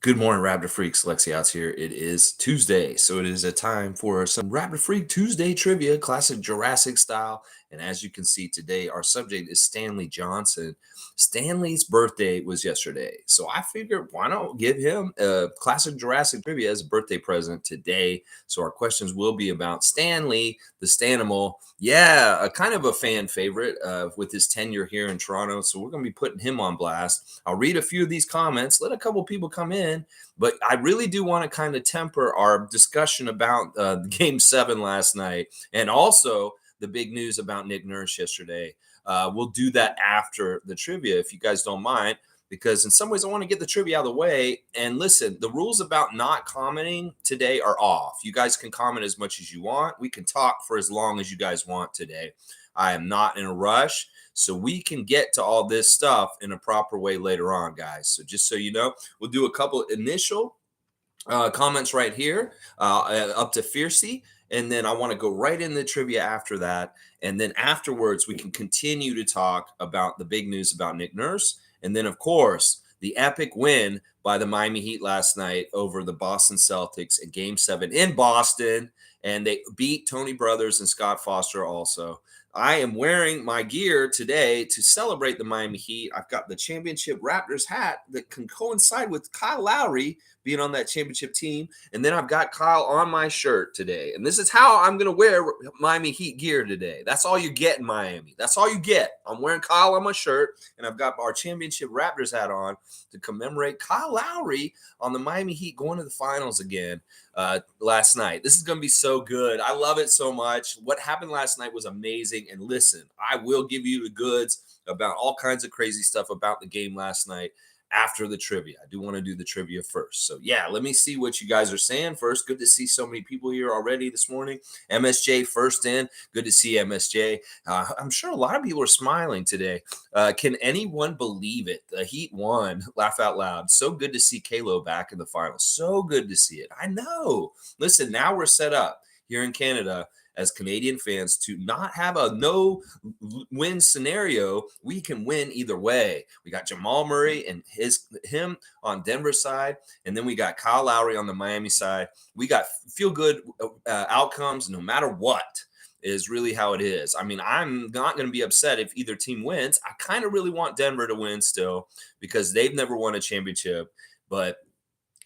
Good morning, Raptor Freaks. Lexi out here. It is Tuesday, so it is a time for some Raptor Freak Tuesday trivia, classic Jurassic style. And as you can see today, our subject is Stanley Johnson. Stanley's birthday was yesterday, so I figured why not give him a classic Jurassic trivia as a birthday present today. So our questions will be about Stanley, the Stanimal. Yeah, a kind of a fan favorite with his tenure here in Toronto. So we're going to be putting him on blast. I'll read a few of these comments, let a couple people come in, but I really do want to kind of temper our discussion about game seven last night and also the big news about Nick Nurse yesterday. We'll do that after the trivia, if you guys don't mind, because in some ways I want to get the trivia out of the way. And listen, the rules about not commenting today are off. You guys can comment as much as you want. We can talk for as long as you guys want today. I am not in a rush, so we can get to all this stuff in a proper way later on, guys. So just so you know, we'll do a couple initial comments right here, up to Fiercey. And then I want to go right in the trivia after that. And then afterwards, we can continue to talk about the big news about Nick Nurse. And then, of course, the epic win by the Miami Heat last night over the Boston Celtics in game seven in Boston. And they beat Tony Brothers and Scott Foster also. I am wearing my gear today to celebrate the Miami Heat. I've got the championship Raptors hat that can coincide with Kyle Lowry being on that championship team. And then I've got Kyle on my shirt today. And this is how I'm going to wear Miami Heat gear today. That's all you get in Miami. That's all you get. I'm wearing Kyle on my shirt, and I've got our championship Raptors hat on to commemorate Kyle Lowry on the Miami Heat going to the finals again last night. This is going to be so good. I love it so much. What happened last night was amazing. And listen, I will give you the goods about all kinds of crazy stuff about the game last night after the trivia. I do want to do the trivia first. So yeah, let me see what you guys are saying first. Good to see so many people here already this morning. MSJ first in. Good to see MSJ. I'm sure a lot of people are smiling today. Can anyone believe it? The Heat won. Laugh out loud. So good to see Kalo back in the finals. So good to see it. I know. Listen, now we're set up here in Canada as Canadian fans to not have a no win scenario. We can win either way. We got Jamal Murray and him on Denver side, and then we got Kyle Lowry on the Miami side. We got feel good outcomes no matter what is really how it is. I mean, I'm not going to be upset if either team wins. I kind of really want Denver to win still because they've never won a championship, but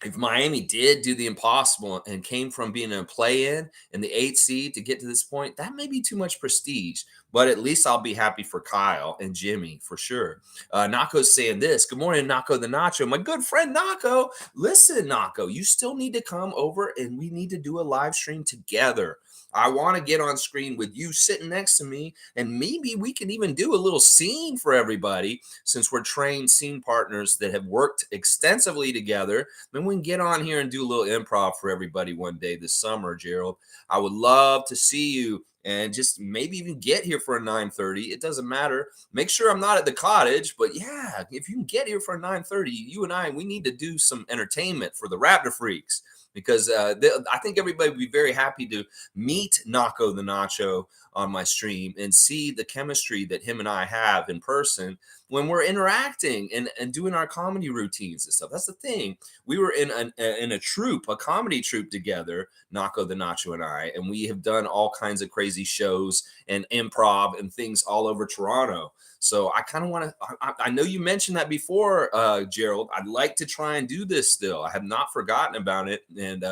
if Miami did do the impossible and came from being a play-in the 8th seed to get to this point, that may be too much prestige. But at least I'll be happy for Kyle and Jimmy for sure. Nako's saying this. Good morning, Nako the Nacho. My good friend Nako. Listen, Nako, you still need to come over and we need to do a live stream together. I want to get on screen with you sitting next to me, and maybe we can even do a little scene for everybody since we're trained scene partners that have worked extensively together. Then we can get on here and do a little improv for everybody one day this summer, Gerald. I would love to see you and just maybe even get here for a 9:30. It doesn't matter. Make sure I'm not at the cottage, but yeah, if you can get here for a 9:30, you and I, we need to do some entertainment for the Raptor Freaks because I think everybody would be very happy to meet Nako the Nacho on my stream and see the chemistry that him and I have in person when we're interacting and doing our comedy routines and stuff. That's the thing. We were in a troupe, a comedy troupe together, Nako the Nacho and I, and we have done all kinds of crazy shows and improv and things all over Toronto. So I kind of want to, I know you mentioned that before, Gerald. I'd like to try and do this still. I have not forgotten about it. And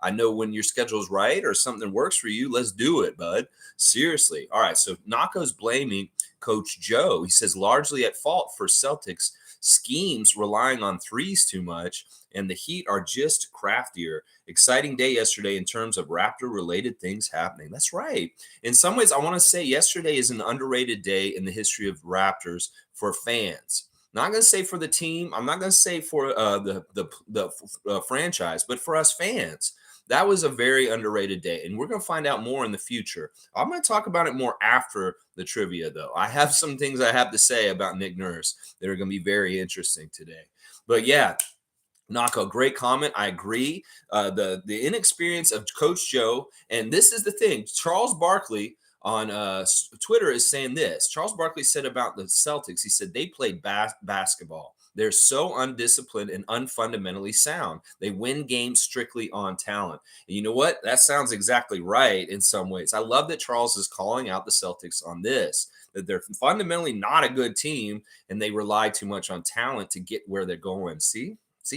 I know when your schedule's right or something works for you, let's do it, bud. Seriously. All right. So Nako's blaming Coach Joe. He says largely at fault for Celtics schemes relying on threes too much, and the Heat are just craftier. Exciting day yesterday in terms of Raptor related things happening. That's right. In some ways, I want to say yesterday is an underrated day in the history of Raptors for fans. Not going to say for the team. I'm not going to say for the franchise, but for us fans. That was a very underrated day, and we're going to find out more in the future. I'm going to talk about it more after the trivia, though. I have some things I have to say about Nick Nurse that are going to be very interesting today. But yeah, Nako, great comment. I agree. The inexperience of Coach Joe, and this is the thing. Charles Barkley on Twitter is saying this. Charles Barkley said about the Celtics. He said they played basketball. They're so undisciplined and unfundamentally sound. They win games strictly on talent. And you know what? That sounds exactly right in some ways. I love that Charles is calling out the Celtics on this, that they're fundamentally not a good team and they rely too much on talent to get where they're going. See,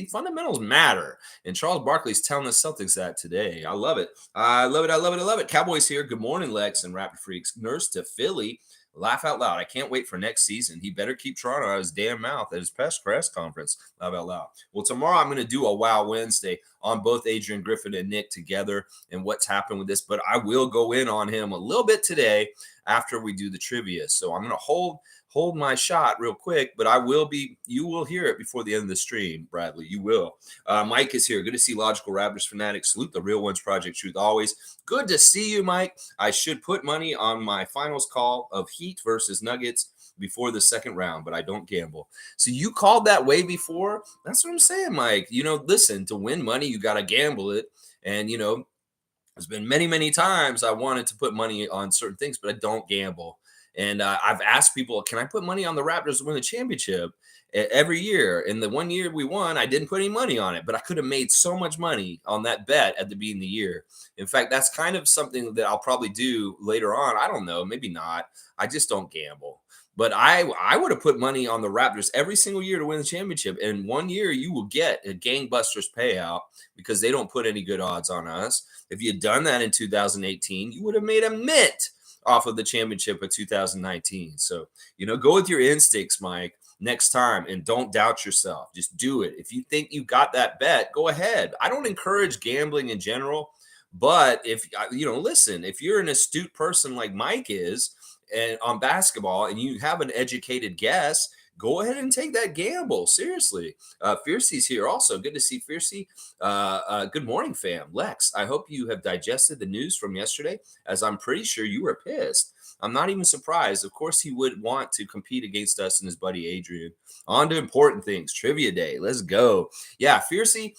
fundamentals matter. And Charles Barkley's telling the Celtics that today. I love it. I love it. I love it. I love it. Cowboys here. Good morning, Lex and Raptor Freaks. Nurse to Philly. Laugh out loud. I can't wait for next season. He better keep Toronto out of his damn mouth at his press conference. Laugh out loud. Well, tomorrow I'm going to do a Wow Wednesday on both Adrian Griffin and Nick together and what's happened with this. But I will go in on him a little bit today after we do the trivia. So I'm going to hold my shot real quick, but you will hear it before the end of the stream, Bradley. You will. Mike is here. Good to see Logical Raptors fanatics. Salute the Real Ones Project Truth always. Good to see you, Mike. I should put money on my finals call of Heat versus Nuggets before the second round, but I don't gamble. So you called that way before? That's what I'm saying, Mike. Listen, to win money, you got to gamble it. And, there's been many, many times I wanted to put money on certain things, but I don't gamble. And I've asked people, can I put money on the Raptors to win the championship every year? And the one year we won, I didn't put any money on it, but I could have made so much money on that bet at the beginning of the year. In fact, that's kind of something that I'll probably do later on. I don't know, maybe not. I just don't gamble. But I would have put money on the Raptors every single year to win the championship. And one year you will get a gangbusters payout because they don't put any good odds on us. If you had done that in 2018, you would have made a mint off of the championship of 2019. So, go with your instincts, Mike, next time, and don't doubt yourself. Just do it. If you think you got that bet, go ahead. I don't encourage gambling in general, but listen, if you're an astute person like Mike is, and on basketball, and you have an educated guess, go ahead and take that gamble. Seriously. Fiercey's here also. Good to see Fiercey. Good morning, fam. Lex, I hope you have digested the news from yesterday, as I'm pretty sure you were pissed. I'm not even surprised. Of course, he would want to compete against us and his buddy Adrian. On to important things. Trivia day. Let's go. Yeah, Fiercey,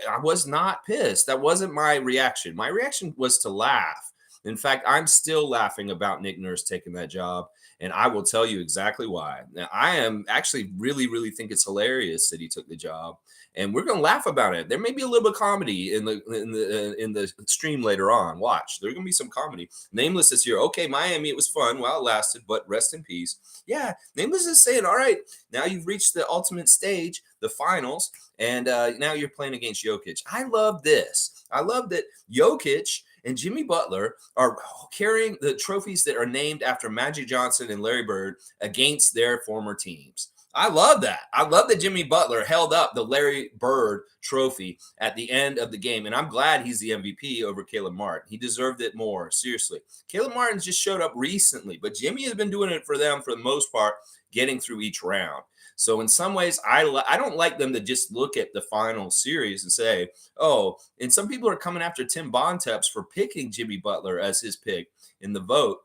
I was not pissed. That wasn't my reaction. My reaction was to laugh. In fact, I'm still laughing about Nick Nurse taking that job, and I will tell you exactly why. Now, I am actually really, really think it's hilarious that he took the job, and we're going to laugh about it. There may be a little bit of comedy in the stream later on. Watch, there's going to be some comedy. Nameless is here. Okay, Miami, it was fun while it lasted, but rest in peace. Yeah, Nameless is saying, all right, now you've reached the ultimate stage, the finals, and now you're playing against Jokic. I love this. I love that Jokic and Jimmy Butler are carrying the trophies that are named after Magic Johnson and Larry Bird against their former teams. I love that. I love that Jimmy Butler held up the Larry Bird trophy at the end of the game. And I'm glad he's the MVP over Caleb Martin. He deserved it more. Seriously. Caleb Martin just showed up recently, but Jimmy has been doing it for them for the most part, getting through each round. So in some ways, I don't like them to just look at the final series and say, oh, and some people are coming after Tim Bontemps for picking Jimmy Butler as his pick in the vote,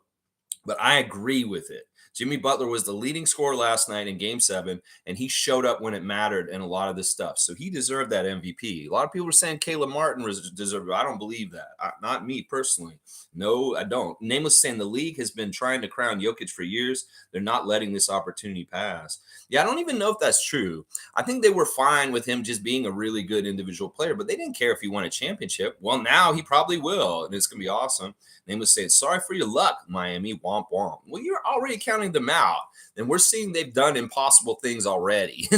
but I agree with it. Jimmy Butler was the leading scorer last night in Game 7, and he showed up when it mattered in a lot of this stuff. So he deserved that MVP. A lot of people were saying Caleb Martin deserved it. I don't believe that. Not me personally. No, I don't. Nameless saying the league has been trying to crown Jokic for years. They're not letting this opportunity pass. Yeah, I don't even know if that's true. I think they were fine with him just being a really good individual player, but they didn't care if he won a championship. Well, now he probably will, and it's going to be awesome. Nameless saying, sorry for your luck, Miami, womp womp. Well, you're already counting them out, and we're seeing they've done impossible things already.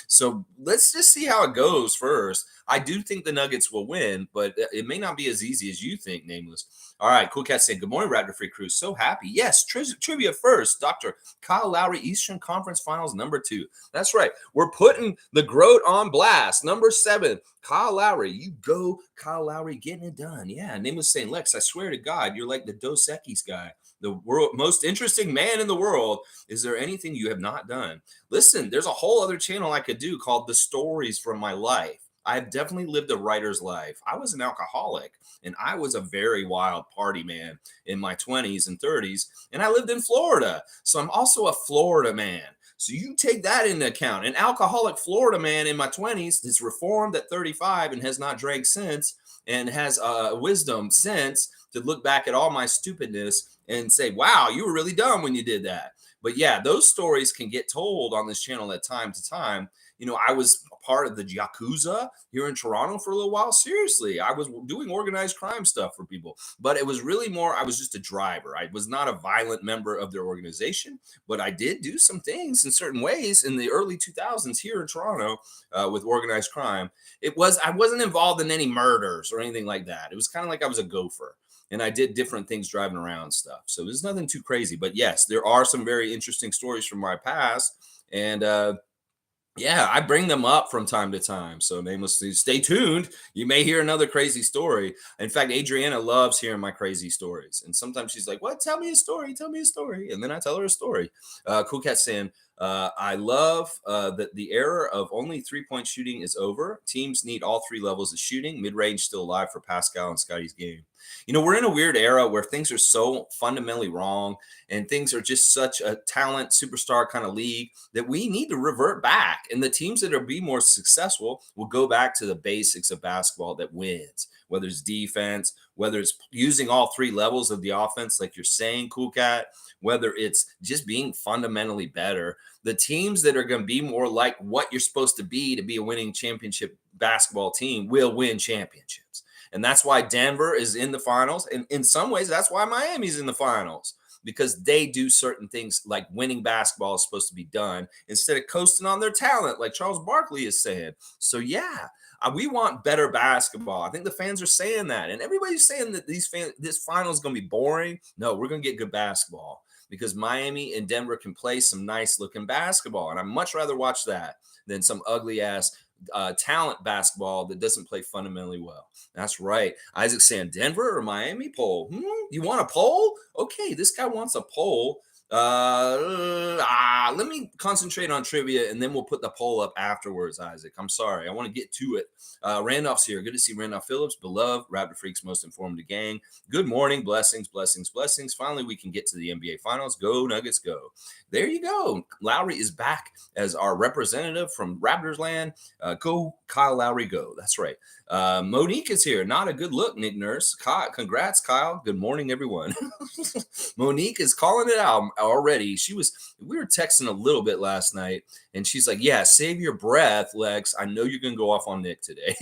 So let's just see how it goes first. I do think the Nuggets will win, but it may not be as easy as you think, Nameless. All right, Cool Cat saying, good morning, Raptor Free Crew. So happy. Yes, trivia first. Dr. Kyle Lowry, Eastern Conference Finals, number 2. That's right. We're putting the GROAT on blast. Number 7, Kyle Lowry. You go, Kyle Lowry, getting it done. Yeah, Nameless saying, Lex, I swear to God, you're like the Dos Equis guy, the world most interesting man in the world. Is there anything you have not done? Listen, there's a whole other channel I could do called The Stories from My Life. I've definitely lived a writer's life. I was an alcoholic, and I was a very wild party man in my 20s and 30s, and I lived in Florida. So I'm also a Florida man. So you take that into account. An alcoholic Florida man in my 20s is reformed at 35 and has not drank since, and has wisdom since to look back at all my stupidness and say, wow, you were really dumb when you did that. But yeah, those stories can get told on this channel at time to time. I was a part of the Yakuza here in Toronto for a little while. Seriously, I was doing organized crime stuff for people, but it was really more, I was just a driver. I was not a violent member of their organization, but I did do some things in certain ways in the early 2000s here in Toronto with organized crime. I wasn't involved in any murders or anything like that. It was kind of like I was a gopher and I did different things driving around stuff. So there's nothing too crazy. But yes, there are some very interesting stories from my past. And yeah, I bring them up from time to time. So namelessly, stay tuned. You may hear another crazy story. In fact, Adriana loves hearing my crazy stories. And sometimes she's like, "What? Tell me a story. Tell me a story." And then I tell her a story. Cool Cat saying, I love that the era of only 3-point shooting is over. Teams need all three levels of shooting. Mid range still alive for Pascal and Scotty's game. We're in a weird era where things are so fundamentally wrong and things are just such a talent superstar kind of league that we need to revert back. And the teams that are be more successful will go back to the basics of basketball that wins, whether it's defense, whether it's using all three levels of the offense, like you're saying, Cool Cat, whether it's just being fundamentally better. The teams that are going to be more like what you're supposed to be a winning championship basketball team will win championships. And that's why Denver is in the finals. And in some ways, that's why Miami's in the finals, because they do certain things like winning basketball is supposed to be done instead of coasting on their talent, like Charles Barkley is saying. So, yeah, we want better basketball. I think the fans are saying that. And everybody's saying that this final is going to be boring. No, we're going to get good basketball because Miami and Denver can play some nice looking basketball. And I'd much rather watch that than some ugly ass talent basketball that doesn't play fundamentally well. That's right. Isaac saying Denver or Miami poll. You want a poll? Okay, this guy wants a poll. Let me concentrate on trivia and then we'll put the poll up afterwards, Isaac. I'm sorry. I want to get to it. Randolph's here. Good to see Randolph Phillips, beloved Raptor Freaks, most informative gang. Good morning. Blessings, blessings, blessings. Finally, we can get to the NBA Finals. Go Nuggets, go. There you go. Lowry is back as our representative from Raptors land. Go Kyle Lowry, go. That's right. Monique is here. Not a good look, Nick Nurse. Congrats, Kyle. Good morning, everyone. Monique is calling it out already. We were texting a little bit last night, and she's like, "Yeah, save your breath, Lex. I know you're gonna go off on Nick today."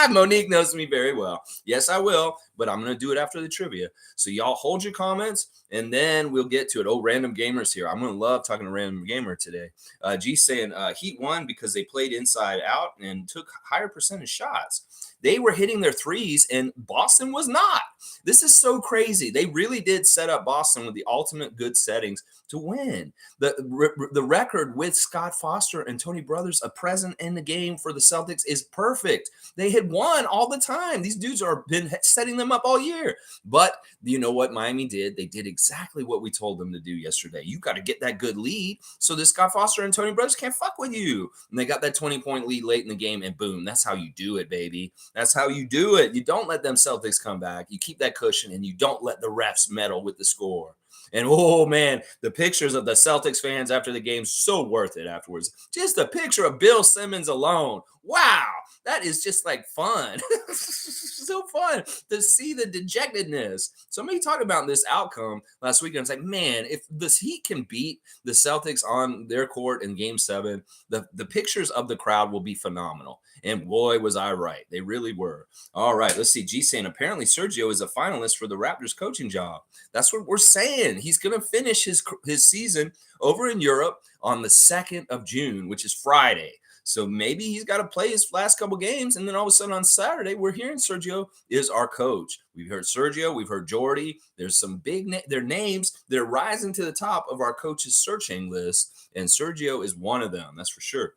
Monique knows me very well. Yes, I will, but I'm gonna do it after the trivia. So y'all hold your comments, and then we'll get to it. Oh, random gamers here. I'm gonna love talking to random gamer today. G saying Heat won because they played inside out and took higher percentage shots. They were hitting their threes, and Boston was not. This is so crazy. They really did set up Boston with the ultimate good settings to win. The record with Scott Foster and Tony Brothers, a present in the game for the Celtics, is perfect. They had won all the time. These dudes are been setting them up all year. But you know what Miami did? They did exactly what we told them to do yesterday. You got to get that good lead so that Scott Foster and Tony Brothers can't fuck with you. And they got that 20-point lead late in the game, and boom, that's how you do it, baby. That's how you do it. You don't let them Celtics come back. You keep that cushion, and you don't let the refs meddle with the score. And oh man, the pictures of the Celtics fans after the game, so worth it afterwards. Just a picture of Bill Simmons alone. Wow, that is just like fun. So fun to see the dejectedness. Somebody talked about this outcome last week, and it's like, man, if this Heat can beat the Celtics on their court in Game 7, the pictures of the crowd will be phenomenal. And boy, was I right. They really were. All right, let's see. G saying apparently Sergio is a finalist for the Raptors coaching job. That's what we're saying. He's going to finish his season over in Europe on the 2nd of June, which is Friday. So maybe he's got to play his last couple games, and then all of a sudden on Saturday, we're hearing Sergio is our coach. We've heard Sergio, we've heard Jordy. There's some their names. They're rising to the top of our coaches' searching list, and Sergio is one of them. That's for sure.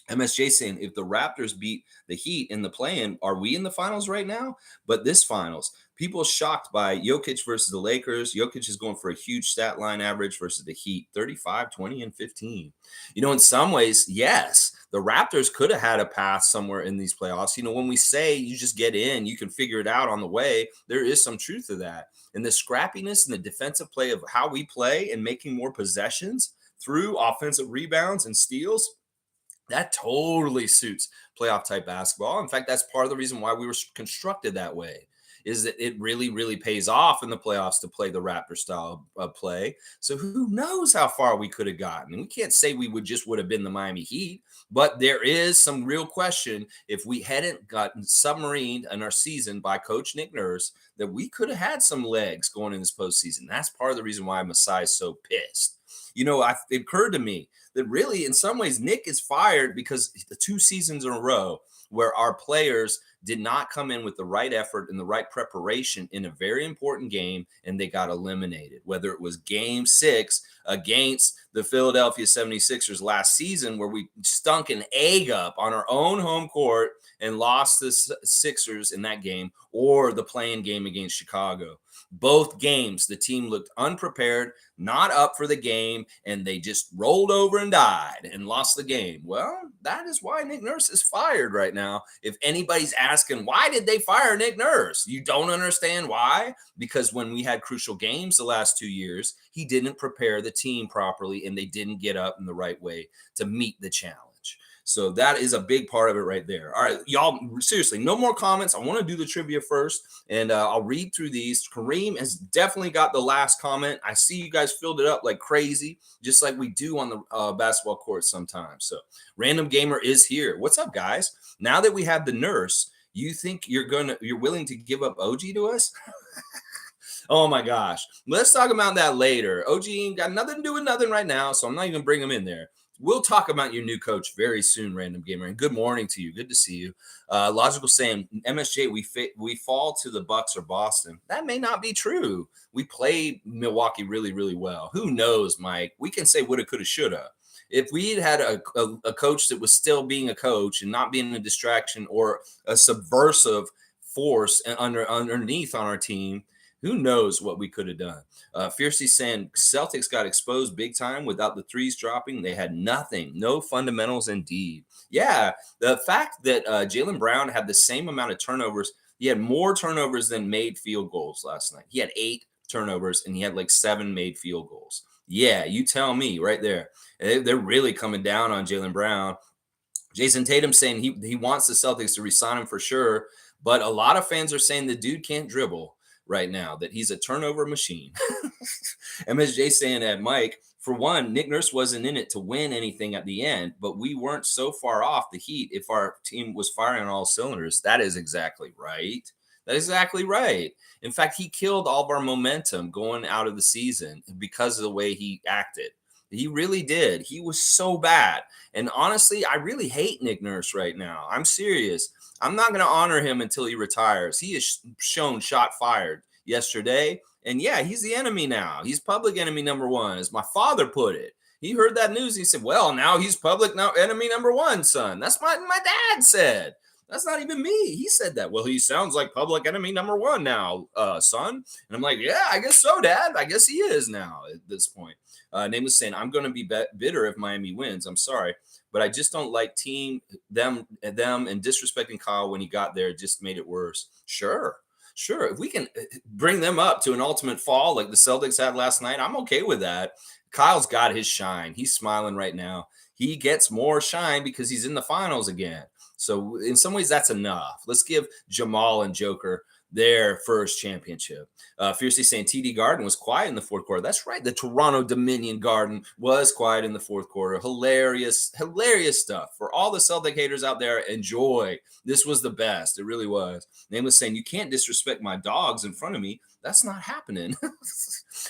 MSJ saying, if the Raptors beat the Heat in the play-in, are we in the finals right now? But this finals, people shocked by Jokic versus the Lakers. Jokic is going for a huge stat line average versus the Heat, 35, 20, and 15. In some ways, yes, the Raptors could have had a path somewhere in these playoffs. When we say you just get in, you can figure it out on the way, there is some truth to that. And the scrappiness and the defensive play of how we play and making more possessions through offensive rebounds and steals, that totally suits playoff type basketball. In fact, that's part of the reason why we were constructed that way. is that it really, really pays off in the playoffs to play the Raptor style of play. So who knows how far we could have gotten? And we can't say we would have been the Miami Heat, but there is some real question if we hadn't gotten submarined in our season by Coach Nick Nurse that we could have had some legs going in this postseason. That's part of the reason why Masai is so pissed. It occurred to me that really, in some ways, Nick is fired because the 2 seasons in a row where our players did not come in with the right effort and the right preparation in a very important game, and they got eliminated. Whether it was game 6 against the Philadelphia 76ers last season, where we stunk an egg up on our own home court and lost the Sixers in that game, or the play-in game against Chicago. Both games, the team looked unprepared, not up for the game, and they just rolled over and died and lost the game. Well, that is why Nick Nurse is fired right now. If anybody's asking, why did they fire Nick Nurse? You don't understand why? Because when we had crucial games the last 2 years, he didn't prepare the team properly, and they didn't get up in the right way to meet the challenge. So that is a big part of it right there. All right, y'all, seriously, no more comments. I want to do the trivia first, and I'll read through these. Kareem has definitely got the last comment. I see you guys filled it up like crazy, just like we do on the basketball court sometimes. So Random Gamer is here. What's up, guys? Now that we have the Nurse, you think you're willing to give up OG to us? Oh my gosh. Let's talk about that later. OG ain't got nothing to do with nothing right now, so I'm not even bringing him in there. We'll talk about your new coach very soon, Random Gamer. And good morning to you. Good to see you. Logical saying, MSJ, we fall to the Bucks or Boston. That may not be true. We played Milwaukee really, really well. Who knows, Mike? We can say woulda, coulda, shoulda. If we had a coach that was still being a coach and not being a distraction or a subversive force underneath on our team, who knows what we could have done. Fiercely saying Celtics got exposed big time without the threes dropping. They had nothing, no fundamentals indeed. Yeah, the fact that Jaylen Brown had the same amount of turnovers, he had more turnovers than made field goals last night. He had 8 turnovers and he had like 7 made field goals. Yeah, you tell me right there. They're really coming down on Jaylen Brown. Jason Tatum saying he wants the Celtics to resign him for sure, but a lot of fans are saying the dude can't dribble right now, that he's a turnover machine. MSJ saying that, Mike, for one, Nick Nurse wasn't in it to win anything at the end, but we weren't so far off the Heat if our team was firing on all cylinders. That is exactly right. That is exactly right. In fact, he killed all of our momentum going out of the season because of the way he acted. He really did. He was so bad. And honestly, I really hate Nick Nurse right now. I'm serious. I'm not going to honor him until he retires. He is shown shot fired yesterday. And yeah, he's the enemy now. He's public enemy number 1, as my father put it. He heard that news. He said, well, now he's public enemy number 1, son. That's what my dad said. That's not even me. He said that. Well, he sounds like public enemy number 1 now, son. And I'm like, yeah, I guess so, Dad. I guess he is now at this point. Nameless saying, I'm going to be bitter if Miami wins. I'm sorry, but I just don't like them and disrespecting Kyle when he got there. It just made it worse. Sure. If we can bring them up to an ultimate fall like the Celtics had last night, I'm okay with that. Kyle's got his shine. He's smiling right now. He gets more shine because he's in the finals again. So in some ways, that's enough. Let's give Jamal and Joker their first championship. Fiercely saying TD Garden was quiet in the fourth quarter. That's right. The Toronto Dominion Garden was quiet in the fourth quarter. Hilarious stuff. For all the Celtic haters out there, enjoy. This was the best. It really was. Nameless saying, you can't disrespect my dogs in front of me. That's not happening.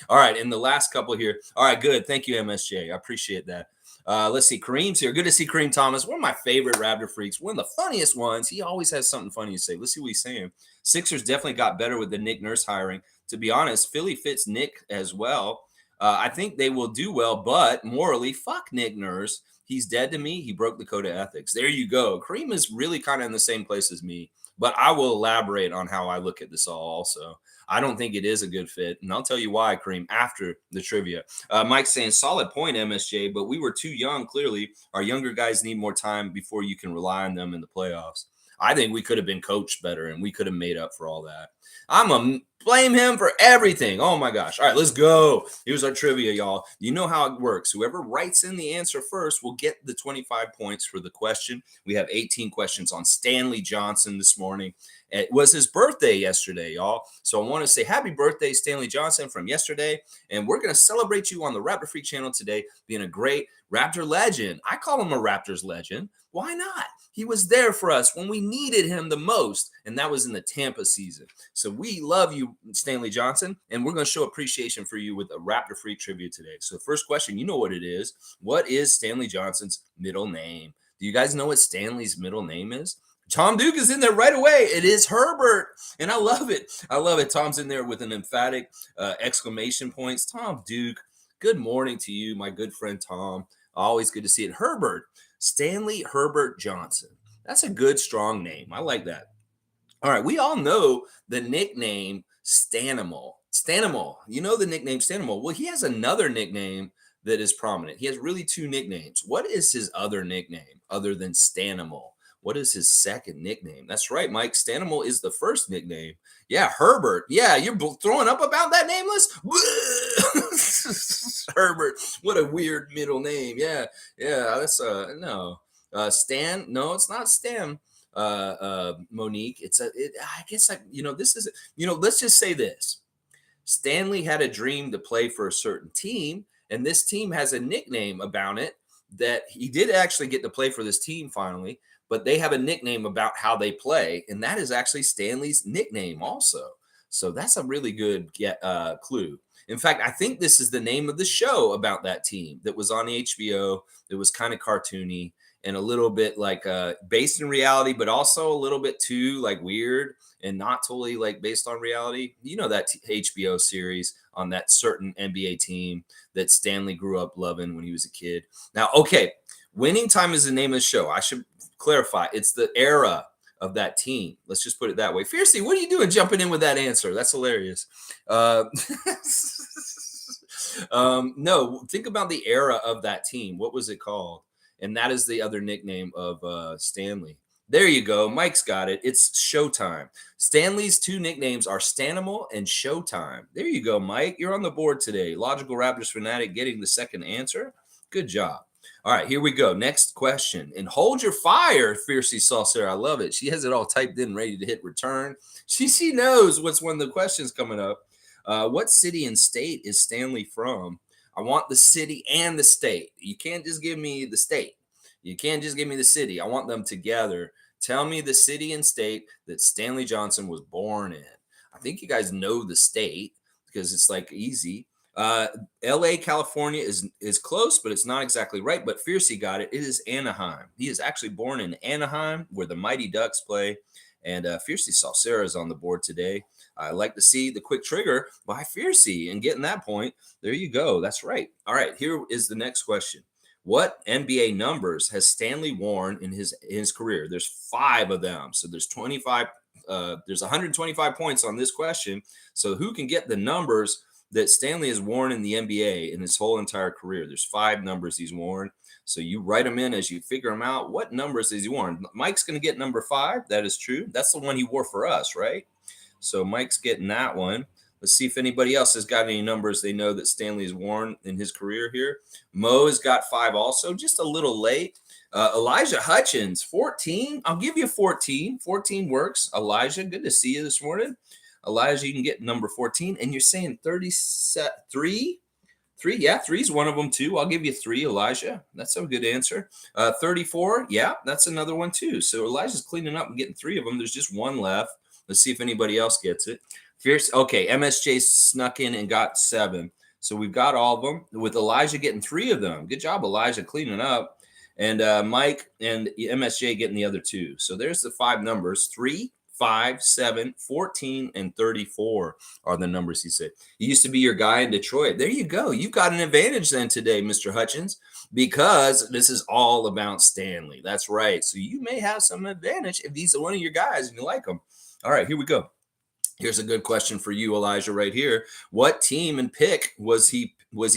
All right. And the last couple here. All right, good. Thank you, MSJ. I appreciate that. Let's see. Kareem's here. Good to see Kareem Thomas. One of my favorite Raptor freaks. One of the funniest ones. He always has something funny to say. Let's see what he's saying. Sixers definitely got better with the Nick Nurse hiring. To be honest, Philly fits Nick as well. I think they will do well, but morally, fuck Nick Nurse. He's dead to me. He broke the code of ethics. There you go. Kareem is really kind of in the same place as me, but I will elaborate on how I look at this all also. I don't think it is a good fit, and I'll tell you why, Kareem, after the trivia. Mike's saying, solid point, MSJ, but we were too young, clearly. Our younger guys need more time before you can rely on them in the playoffs. I think we could have been coached better and we could have made up for all that. I'm going to blame him for everything. Oh my gosh. All right, let's go. Here's our trivia, y'all. You know how it works. Whoever writes in the answer first will get the 25 points for the question. We have 18 questions on Stanley Johnson this morning. It was his birthday yesterday, y'all. So I want to say happy birthday, Stanley Johnson, from yesterday. And we're going to celebrate you on the Raptor Freak channel today, being a great Raptor legend. I call him a Raptors legend. Why not? He was there for us when we needed him the most, and that was in the Tampa season. So we love you, Stanley Johnson, and we're going to show appreciation for you with a Raptor Freak trivia today. So the first question, you know what it is. What is Stanley Johnson's middle name? Do you guys know what Stanley's middle name is? Tom Duke is in there right away. It is Herbert, and I love it. I love it. Tom's in there with an emphatic exclamation points. Tom Duke, good morning to you, my good friend Tom. Always good to see it. Herbert, Stanley Herbert Johnson. That's a good, strong name. I like that. All right, we all know the nickname Stanimal. Stanimal, you know the nickname Stanimal. Well, he has another nickname that is prominent. He has really two nicknames. What is his other nickname other than Stanimal? What is his second nickname? That's right, Mike. Stanimal is the first nickname. Yeah, Herbert. Yeah, you're throwing up about that nameless? Herbert. What a weird middle name. Yeah, that's no. Stan. No, it's not Stan. Monique. I guess this is let's just say this. Stanley had a dream to play for a certain team, and this team has a nickname about it that he did actually get to play for this team finally, but they have a nickname about how they play, and that is actually Stanley's nickname also. So that's a really good clue. In fact, I think this is the name of the show about that team that was on HBO. That was kind of cartoony and a little bit like based in reality, but also a little bit too like weird and not totally like based on reality. You know, that HBO series on that certain NBA team that Stanley grew up loving when he was a kid. Now, okay, Winning Time is the name of the show. I should clarify. It's the era of that team. Let's just put it that way. Fiercey, what are you doing jumping in with that answer? That's hilarious. No, think about the era of that team. What was it called? And that is the other nickname of Stanley. There you go. Mike's got it. It's Showtime. Stanley's two nicknames are Stanimal and Showtime. There you go, Mike. You're on the board today. Logical Raptors fanatic getting the second answer. Good job. All right, here we go. Next question. And hold your fire, Fiercey Saucer. I love it. She has it all typed in, ready to hit return. She knows what's one of the questions coming up. What city and state is Stanley from? I want the city and the state. You can't just give me the state. You can't just give me the city. I want them together. Tell me the city and state that Stanley Johnson was born in. I think you guys know the state because it's like easy. LA, California is close, but it's not exactly right. But Fiercey got it. It is Anaheim. He is actually born in Anaheim, where the Mighty Ducks play. And Fiercey Salcera is on the board today. I like to see the quick trigger by Fiercey and getting that point. There you go. That's right. All right, here is the next question. What NBA numbers has Stanley worn in his career? There's 5 of them. So there's 25. There's 125 points on this question. So who can get the numbers that Stanley has worn in the NBA in his whole entire career? There's 5 numbers he's worn. So you write them in as you figure them out. What numbers has he worn? Mike's going to get number 5. That is true. That's the one he wore for us, right? So Mike's getting that one. Let's see if anybody else has got any numbers they know that Stanley has worn in his career here. Mo has got 5 also, just a little late. Elijah Hutchins, 14. I'll give you 14. 14 works. Elijah, good to see you this morning. Elijah, you can get number 14. And you're saying 33? 3? Yeah, 3 is one of them too. I'll give you 3, Elijah. That's a good answer. 34? Yeah, that's another one too. So Elijah's cleaning up and getting 3 of them. There's just 1 left. Let's see if anybody else gets it. Fierce. Okay, MSJ snuck in and got 7. So we've got all of them, with Elijah getting 3 of them. Good job, Elijah, cleaning up. And Mike and MSJ getting the other 2. So there's the 5 numbers. 3, 5, 7, 14, and 34 are the numbers he said. He used to be your guy in Detroit. There you go. You've got an advantage then today, Mr. Hutchins, because this is all about Stanley. That's right. So you may have some advantage if he's one of your guys and you like him. All right, here we go. Here's a good question for you, Elijah, right here. What team and pick was he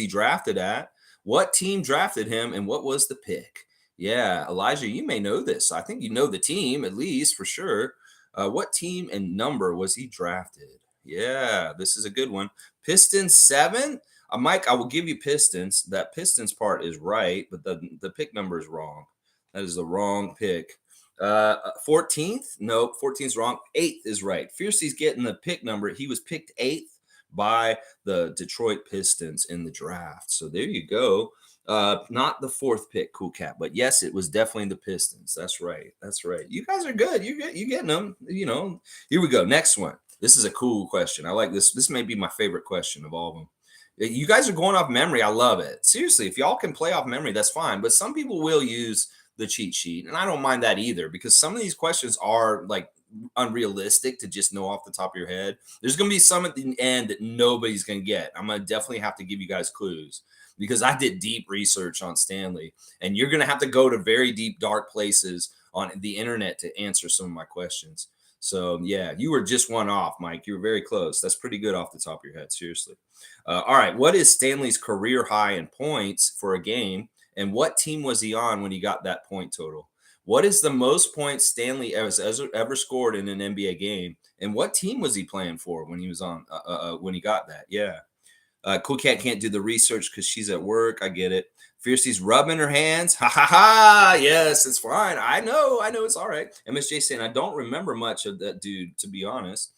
drafted at? What team drafted him, and what was the pick? Yeah, Elijah, you may know this. I think you know the team at least for sure. What team and number was he drafted? Yeah, this is a good one. Pistons 7. Mike, I will give you Pistons. That Pistons part is right, but the pick number is wrong. That is the wrong pick. 14th? Nope, 14th is wrong. 8th is right. Fiercey's getting the pick number. He was picked 8th by the Detroit Pistons in the draft. So there you go. Not the 4th pick, Cool Cat, but yes, it was definitely the Pistons. That's right. That's right. You guys are good. You getting them. Here we go. Next one. This is a cool question. I like this. This may be my favorite question of all of them. You guys are going off memory. I love it. Seriously, if y'all can play off memory, that's fine. But some people will use the cheat sheet, and I don't mind that either because some of these questions are like unrealistic to just know off the top of your head. There's going to be some at the end that nobody's going to get. I'm going to definitely have to give you guys clues because I did deep research on Stanley, and you're going to have to go to very deep, dark places on the internet to answer some of my questions. So, yeah, you were just one off, Mike. You were very close. That's pretty good off the top of your head, seriously. All right. What is Stanley's career high in points for a game? And what team was he on when he got that point total? What is the most points Stanley has ever scored in an NBA game? And what team was he playing for when he was on when he got that? Yeah. Cool Cat can't do the research because she's at work. I get it. Fiercey's rubbing her hands. Ha ha ha. Yes, it's fine. I know. It's all right. MSJ saying, I don't remember much of that dude, to be honest.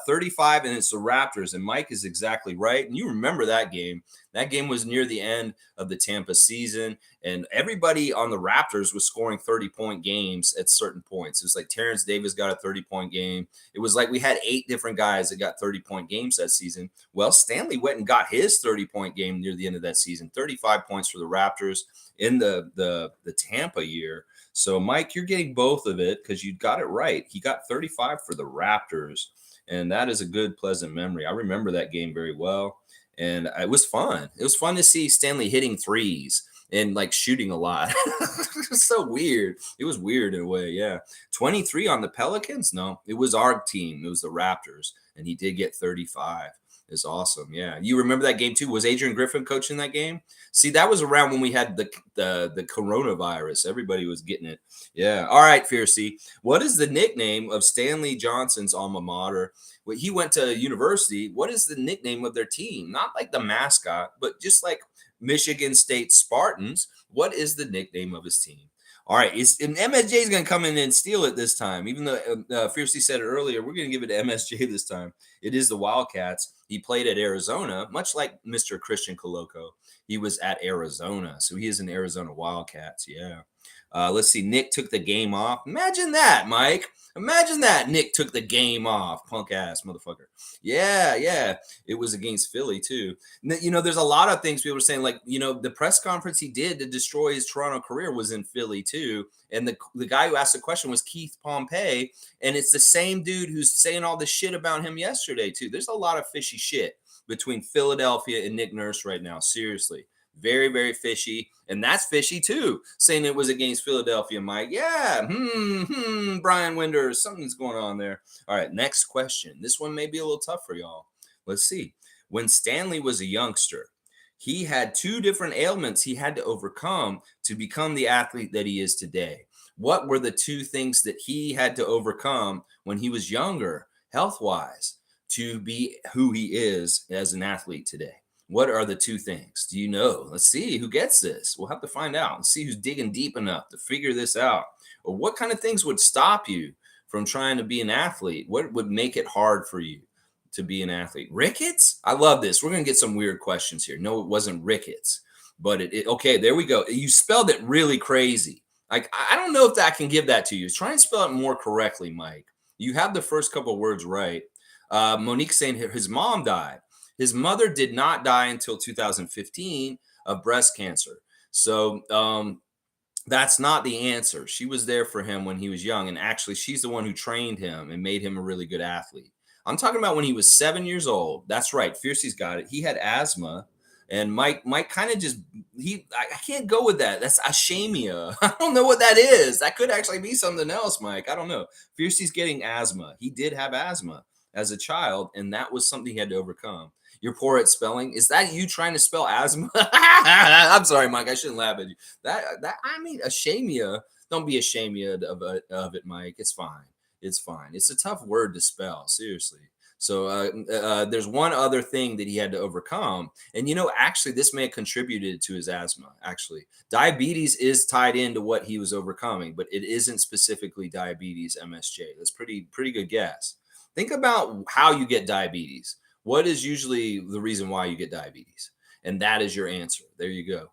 35, and it's the Raptors. And Mike is exactly right. And you remember that game. That game was near the end of the Tampa season. And everybody on the Raptors was scoring 30-point games at certain points. It was like Terrence Davis got a 30-point game. It was like we had 8 different guys that got 30-point games that season. Well, Stanley went and got his 30-point game near the end of that season. 35 points for the Raptors in the Tampa year. So, Mike, you're getting both of it because you got it right. He got 35 for the Raptors. And that is a good, pleasant memory. I remember that game very well. And it was fun. It was fun to see Stanley hitting threes and like shooting a lot. It was so weird. It was weird in a way. Yeah. 23 on the Pelicans? No, it was our team. It was the Raptors. And he did get 35. It's awesome. Yeah. You remember that game too? Was Adrian Griffin coaching that game? See, that was around when we had the coronavirus. Everybody was getting it. Yeah. All right, Fiercey. What is the nickname of Stanley Johnson's alma mater? Well, he went to university. What is the nickname of their team? Not like the mascot, but just like Michigan State Spartans. What is the nickname of his team? All right, and MSJ is going to come in and steal it this time. Even though Fiercey said it earlier, we're going to give it to MSJ this time. It is the Wildcats. He played at Arizona, much like Mr. Christian Coloco. He was at Arizona, so he is an Arizona Wildcats. Yeah. Let's see. Nick took the game off. Imagine that, Mike. Imagine that. Nick took the game off. Punk ass motherfucker. Yeah. It was against Philly, too. There's a lot of things people were saying, like, the press conference he did to destroy his Toronto career was in Philly, too. And the guy who asked the question was Keith Pompey. And it's the same dude who's saying all this shit about him yesterday, too. There's a lot of fishy shit between Philadelphia and Nick Nurse right now. Seriously. Very, very fishy. And that's fishy too, saying it was against Philadelphia, Mike. Yeah. Brian Winders, something's going on there. All right, next question. This one may be a little tough for y'all. Let's see. When Stanley was a youngster, he had 2 different ailments he had to overcome to become the athlete that he is today. What were the 2 things that he had to overcome when he was younger, health-wise, to be who he is as an athlete today? What are the 2 things? Do you know? Let's see who gets this. We'll have to find out and see who's digging deep enough to figure this out. Or what kind of things would stop you from trying to be an athlete? What would make it hard for you to be an athlete? Rickets? I love this. We're going to get some weird questions here. No, it wasn't rickets, but okay, there we go. You spelled it really crazy. Like, I don't know if I can give that to you. Try and spell it more correctly, Mike. You have the first couple of words right. Monique saying his mom died. His mother did not die until 2015 of breast cancer. So that's not the answer. She was there for him when he was young. And actually, she's the one who trained him and made him a really good athlete. I'm talking about when he was 7 years old. That's right. Fiercey's got it. He had asthma. And Mike kind of I can't go with that. That's ashemia. I don't know what that is. That could actually be something else, Mike. I don't know. Fiercey's getting asthma. He did have asthma as a child, and that was something he had to overcome. You're poor at spelling. Is that you trying to spell asthma? I'm sorry, Mike. I shouldn't laugh at you. I mean, shame you. Don't be ashamed of it, Mike. It's fine. It's fine. It's a tough word to spell. Seriously. So there's one other thing that he had to overcome, and actually, this may have contributed to his asthma. Actually, diabetes is tied into what he was overcoming, but it isn't specifically diabetes, MSJ. That's pretty good guess. Think about how you get diabetes. What is usually the reason why you get diabetes? And that is your answer. There you go.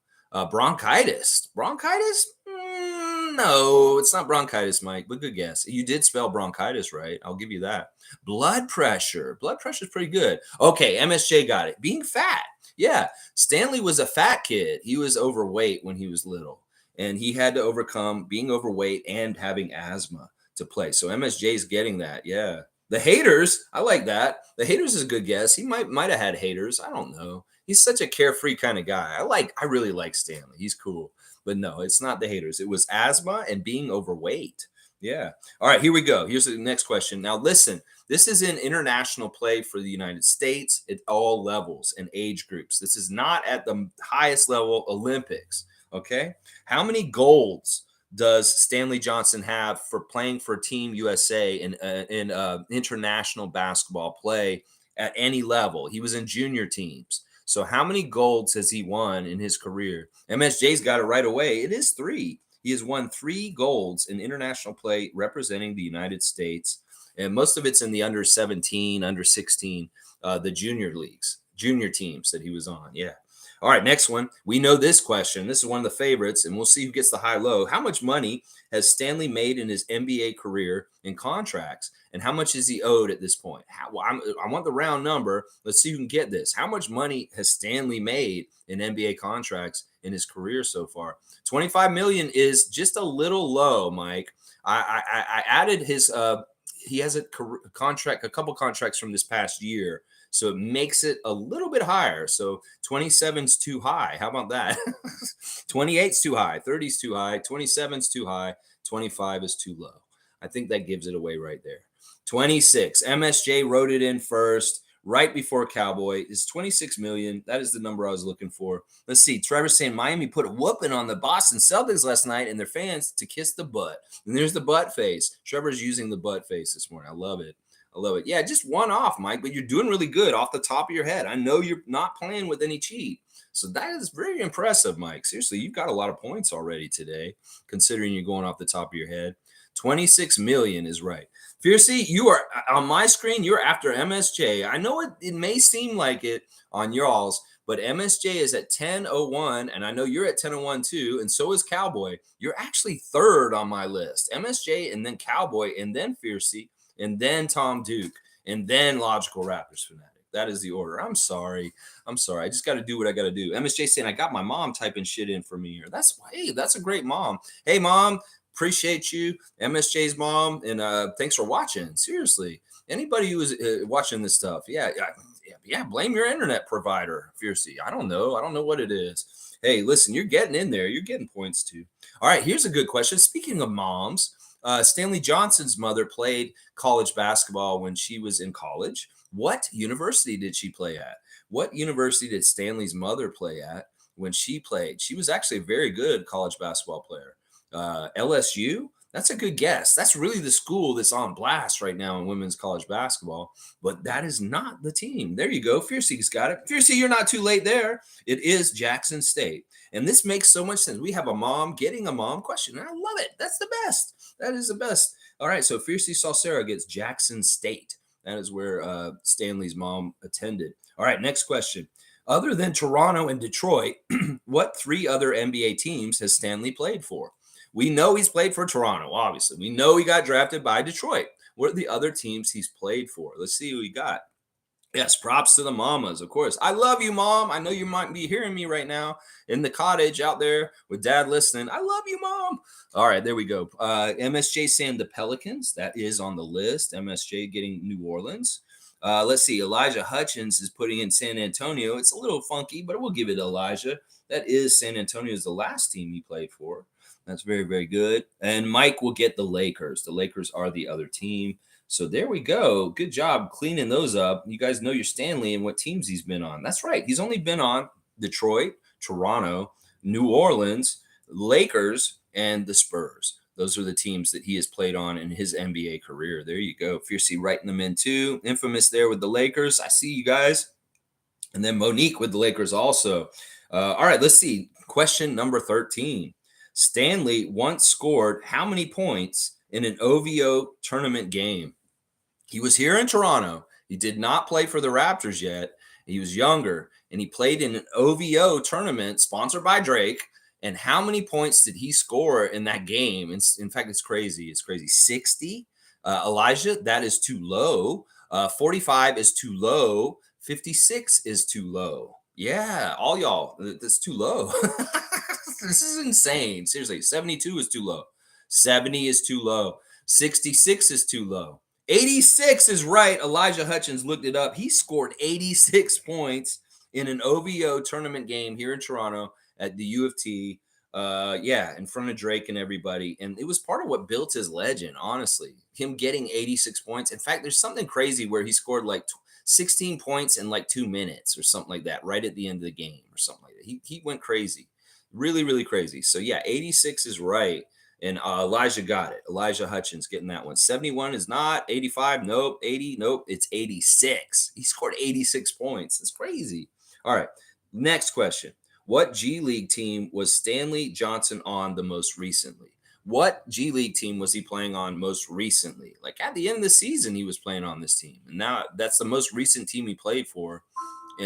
Bronchitis. Bronchitis? No, it's not bronchitis, Mike, but good guess. You did spell bronchitis right. I'll give you that. Blood pressure. Blood pressure is pretty good. Okay, MSJ got it. Being fat. Yeah, Stanley was a fat kid. He was overweight when he was little, and he had to overcome being overweight and having asthma to play. So MSJ's getting that. Yeah. The haters, I like that. The haters is a good guess. He might have had haters. I don't know. He's such a carefree kind of guy. I really like Stanley. He's cool. But no, it's not the haters. It was asthma and being overweight. Yeah. All right, here we go. Here's the next question. Now listen, this is in international play for the United States at all levels and age groups. This is not at the highest level, Olympics. Okay. How many golds does Stanley Johnson have for playing for Team USA in international basketball play at any level? He was in junior teams. So how many golds has he won in his career? MSJ's got it right away. It is 3. He has won 3 golds in international play representing the United States. And most of it's in the under 17, under 16, the junior leagues, junior teams that he was on. Yeah. All right, next one. We know this question. This is one of the favorites, and we'll see who gets the high-low. How much money has Stanley made in his NBA career in contracts, and how much is he owed at this point? I want the round number. Let's see who can get this. How much money has Stanley made in NBA contracts in his career so far? $25 million is just a little low, Mike. I added his he has a couple contracts from this past year. So it makes it a little bit higher. So 27's too high. How about that? 28's too high. 30's too high. 27's too high. 25 is too low. I think that gives it away right there. 26. MSJ wrote it in first, right before Cowboy. Is 26 million. That is the number I was looking for. Let's see. Trevor's saying Miami put a whooping on the Boston Celtics last night and their fans to kiss the butt. And there's the butt face. Trevor's using the butt face this morning. I love it. I love it. Yeah, just one off, Mike, but you're doing really good off the top of your head. I know you're not playing with any cheat. So that is very impressive, Mike. Seriously, you've got a lot of points already today, considering you're going off the top of your head. 26 million is right. Fiercey, you are on my screen. You're after MSJ. I know it may seem like it on y'all's, but MSJ is at 10:01, and I know you're at 10:01 too, and so is Cowboy. You're actually third on my list. MSJ, and then Cowboy, and then Fiercey, and then Tom Duke, and then Logical Raptors Fanatic. That is the order. I'm sorry. I just got to do what I got to do. MSJ saying, I got my mom typing shit in for me here. That's a great mom. Hey, mom, appreciate you. MSJ's mom, and thanks for watching. Seriously. Anybody who is watching this stuff, yeah, blame your internet provider, Fiercey. I don't know what it is. Hey, listen, you're getting in there. You're getting points too. All right, here's a good question. Speaking of moms, Stanley Johnson's mother played college basketball when she was in college. What university did she play at? What university did Stanley's mother play at when she played? She was actually a very good college basketball player. LSU? That's a good guess. That's really the school that's on blast right now in women's college basketball, but that is not the team. There you go. Fiercey's got it. Fiercey, you're not too late there. It is Jackson State. And this makes so much sense. We have a mom getting a mom question. And I love it. That's the best. That is the best. All right. So Fiercey Salcera gets Jackson State. That is where Stanley's mom attended. All right. Next question. Other than Toronto and Detroit, what 3 other NBA teams has Stanley played for? We know he's played for Toronto, obviously. We know he got drafted by Detroit. What are the other teams he's played for? Let's see who he got. Yes, props to the mamas, of course. I love you, Mom. I know you might be hearing me right now in the cottage out there with Dad listening. I love you, Mom. All right, there we go. MSJ saying the Pelicans. That is on the list. MSJ getting New Orleans. Let's see. Elijah Hutchins is putting in San Antonio. It's a little funky, but we'll give it to Elijah. That is San Antonio is the last team he played for. That's very, very good. And Mike will get the Lakers. The Lakers are the other team. So there we go. Good job cleaning those up. You guys know your Stanley and what teams he's been on. That's right. He's only been on Detroit, Toronto, New Orleans, Lakers, and the Spurs. Those are the teams that he has played on in his NBA career. There you go. Fiercey writing them in too. Infamous there with the Lakers. I see you guys. And then Monique with the Lakers also. All right, let's see. Question number 13. Stanley once scored how many points in an OVO tournament game? He was here in Toronto. He did not play for the Raptors yet. He was younger, and he played in an OVO tournament sponsored by Drake. And how many points did he score in that game? In fact, it's crazy. It's crazy. 60. Elijah, that is too low. 45 is too low. 56 is too low. Yeah, all y'all, that's too low. This is insane. Seriously, 72 is too low. 70 is too low. 66 is too low. 86 is right. Elijah Hutchins looked it up. He scored 86 points in an OVO tournament game here in Toronto at the U of T. Yeah, in front of Drake and everybody. And it was part of what built his legend, honestly. Him getting 86 points. In fact, there's something crazy where he scored like 16 points in like 2 minutes or something like that, right at the end of the game or something like that. He went crazy. Really, really crazy. So yeah, 86 is right. And Elijah got it. Elijah Hutchins getting that one. 71 is not. 85, nope. 80, nope. It's 86. He scored 86 points. It's crazy. All right. Next question. What G League team was Stanley Johnson on the most recently? What G League team was he playing on most recently? Like at the end of the season, he was playing on this team. And now that's the most recent team he played for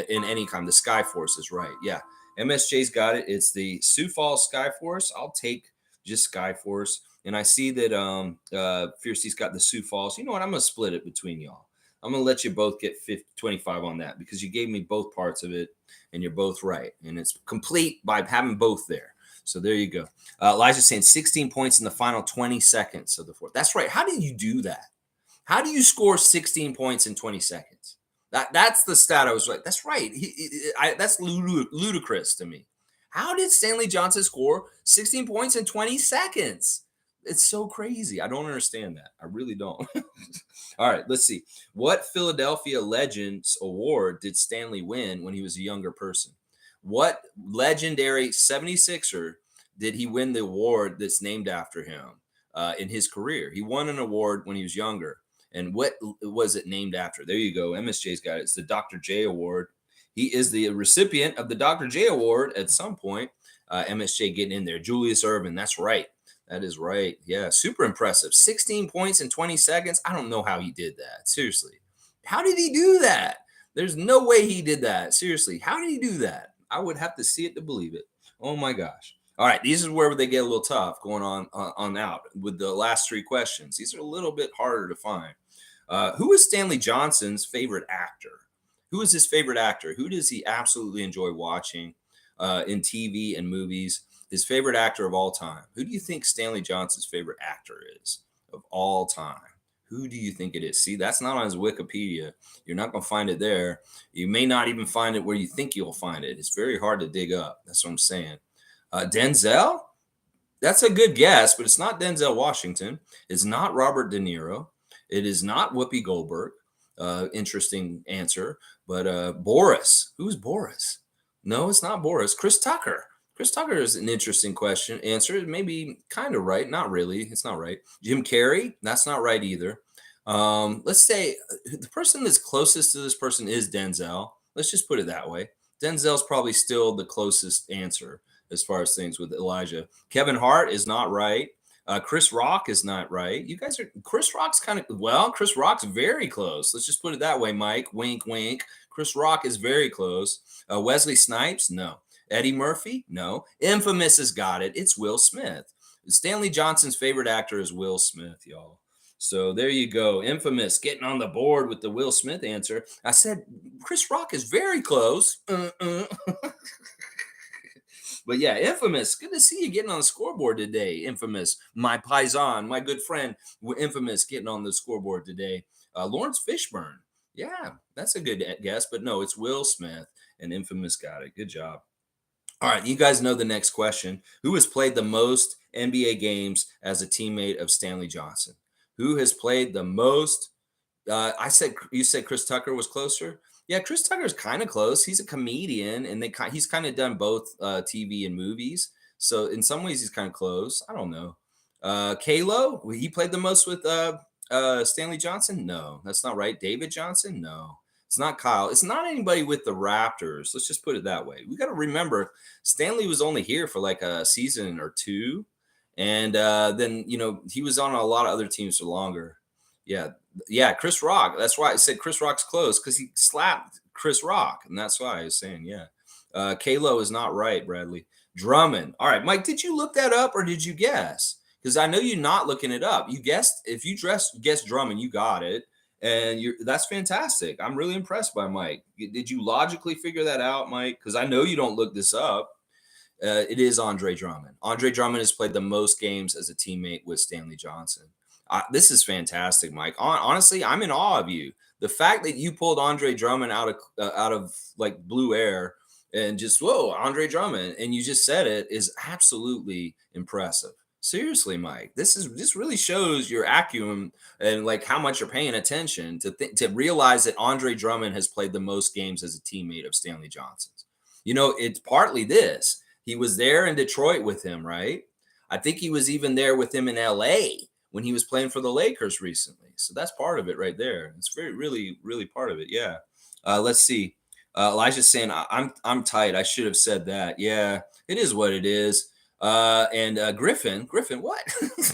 in any kind. The Skyforce is right. Yeah. MSJ's got it. It's the Sioux Falls Skyforce. I'll take just Skyforce. And I see that Fiercey's got the Sioux Falls. You know what? I'm going to split it between y'all. I'm going to let you both get 25 on that because you gave me both parts of it and you're both right. And it's complete by having both there. So there you go. Elijah's saying 16 points in the final 20 seconds of the fourth. That's right. How did you do that? How do you score 16 points in 20 seconds? That's the stat I was right. That's right. That's ludicrous to me. How did Stanley Johnson score 16 points in 20 seconds? It's so crazy. I don't understand that. I really don't. All right, let's see. What Philadelphia Legends award did Stanley win when he was a younger person? What legendary 76er did he win the award that's named after him in his career? He won an award when he was younger. And what was it named after? There you go. MSJ's got it. It's the Dr. J Award. He is the recipient of the Dr. J Award at some point. MSJ getting in there. Julius Erving. That's right. That is right. Yeah, super impressive. 16 points in 20 seconds. I don't know how he did that. Seriously. How did he do that? There's no way he did that. Seriously. How did he do that? I would have to see it to believe it. Oh my gosh. All right, these is where they get a little tough going on out with the last three questions. These are a little bit harder to find. Who is Stanley Johnson's favorite actor? Who is his favorite actor? Who does he absolutely enjoy watching in TV and movies? His favorite actor of all time. Who do you think Stanley Johnson's favorite actor is of all time? Who do you think it is? See, that's not on his Wikipedia. You're not going to find it there. You may not even find it where you think you'll find it. It's very hard to dig up. That's what I'm saying. Denzel? That's a good guess, but it's not Denzel Washington. It's not Robert De Niro. It is not Whoopi Goldberg. Interesting answer. But Boris. Who's Boris? No, it's not Boris. Chris Tucker. Chris Tucker is an interesting question. Answer maybe kind of right. Not really. It's not right. Jim Carrey. That's not right either. Let's say the person that's closest to this person is Denzel. Let's just put it that way. Denzel's probably still the closest answer as far as things with Elijah. Kevin Hart is not right. Chris Rock is not right. You guys are, Chris Rock's Chris Rock's very close. Let's just put it that way, Mike. Wink, wink. Chris Rock is very close. Wesley Snipes, no. Eddie Murphy, no. Infamous has got it. It's Will Smith. Stanley Johnson's favorite actor is Will Smith, y'all. So there you go. Infamous getting on the board with the Will Smith answer. I said Chris Rock is very close. But yeah, Infamous. Good to see you getting on the scoreboard today. Infamous, my paisan, my good friend, Infamous getting on the scoreboard today. Lawrence Fishburne. Yeah, that's a good guess, but no, it's Will Smith and Infamous got it. Good job. All right, you guys know the next question. Who has played the most NBA games as a teammate of Stanley Johnson? Who has played the most? I said you said Chris Tucker was closer. Yeah, Chris Tucker's kind of close. He's a comedian, and he's kind of done both TV and movies. So in some ways, he's kind of close. I don't know. Kalo, he played the most with Stanley Johnson. No, that's not right. David Johnson. No, it's not Kyle. It's not anybody with the Raptors. Let's just put it that way. We got to remember Stanley was only here for like a season or two, and then he was on a lot of other teams for longer. Yeah, yeah, Chris Rock. That's why I said Chris Rock's close because he slapped Chris Rock, and that's why I was saying, yeah. Kalo is not right, Bradley. Drummond. All right, Mike, did you look that up or did you guess? Because I know you're not looking it up. You guessed if you guessed Drummond, you got it, and that's fantastic. I'm really impressed by Mike. Did you logically figure that out, Mike? Because I know you don't look this up. It is Andre Drummond. Andre Drummond has played the most games as a teammate with Stanley Johnson. This is fantastic, Mike. Honestly, I'm in awe of you. The fact that you pulled Andre Drummond out of like blue air and just whoa, Andre Drummond, and you just said it is absolutely impressive. Seriously, Mike, this really shows your acumen and like how much you're paying attention to realize that Andre Drummond has played the most games as a teammate of Stanley Johnson's. It's partly this. He was there in Detroit with him, right? I think he was even there with him in LA when he was playing for the Lakers recently. So that's part of it right there. It's really part of it. Yeah. Let's see. Elijah's saying I'm tight. I should have said that. Yeah, it is what it is. And Griffin, what?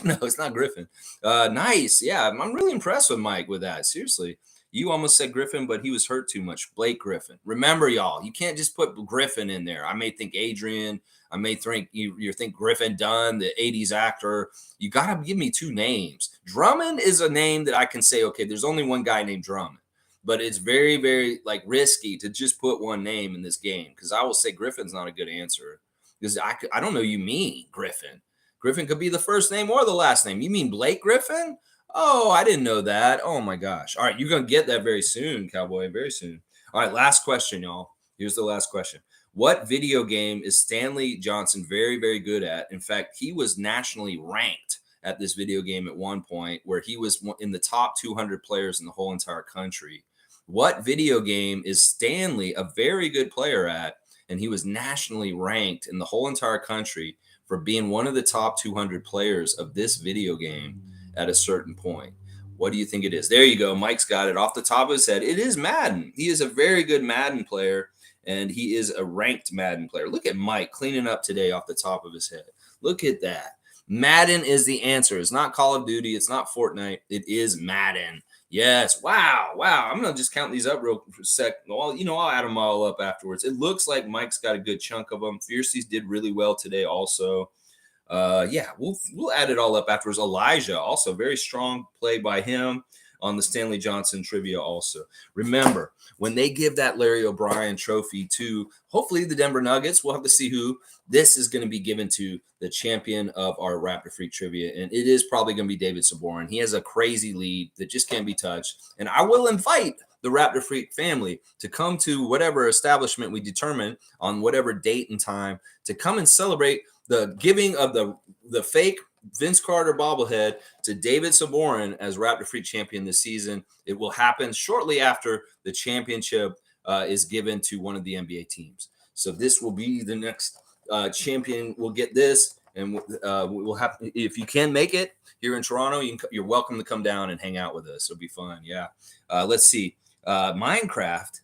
No, it's not Griffin. Nice. Yeah, I'm really impressed with Mike with that. Seriously. You almost said Griffin, but he was hurt too much. Blake Griffin. Remember, y'all, you can't just put Griffin in there. I may think Adrian. I may think you think Griffin Dunn, the 80s actor. You got to give me two names. Drummond is a name that I can say, okay, there's only one guy named Drummond. But it's very, very like risky to just put one name in this game because I will say Griffin's not a good answer because I don't know you mean Griffin. Griffin could be the first name or the last name. You mean Blake Griffin? Oh, I didn't know that. Oh my gosh. All right, you're going to get that very soon, Cowboy, very soon. All right, last question, y'all. Here's the last question. What video game is Stanley Johnson very, very good at? In fact, he was nationally ranked at this video game at one point where he was in the top 200 players in the whole entire country. What video game is Stanley a very good player at? And he was nationally ranked in the whole entire country for being one of the top 200 players of this video game at a certain point. What do you think it is? There you go. Mike's got it off the top of his head. It is Madden. He is a very good Madden player, and he is a ranked Madden player. Look at Mike cleaning up today off the top of his head. Look at that. Madden is the answer. It's not Call of Duty. It's not Fortnite. It is Madden. Yes. Wow. I'm going to just count these up real for a sec. Well, I'll add them all up afterwards. It looks like Mike's got a good chunk of them. Fiercey's did really well today also. Yeah, we'll add it all up afterwards. Elijah, also very strong play by him on the Stanley Johnson trivia also. Remember, when they give that Larry O'Brien trophy to hopefully the Denver Nuggets, we'll have to see who this is going to be given to the champion of our Raptor Freak trivia. And it is probably going to be David Saborin. He has a crazy lead that just can't be touched. And I will invite the Raptor Freak family to come to whatever establishment we determine on whatever date and time to come and celebrate the giving of the fake Vince Carter bobblehead to David Saborin as Raptor Freak champion this season. It will happen shortly after the championship is given to one of the NBA teams. So this will be the next champion. We'll get this, and we'll have. If you can make it here in Toronto, you're welcome to come down and hang out with us. It'll be fun. Yeah. Let's see. Minecraft.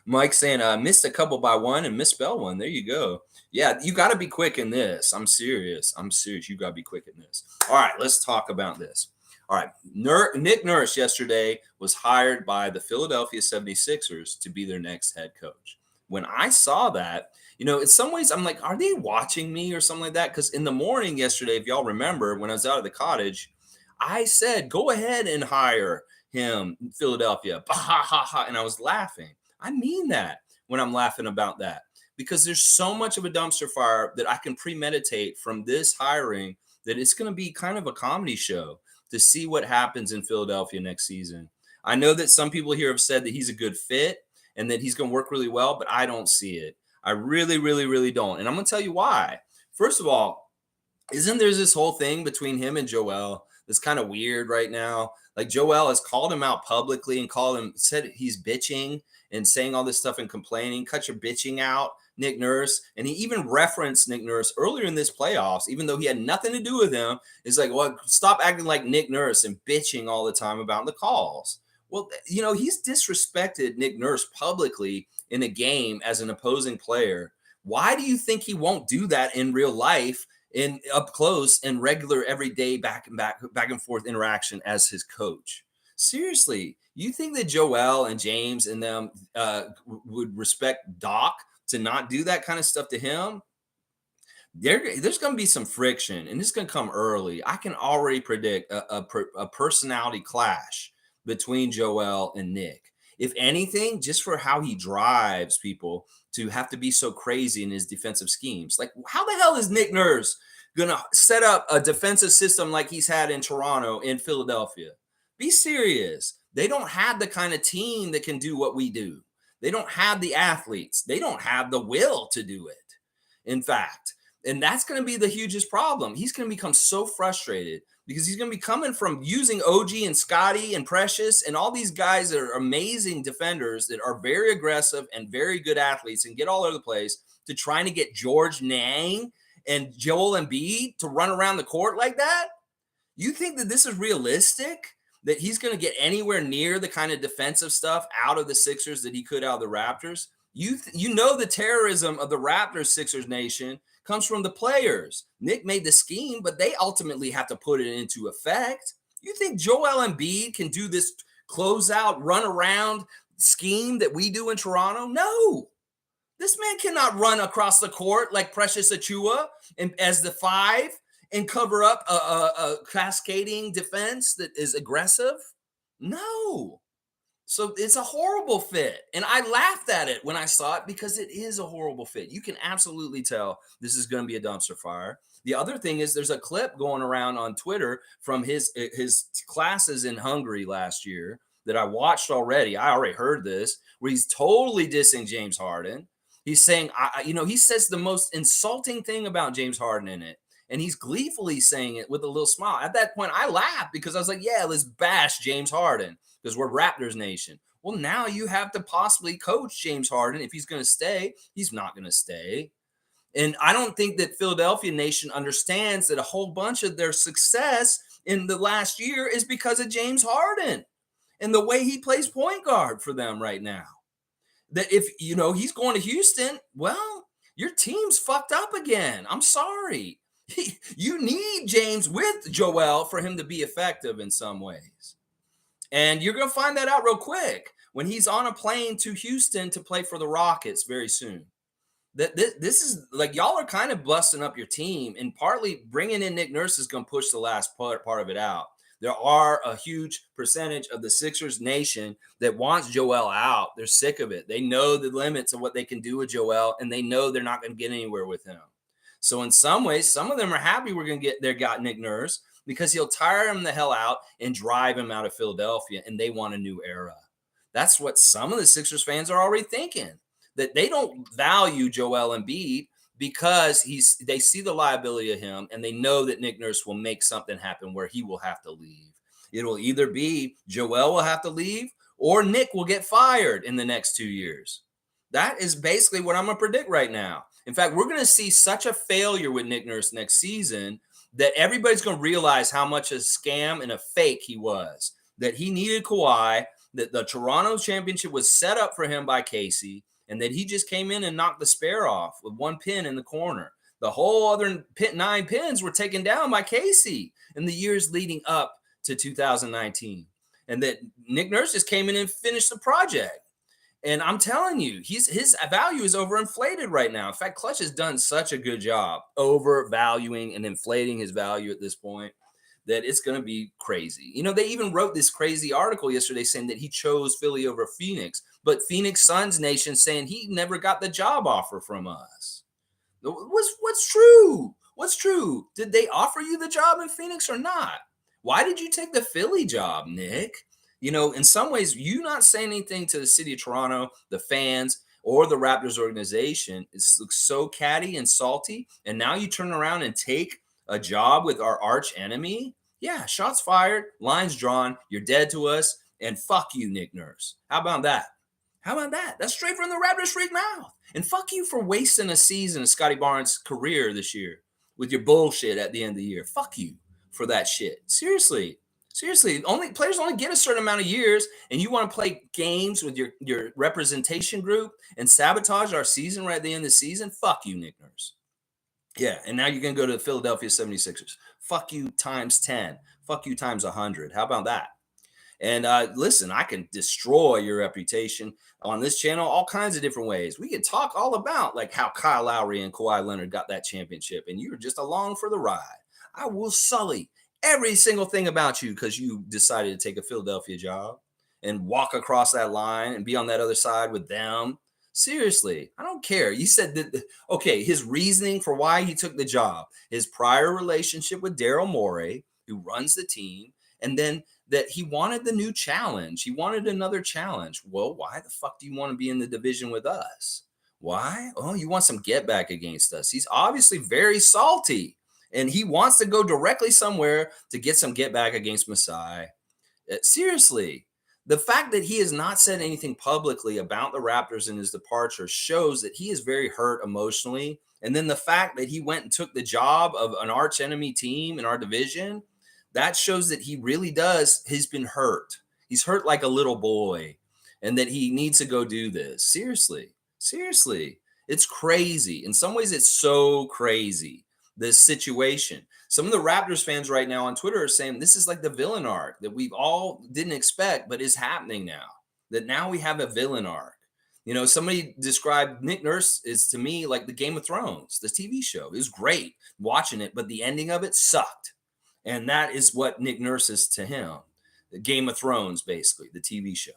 Mike saying missed a couple by one and misspelled one. There you go. Yeah, you got to be quick in this. I'm serious. You got to be quick in this. All right, let's talk about this. All right, Nick Nurse yesterday was hired by the Philadelphia 76ers to be their next head coach. When I saw that, in some ways I'm like, are they watching me or something like that? Because in the morning yesterday, if y'all remember, when I was out of the cottage, I said, go ahead and hire him, Philadelphia. Bah, ha, ha, ha. And I was laughing. I mean that when I'm laughing about that, because there's so much of a dumpster fire that I can premeditate from this hiring that it's going to be kind of a comedy show to see what happens in Philadelphia next season. I know that some people here have said that he's a good fit. and that he's going to work really well, but I don't see it. I really, really, really don't. And I'm going to tell you why. First of all, isn't there this whole thing between him and Joel that's kind of weird right now? Like Joel has called him out publicly and said he's bitching and saying all this stuff and complaining. Cut your bitching out, Nick Nurse. And he even referenced Nick Nurse earlier in this playoffs, even though he had nothing to do with him. It's like, well, stop acting like Nick Nurse and bitching all the time about the calls. Well, he's disrespected Nick Nurse publicly in a game as an opposing player. Why do you think he won't do that in real life, in up close and regular everyday back and forth interaction as his coach? Seriously, you think that Joel and James and them would respect Doc to not do that kind of stuff to him? There's going to be some friction, and it's going to come early. I can already predict a personality clash between Joel and Nick. If anything, just for how he drives people to have to be so crazy in his defensive schemes. Like, how the hell is Nick Nurse going to set up a defensive system like he's had in Toronto, in Philadelphia? Be serious. They don't have the kind of team that can do what we do. They don't have the athletes. They don't have the will to do it, in fact. And that's going to be the hugest problem. He's going to become so frustrated because he's going to be coming from using OG and Scotty and Precious and all these guys that are amazing defenders that are very aggressive and very good athletes and get all over the place, to trying to get George Niang and Joel Embiid to run around the court like that. You think that this is realistic? That he's going to get anywhere near the kind of defensive stuff out of the Sixers that he could out of the Raptors? You know the terrorism of the Raptors Sixers nation comes from the players. Nick made the scheme, but they ultimately have to put it into effect. You think Joel Embiid can do this closeout, run around scheme that we do in Toronto? No. This man cannot run across the court like Precious Achua and as the 5 and cover up a cascading defense that is aggressive. No. So it's a horrible fit. And I laughed at it when I saw it because it is a horrible fit. You can absolutely tell this is going to be a dumpster fire. The other thing is there's a clip going around on Twitter from his classes in Hungary last year that I watched already. I already heard this, where he's totally dissing James Harden. He's saying, he says the most insulting thing about James Harden in it. And he's gleefully saying it with a little smile. At that point, I laughed because I was like, yeah, let's bash James Harden because we're Raptors Nation. Well, now you have to possibly coach James Harden. If he's going to stay, he's not going to stay. And I don't think that Philadelphia Nation understands that a whole bunch of their success in the last year is because of James Harden and the way he plays point guard for them right now. That if, he's going to Houston, well, your team's fucked up again. I'm sorry. You need James with Joel for him to be effective in some ways. And you're going to find that out real quick when he's on a plane to Houston to play for the Rockets very soon. That this is like, y'all are kind of busting up your team, and partly bringing in Nick Nurse is going to push the last part of it out. There are a huge percentage of the Sixers nation that wants Joel out. They're sick of it. They know the limits of what they can do with Joel, and they know they're not going to get anywhere with him. So in some ways, some of them are happy we're going to get their guy Nick Nurse because he'll tire him the hell out and drive him out of Philadelphia, and they want a new era. That's what some of the Sixers fans are already thinking, that they don't value Joel Embiid because they see the liability of him, and they know that Nick Nurse will make something happen where he will have to leave. It'll either be Joel will have to leave or Nick will get fired in the next 2 years. That is basically what I'm going to predict right now. In fact, we're going to see such a failure with Nick Nurse next season that everybody's going to realize how much a scam and a fake he was, that he needed Kawhi, that the Toronto championship was set up for him by Casey, and that he just came in and knocked the spare off with one pin in the corner. The whole other 9 pins were taken down by Casey in the years leading up to 2019. And that Nick Nurse just came in and finished the project. And I'm telling you, his value is overinflated right now. In fact, Clutch has done such a good job overvaluing and inflating his value at this point that it's going to be crazy. They even wrote this crazy article yesterday saying that he chose Philly over Phoenix, but Phoenix Suns Nation saying he never got the job offer from us. What's true? What's true? Did they offer you the job in Phoenix or not? Why did you take the Philly job, Nick? In some ways, you not saying anything to the city of Toronto, the fans, or the Raptors organization looks so catty and salty. And now you turn around and take a job with our arch enemy. Yeah, shots fired, lines drawn. You're dead to us. And fuck you, Nick Nurse. How about that? How about that? That's straight from the Raptors freak mouth. And fuck you for wasting a season of Scotty Barnes' career this year with your bullshit at the end of the year. Fuck you for that shit. Seriously. Seriously, only players only get a certain amount of years, and you want to play games with your representation group and sabotage our season right at the end of the season? Fuck you, Nick Nurse. Yeah, and now you're going to go to the Philadelphia 76ers. Fuck you times 10. Fuck you times 100. How about that? And listen, I can destroy your reputation on this channel all kinds of different ways. We could talk all about like how Kyle Lowry and Kawhi Leonard got that championship, and you were just along for the ride. I will sully every single thing about you because you decided to take a Philadelphia job and walk across that line and be on that other side with them. Seriously, I don't care. You said that, okay, his reasoning for why he took the job, his prior relationship with Daryl Morey, who runs the team, and then that he wanted the new challenge. He wanted another challenge. Well, why the fuck do you want to be in the division with us? Why? Oh, you want some get back against us. He's obviously very salty and he wants to go directly somewhere to get some get back against Masai. Seriously, the fact that he has not said anything publicly about the Raptors and his departure shows that he is very hurt emotionally. And then the fact that he went and took the job of an arch enemy team in our division, that shows that he really does. He's been hurt. He's hurt like a little boy, and that he needs to go do this. Seriously, seriously. It's crazy. In some ways, it's so crazy, this situation. Some of the Raptors fans right now on Twitter are saying this is like the villain arc that we've all didn't expect, but is happening now. That now we have a villain arc. Somebody described Nick Nurse is to me like the Game of Thrones, the TV show. It was great watching it, but the ending of it sucked. And that is what Nick Nurse is to him. The Game of Thrones, basically, the TV show.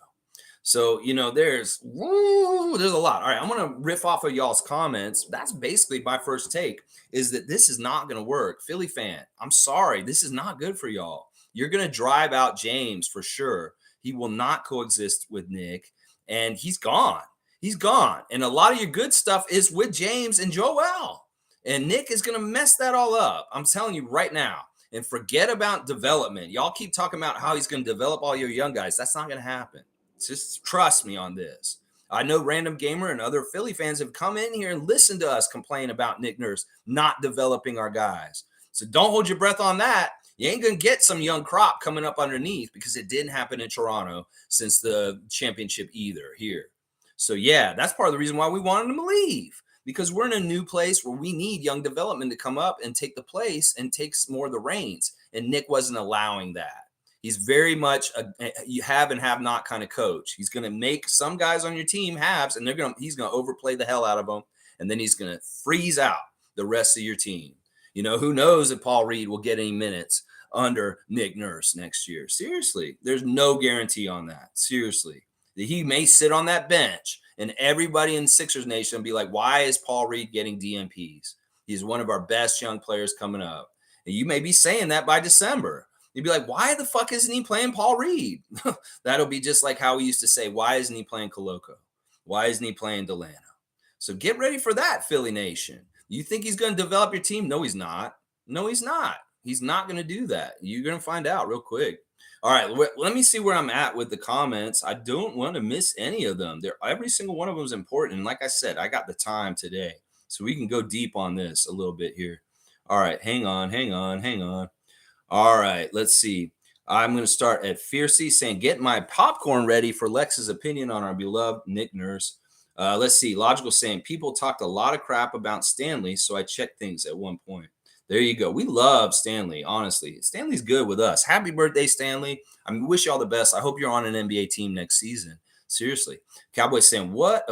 So, there's a lot. All right, I'm going to riff off of y'all's comments. That's basically my first take, is that this is not going to work. Philly fan, I'm sorry. This is not good for y'all. You're going to drive out James for sure. He will not coexist with Nick, and he's gone. He's gone. And a lot of your good stuff is with James and Joel. And Nick is going to mess that all up. I'm telling you right now. And forget about development. Y'all keep talking about how he's going to develop all your young guys. That's not going to happen. Just trust me on this. I know Random Gamer and other Philly fans have come in here and listened to us complain about Nick Nurse not developing our guys. So don't hold your breath on that. You ain't going to get some young crop coming up underneath because it didn't happen in Toronto since the championship either here. So, yeah, that's part of the reason why we wanted him to leave. Because we're in a new place where we need young development to come up and take the place and takes more of the reins. And Nick wasn't allowing that. He's very much you have and have not kind of coach. He's going to make some guys on your team haves, and he's going to overplay the hell out of them. And then he's going to freeze out the rest of your team. Who knows if Paul Reed will get any minutes under Nick Nurse next year. Seriously, there's no guarantee on that. Seriously, he may sit on that bench. And everybody in Sixers Nation will be like, why is Paul Reed getting DMPs? He's one of our best young players coming up. And you may be saying that by December. You'd be like, why the fuck isn't he playing Paul Reed? That'll be just like how we used to say, why isn't he playing Koloko? Why isn't he playing Delano? So get ready for that, Philly Nation. You think he's going to develop your team? No, he's not. No, he's not. He's not going to do that. You're going to find out real quick. All right, let me see where I'm at with the comments. I don't want to miss any of them. Every single one of them is important. And like I said, I got the time today, so we can go deep on this a little bit here. All right, hang on. All right, let's see. I'm going to start at Fiercey saying, get my popcorn ready for Lex's opinion on our beloved Nick Nurse. Let's see. Logical saying, people talked a lot of crap about Stanley, so I checked things at one point. There you go. We love Stanley, honestly. Stanley's good with us. Happy birthday, Stanley. I wish you all the best. I hope you're on an NBA team next season. Seriously. Cowboys saying, what?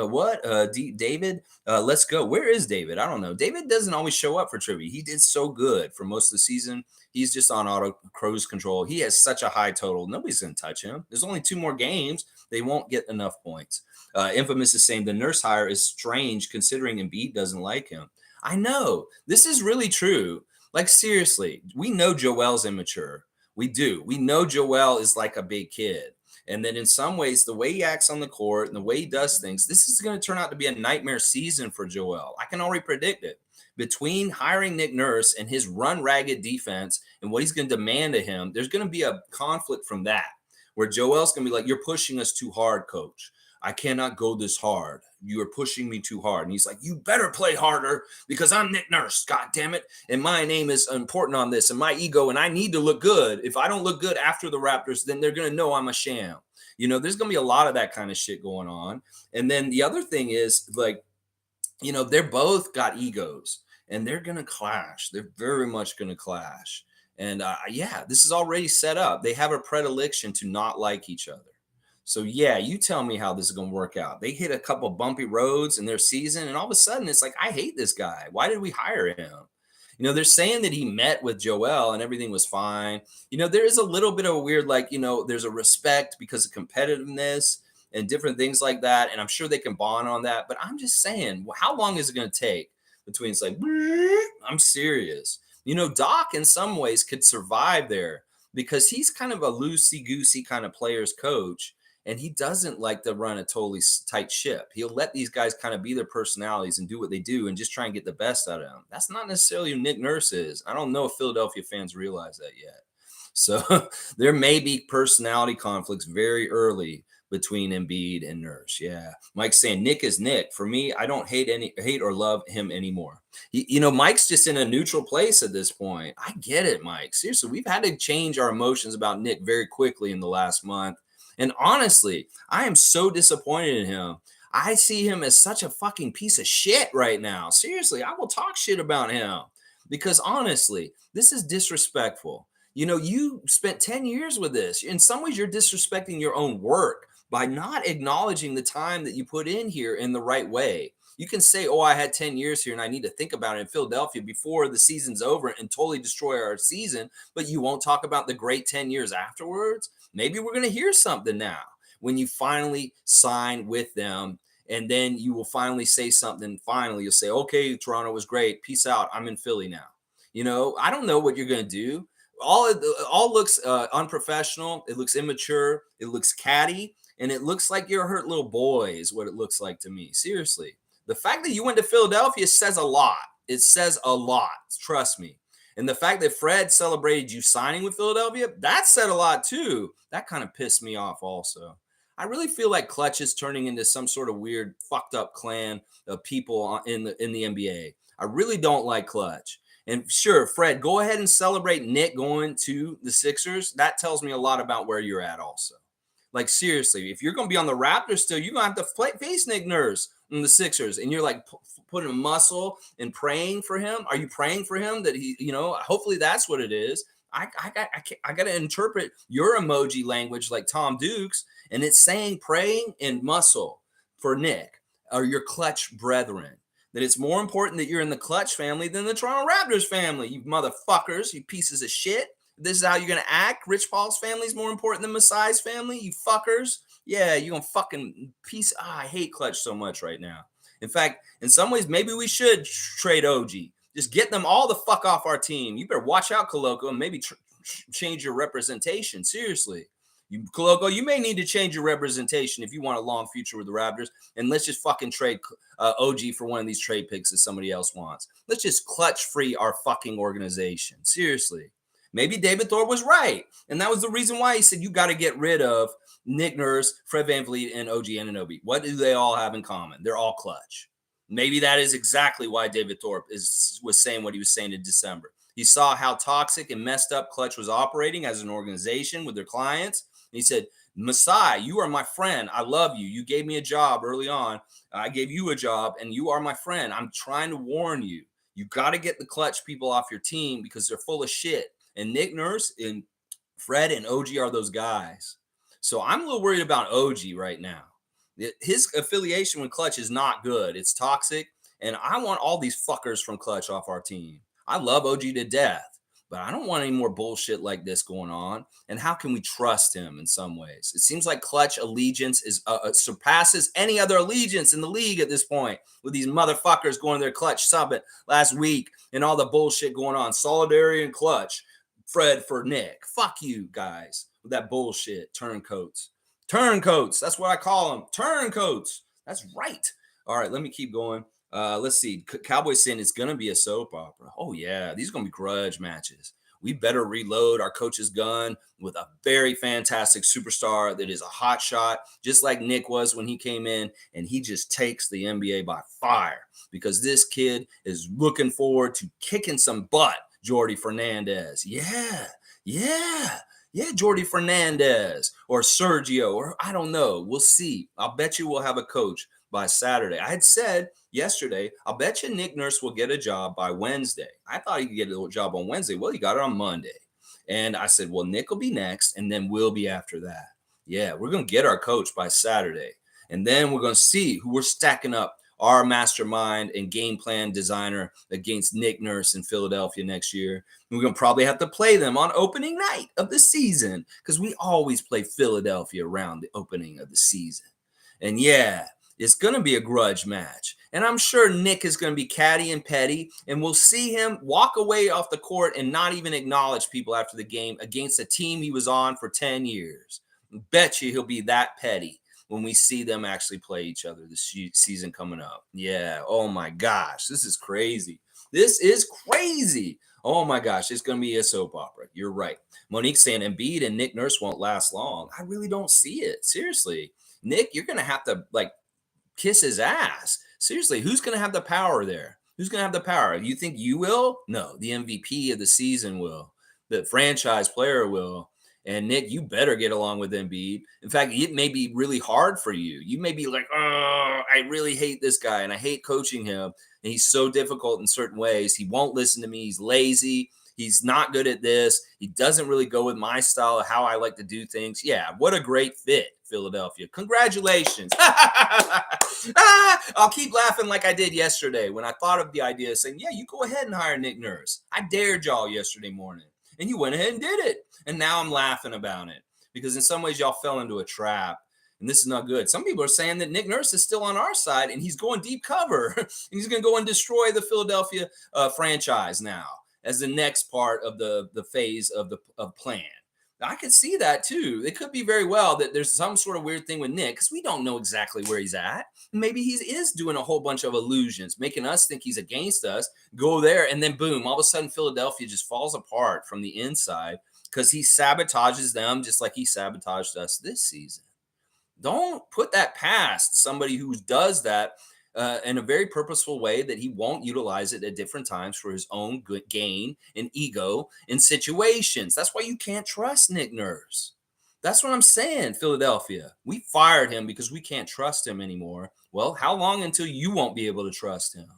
David, let's go. Where is David? I don't know. David doesn't always show up for trivia. He did so good for most of the season. He's just on auto cruise control. He has such a high total. Nobody's going to touch him. There's only 2 more games. They won't get enough points. Infamous is saying the Nurse hire is strange considering Embiid doesn't like him. I know. This is really true. Like, seriously, we know Joel's immature. We do. We know Joel is like a big kid. And then in some ways, the way he acts on the court and the way he does things, this is going to turn out to be a nightmare season for Joel. I can already predict it. Between hiring Nick Nurse and his run ragged defense and what he's going to demand of him, there's going to be a conflict from that where Joel's going to be like, "You're pushing us too hard, coach. I cannot go this hard. You are pushing me too hard." And he's like, "You better play harder because I'm Nick Nurse, God damn it. And my name is important on this and my ego, and I need to look good. If I don't look good after the Raptors, then they're going to know I'm a sham." There's going to be a lot of that kind of shit going on. And then the other thing is like, they're both got egos and they're going to clash. They're very much going to clash. And yeah, this is already set up. They have a predilection to not like each other. So yeah, you tell me how this is going to work out. They hit a couple bumpy roads in their season, and all of a sudden it's like, I hate this guy. Why did we hire him? They're saying that he met with Joel and everything was fine. There is a little bit of a weird, like, there's a respect because of competitiveness and different things like that. And I'm sure they can bond on that. But I'm just saying, how long is it going to take between it's like, I'm serious. Doc in some ways could survive there because he's kind of a loosey goosey kind of player's coach. And he doesn't like to run a totally tight ship. He'll let these guys kind of be their personalities and do what they do and just try and get the best out of them. That's not necessarily who Nick Nurse is. I don't know if Philadelphia fans realize that yet. So there may be personality conflicts very early between Embiid and Nurse. Yeah. Mike's saying Nick is Nick. For me, I don't hate or love him anymore. Mike's just in a neutral place at this point. I get it, Mike. Seriously, we've had to change our emotions about Nick very quickly in the last month. And honestly, I am so disappointed in him. I see him as such a fucking piece of shit right now. Seriously, I will talk shit about him because honestly, this is disrespectful. You spent 10 years with this. In some ways, you're disrespecting your own work by not acknowledging the time that you put in here in the right way. You can say, "Oh, I had 10 years here and I need to think about it in Philadelphia before the season's over and totally destroy our season," but you won't talk about the great 10 years afterwards. Maybe we're going to hear something now when you finally sign with them. And then you will finally say something. Finally, you'll say, "Okay, Toronto was great. Peace out. I'm in Philly now." I don't know what you're going to do. All looks unprofessional. It looks immature. It looks catty. And it looks like you're a hurt little boy is what it looks like to me. Seriously. The fact that you went to Philadelphia says a lot. It says a lot. Trust me. And the fact that Fred celebrated you signing with Philadelphia, that said a lot too. That kind of pissed me off also. I really feel like Clutch is turning into some sort of weird fucked up clan of people in the NBA. I really don't like Clutch. And sure, Fred, go ahead and celebrate Nick going to the Sixers. That tells me a lot about where you're at also. Like, seriously, if you're going to be on the Raptors still, you're going to have to face Nick Nurse in the Sixers. And you're like putting a muscle and praying for him. Are you praying for him that he, hopefully that's what it is. I got to interpret your emoji language like Tom Dukes. And it's saying praying and muscle for Nick or your Clutch brethren. That it's more important that you're in the Clutch family than the Toronto Raptors family, you motherfuckers, you pieces of shit. This is how you're going to act. Rich Paul's family is more important than Masai's family, you fuckers. Yeah, you're going to fucking piece. I hate Clutch so much right now. In fact, in some ways, maybe we should trade OG. Just get them all the fuck off our team. You better watch out, Koloko, and maybe change your representation. Seriously. Koloko, you may need to change your representation if you want a long future with the Raptors. And let's just fucking trade OG for one of these trade picks that somebody else wants. Let's just Clutch free our fucking organization. Seriously. Maybe David Thorpe was right. And that was the reason why he said you got to get rid of Nick Nurse, Fred VanVleet, and OG Anunoby. What do they all have in common? They're all Clutch. Maybe that is exactly why David Thorpe was saying what he was saying in December. He saw how toxic and messed up Clutch was operating as an organization with their clients. And he said, "Masai, you are my friend. I love you. You gave me a job early on. I gave you a job, and you are my friend. I'm trying to warn you. You got to get the Clutch people off your team because they're full of shit. And Nick Nurse and Fred and OG are those guys." So I'm a little worried about OG right now. His affiliation with Clutch is not good. It's toxic. And I want all these fuckers from Clutch off our team. I love OG to death, but I don't want any more bullshit like this going on. And how can we trust him in some ways? It seems like Clutch allegiance is surpasses any other allegiance in the league at this point, with these motherfuckers going to their Clutch summit last week and all the bullshit going on. Solidarity and Clutch. Fred for Nick. Fuck you guys with that bullshit. Turncoats. Turncoats. That's what I call them. Turncoats. That's right. All right, let me keep going. Let's see. Cowboys saying it's going to be a soap opera. Oh, yeah. These are going to be grudge matches. We better reload our coach's gun with a very fantastic superstar that is a hot shot, just like Nick was when he came in, and he just takes the NBA by fire because this kid is looking forward to kicking some butt. Jordy Fernandez. Yeah. Yeah. Yeah, Jordy Fernandez or Sergio, or I don't know. We'll see. I'll bet you we'll have a coach by Saturday. I had said yesterday, I'll bet you Nick Nurse will get a job by Wednesday. I thought he could get a job on Wednesday. Well, he got it on Monday. And I said, well, Nick will be next, and then we'll be after that. Yeah, we're going to get our coach by Saturday. And then we're going to see who we're stacking up our mastermind and game plan designer against Nick Nurse in Philadelphia next year. We're going to probably have to play them on opening night of the season because we always play Philadelphia around the opening of the season. And yeah, it's going to be a grudge match. And I'm sure Nick is going to be catty and petty, and we'll see him walk away off the court and not even acknowledge people after the game against a team he was on for 10 years. Bet you he'll be that petty when we see them actually play each other this season coming up. Yeah. Oh my gosh. This is crazy. This is crazy. Oh my gosh. It's going to be a soap opera. You're right. Monique saying Embiid and Nick Nurse won't last long. I really don't see it. Seriously. Nick, you're going to have to kiss his ass. Seriously. Who's going to have the power there? Who's going to have the power? You think you will? No, the MVP of the season will. The franchise player will. And Nick, you better get along with Embiid. In fact, it may be really hard for you. You may be like, oh, I really hate this guy and I hate coaching him. And he's so difficult in certain ways. He won't listen to me. He's lazy. He's not good at this. He doesn't really go with my style of how I like to do things. Yeah, what a great fit, Philadelphia. Congratulations. I'll keep laughing like I did yesterday when I thought of the idea of saying, yeah, you go ahead and hire Nick Nurse. I dared y'all yesterday morning. And you went ahead and did it. And now I'm laughing about it because in some ways y'all fell into a trap. And this is not good. Some people are saying that Nick Nurse is still on our side and he's going deep cover. And he's going to go and destroy the Philadelphia franchise now as the next part of the phase of the plan. I could see that too. It could be very well that there's some sort of weird thing with Nick because we don't know exactly where he's at. Maybe he is doing a whole bunch of illusions, making us think he's against us, go there, and then boom, all of a sudden Philadelphia just falls apart from the inside because he sabotages them just like he sabotaged us this season. Don't put that past somebody who does that in a very purposeful way that he won't utilize it at different times for his own good gain and ego in situations. That's why you can't trust Nick Nurse. That's what I'm saying, Philadelphia. We fired him because we can't trust him anymore. Well, how long until you won't be able to trust him?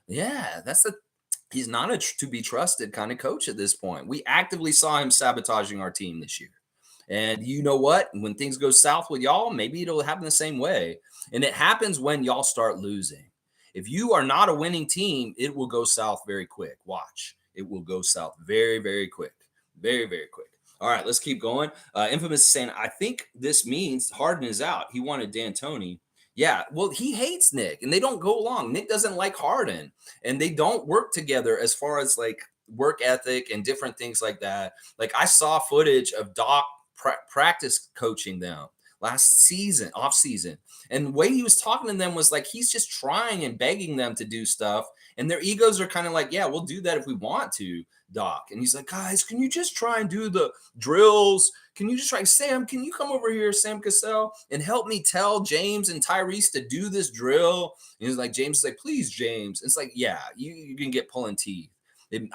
Yeah, he's not a to be trusted kind of coach at this point. We actively saw him sabotaging our team this year. And you know what? When things go south with y'all, maybe it'll happen the same way. And it happens when y'all start losing. If you are not a winning team, it will go south very quick. Watch. It will go south very, very quick. Very, very quick. All right, let's keep going. Infamous saying, I think this means Harden is out. He wanted D'Antoni. Yeah, well, he hates Nick, and they don't go along. Nick doesn't like Harden, and they don't work together as far as work ethic and different things like that. Like I saw footage of Doc practice coaching them last season, off season. And the way he was talking to them was like he's just trying and begging them to do stuff. And their egos are kind of like, yeah, we'll do that if we want to, Doc. And he's like, guys, can you just try and do the drills? Can you just try? Sam, can you come over here, Sam Cassell, and help me tell James and Tyrese to do this drill? And he's like, James is like, please, James. And it's like, yeah, you can get pulling teeth.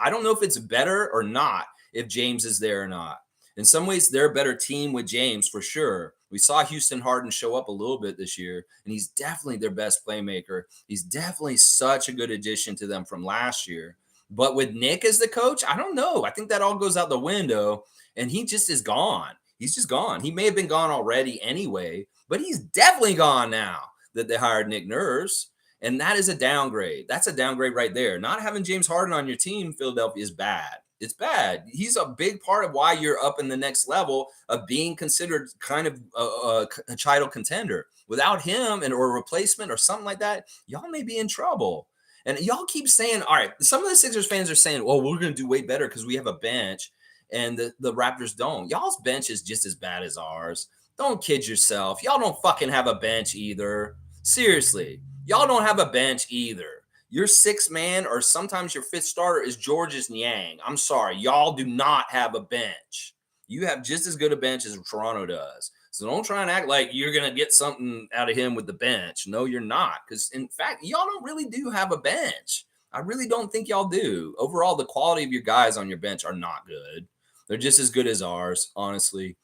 I don't know if it's better or not if James is there or not. In some ways, they're a better team with James for sure. We saw Houston Harden show up a little bit this year, and he's definitely their best playmaker. He's definitely such a good addition to them from last year. But with Nick as the coach, I don't know. I think that all goes out the window, and he just is gone. He's just gone. He may have been gone already anyway, but he's definitely gone now that they hired Nick Nurse. And that is a downgrade. That's a downgrade right there. Not having James Harden on your team, Philadelphia, is bad. It's bad. He's a big part of why you're up in the next level of being considered kind of a title contender. Without him or a replacement or something like that, y'all may be in trouble. And y'all keep saying, all right, some of the Sixers fans are saying, well, we're going to do way better because we have a bench and the Raptors don't. Y'all's bench is just as bad as ours. Don't kid yourself. Y'all don't fucking have a bench either. Seriously, y'all don't have a bench either. Your sixth man or sometimes your fifth starter is Georges Niang. I'm sorry, y'all do not have a bench. You have just as good a bench as Toronto does. So don't try and act like you're gonna get something out of him with the bench. No, you're not. Because in fact, y'all don't really do have a bench. I really don't think y'all do. Overall, the quality of your guys on your bench are not good. They're just as good as ours, honestly.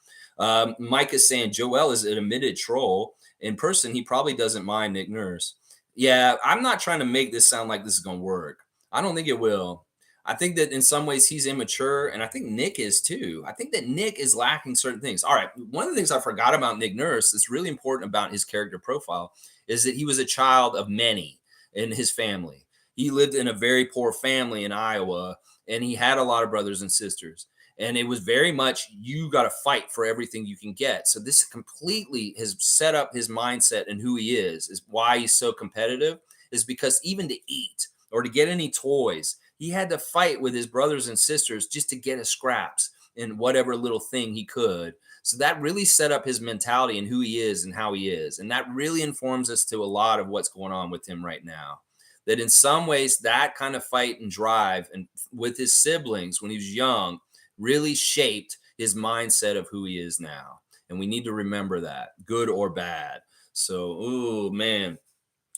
Mike is saying Joel is an admitted troll. In person, he probably doesn't mind Nick Nurse. Yeah, I'm not trying to make this sound like this is going to work. I don't think it will. I think that in some ways he's immature, and I think Nick is too. I think that Nick is lacking certain things. All right, one of the things I forgot about Nick Nurse that's really important about his character profile is that he was a child of many in his family. He lived in a very poor family in Iowa, and he had a lot of brothers and sisters. And it was very much you got to fight for everything you can get. So this completely has set up his mindset and who he is why he's so competitive, is because even to eat or to get any toys, he had to fight with his brothers and sisters just to get his scraps in whatever little thing he could. So that really set up his mentality and who he is and how he is. And that really informs us to a lot of what's going on with him right now. That in some ways, that kind of fight and drive and with his siblings when he was young really shaped his mindset of who he is now. And we need to remember that, good or bad. So, oh man,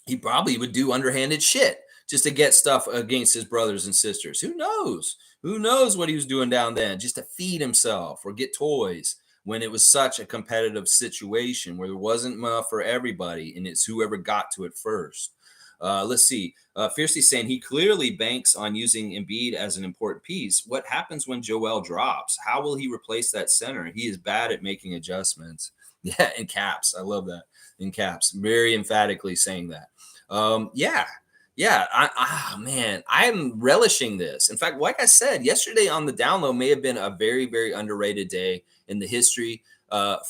he probably would do underhanded shit just to get stuff against his brothers and sisters. Who knows? Who knows what he was doing down then just to feed himself or get toys when it was such a competitive situation where there wasn't enough for everybody and it's whoever got to it first. Let's see. Fiercely saying he clearly banks on using Embiid as an important piece. What happens when Joel drops? How will he replace that center? He is bad at making adjustments. Yeah, in caps. I love that. In caps. Very emphatically saying that. Yeah. Yeah. Man, I'm relishing this. In fact, like I said, yesterday on the download may have been a very, very underrated day in the history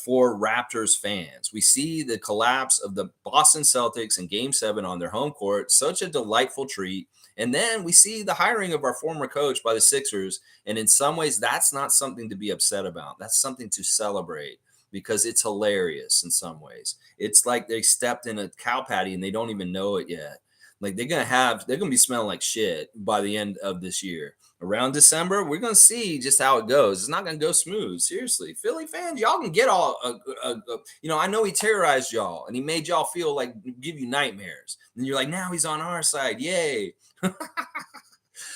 for Raptors fans. We see the collapse of the Boston Celtics in Game 7 on their home court, such a delightful treat. And then we see the hiring of our former coach by the Sixers. And in some ways, that's not something to be upset about. That's something to celebrate because it's hilarious in some ways. It's like they stepped in a cow patty and they don't even know it yet. Like they're gonna be smelling like shit by the end of this year. Around December, we're gonna see just how it goes. It's not gonna go smooth. Seriously, Philly fans, y'all can get all. I know he terrorized y'all and he made y'all feel like give you nightmares. And you're like, now he's on our side. Yay!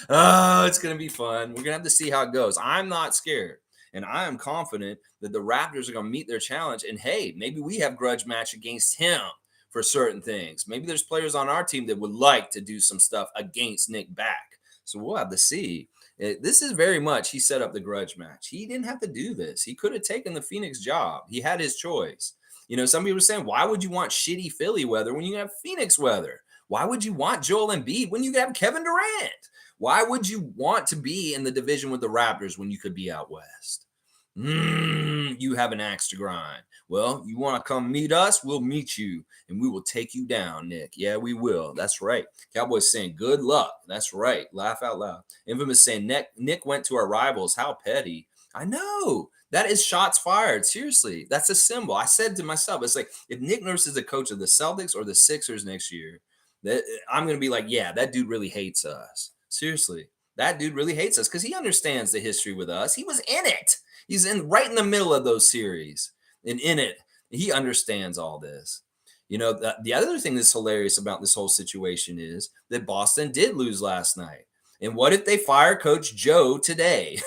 Oh, it's gonna be fun. We're gonna have to see how it goes. I'm not scared. And I am confident that the Raptors are going to meet their challenge. And hey, maybe we have grudge match against him for certain things. Maybe there's players on our team that would like to do some stuff against Nick back. So we'll have to see. This is very much he set up the grudge match. He didn't have to do this. He could have taken the Phoenix job. He had his choice. Some people are saying, why would you want shitty Philly weather when you have Phoenix weather? Why would you want Joel Embiid when you have Kevin Durant? Why would you want to be in the division with the Raptors when you could be out west? You have an axe to grind. Well, you want to come meet us? We'll meet you and we will take you down, Nick. Yeah, we will. That's right. Cowboys saying good luck. That's right. Laugh out loud. Infamous saying Nick went to our rivals. How petty. I know. That is shots fired. Seriously. That's a symbol. I said to myself, it's like if Nick Nurse is the coach of the Celtics or the Sixers next year, I'm going to be like, yeah, that dude really hates us. Seriously. That dude really hates us because he understands the history with us. He was in it. He's right in the middle of those series and in it. He understands all this. The other thing that's hilarious about this whole situation is that Boston did lose last night. And what if they fire Coach Joe today?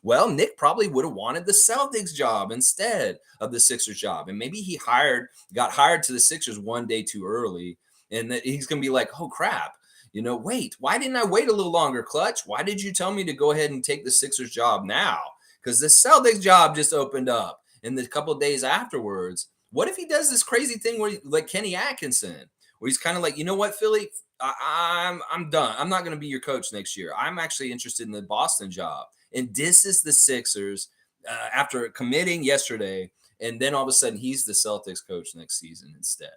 Well, Nick probably would have wanted the Celtics job instead of the Sixers job. And maybe he got hired to the Sixers one day too early. And that he's going to be like, oh, crap. Wait, why didn't I wait a little longer, Clutch? Why did you tell me to go ahead and take the Sixers job now? Because the Celtics job just opened up in the couple of days afterwards. What if he does this crazy thing where like Kenny Atkinson, where he's kind of like, you know what, Philly, I'm done. I'm not going to be your coach next year. I'm actually interested in the Boston job. And this is the Sixers after committing yesterday. And then all of a sudden he's the Celtics coach next season instead.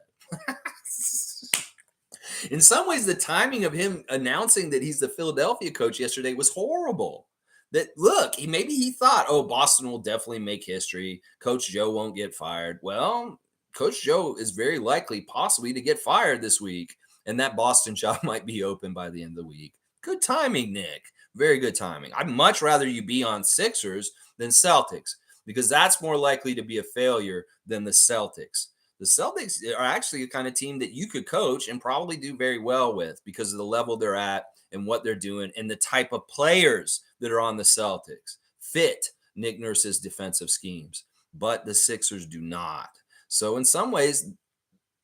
In some ways, the timing of him announcing that he's the Philadelphia coach yesterday was horrible. that look, maybe he thought, oh, Boston will definitely make history. Coach Joe won't get fired. Well, Coach Joe is very likely possibly to get fired this week, and that Boston job might be open by the end of the week. Good timing, Nick. Very good timing. I'd much rather you be on Sixers than Celtics because that's more likely to be a failure than the Celtics. The Celtics are actually a kind of team that you could coach and probably do very well with because of the level they're at and what they're doing and the type of players that are on the Celtics fit Nick Nurse's defensive schemes, but the Sixers do not. So in some ways,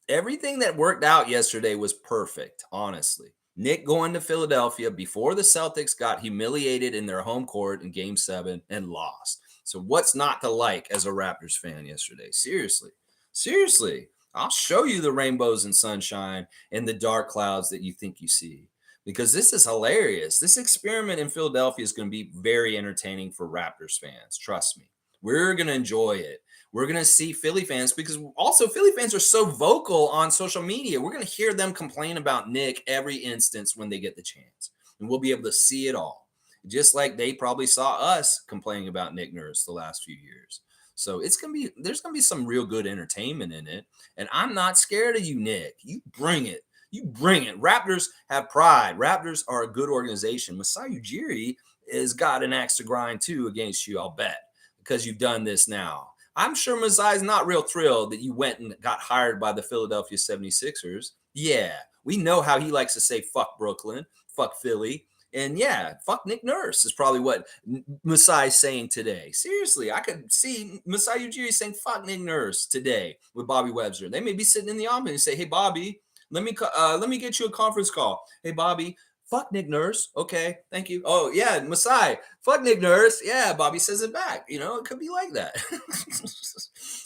everything that worked out yesterday was perfect, honestly. Nick going to Philadelphia before the Celtics got humiliated in their home court in game 7 and lost. So what's not to like as a Raptors fan yesterday? Seriously. Seriously. I'll show you the rainbows and sunshine and the dark clouds that you think you see because this is hilarious. This experiment in Philadelphia is going to be very entertaining for Raptors fans. Trust me. We're going to enjoy it. We're going to see Philly fans because also Philly fans are so vocal on social media. We're going to hear them complain about Nick every instance when they get the chance. And we'll be able to see it all. Just like they probably saw us complaining about Nick Nurse the last few years. So there's going to be some real good entertainment in it. And I'm not scared of you, Nick. You bring it. You bring it. Raptors have pride. Raptors are a good organization. Masai Ujiri has got an axe to grind too against you, I'll bet, because you've done this now. I'm sure Masai's not real thrilled that you went and got hired by the Philadelphia 76ers. Yeah, we know how he likes to say fuck Brooklyn, fuck Philly. And yeah, fuck Nick Nurse is probably what Masai's saying today. Seriously, I could see Masai Ujiri saying fuck Nick Nurse today with Bobby Webster. They may be sitting in the office and say, hey, Bobby, let me get you a conference call. Hey, Bobby, fuck Nick Nurse. Okay, thank you. Oh, yeah, Masai. Fuck Nick Nurse. Yeah, Bobby says it back. It could be like that.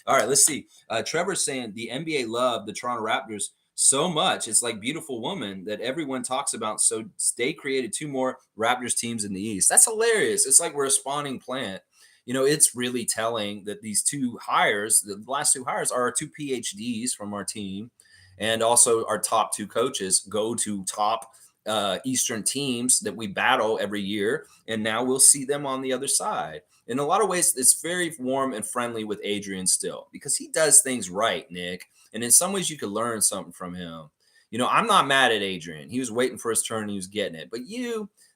All right, let's see. Trevor's saying the NBA loved the Toronto Raptors so much. It's like Beautiful Woman that everyone talks about. So they created 2 more Raptors teams in the East. That's hilarious. It's like we're a spawning plant. It's really telling that these 2 hires, the last 2 hires, are our 2 PhDs from our team. And also our top 2 coaches go to top Eastern teams that we battle every year. And now we'll see them on the other side. In a lot of ways, it's very warm and friendly with Adrian still because he does things right, Nick. And in some ways, you could learn something from him. I'm not mad at Adrian. He was waiting for his turn and he was getting it. But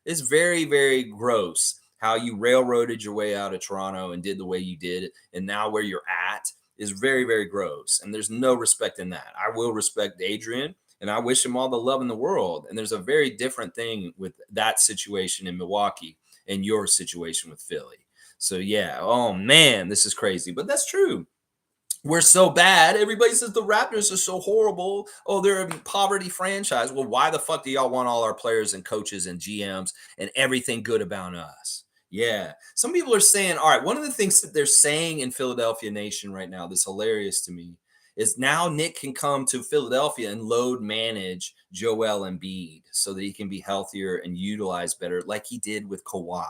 it's very, very gross how you railroaded your way out of Toronto and did the way you did. And now where you're at is very, very gross. And there's no respect in that. I will respect Adrian and I wish him all the love in the world. And there's a very different thing with that situation in Milwaukee and your situation with Philly. So, yeah, oh, man, this is crazy. But that's true. We're so bad. Everybody says the Raptors are so horrible. Oh, they're a poverty franchise. Well, why the fuck do y'all want all our players and coaches and GMs and everything good about us? Yeah. Some people are saying, all right, one of the things that they're saying in Philadelphia Nation right now that's hilarious to me is now Nick can come to Philadelphia and load manage Joel Embiid so that he can be healthier and utilized better like he did with Kawhi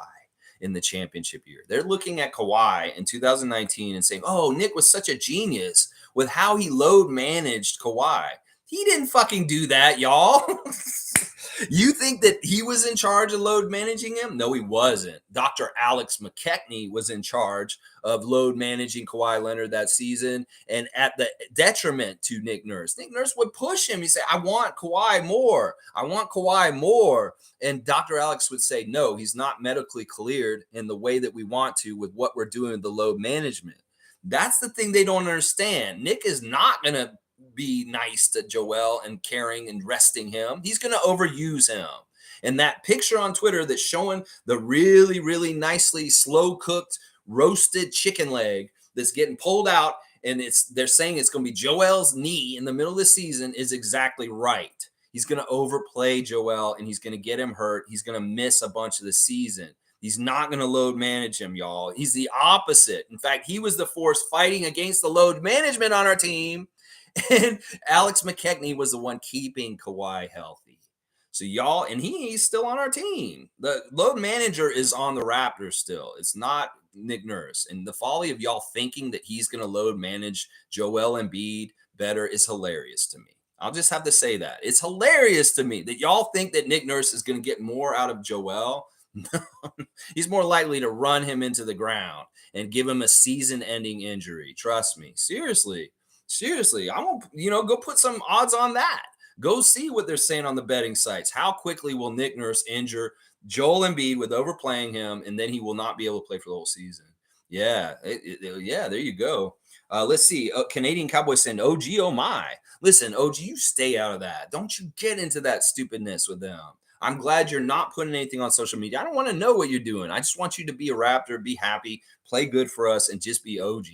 in the championship year. They're looking at Kawhi in 2019 and saying, oh, Nick was such a genius with how he load managed Kawhi. He didn't fucking do that, y'all. You think that he was in charge of load managing him? No, he wasn't. Dr. Alex McKechnie was in charge of load managing Kawhi Leonard that season and at the detriment to Nick Nurse. Nick Nurse would push him. He'd say, I want Kawhi more. I want Kawhi more. And Dr. Alex would say, no, he's not medically cleared in the way that we want to with what we're doing with the load management. That's the thing they don't understand. Nick is not going to be nice to Joel and caring and resting him. He's going to overuse him. And that picture on Twitter that's showing the really, really nicely slow cooked roasted chicken leg that's getting pulled out and they're saying it's going to be Joel's knee in the middle of the season is exactly right. He's going to overplay Joel and he's going to get him hurt. He's going to miss a bunch of the season. He's not going to load manage him, y'all. He's the opposite. In fact, he was the force fighting against the load management on our team. And Alex McKechnie was the one keeping Kawhi healthy. So y'all, and he's still on our team. The load manager is on the Raptors still. It's not Nick Nurse. And the folly of y'all thinking that he's going to load manage Joel Embiid better is hilarious to me. I'll just have to say that. It's hilarious to me that y'all think that Nick Nurse is going to get more out of Joel. He's more likely to run him into the ground and give him a season-ending injury. Trust me. Seriously. Seriously. I'm gonna, go put some odds on that. Go see what they're saying on the betting sites. How quickly will Nick Nurse injure Joel Embiid with overplaying him, and then he will not be able to play for the whole season? Yeah, yeah. There you go. Let's see. Canadian Cowboys saying, "OG, oh my." Listen, OG, you stay out of that. Don't you get into that stupidness with them. I'm glad you're not putting anything on social media. I don't want to know what you're doing. I just want you to be a Raptor, be happy, play good for us, and just be OG.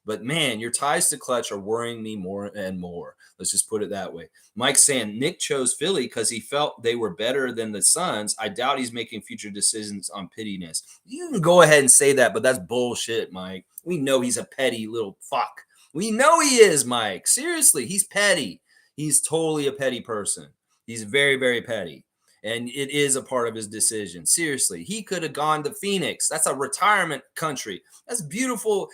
But man, your ties to clutch are worrying me more and more. Let's just put it that way. Mike saying Nick chose Philly because he felt they were better than the Suns. I doubt he's making future decisions on pittiness. You can go ahead and say that, but that's bullshit, Mike. We know he's a petty little fuck. We know he is, Mike. Seriously, he's petty. He's totally a petty person. He's very, very petty. And it is a part of his decision. Seriously, he could have gone to Phoenix. That's a retirement country. That's beautiful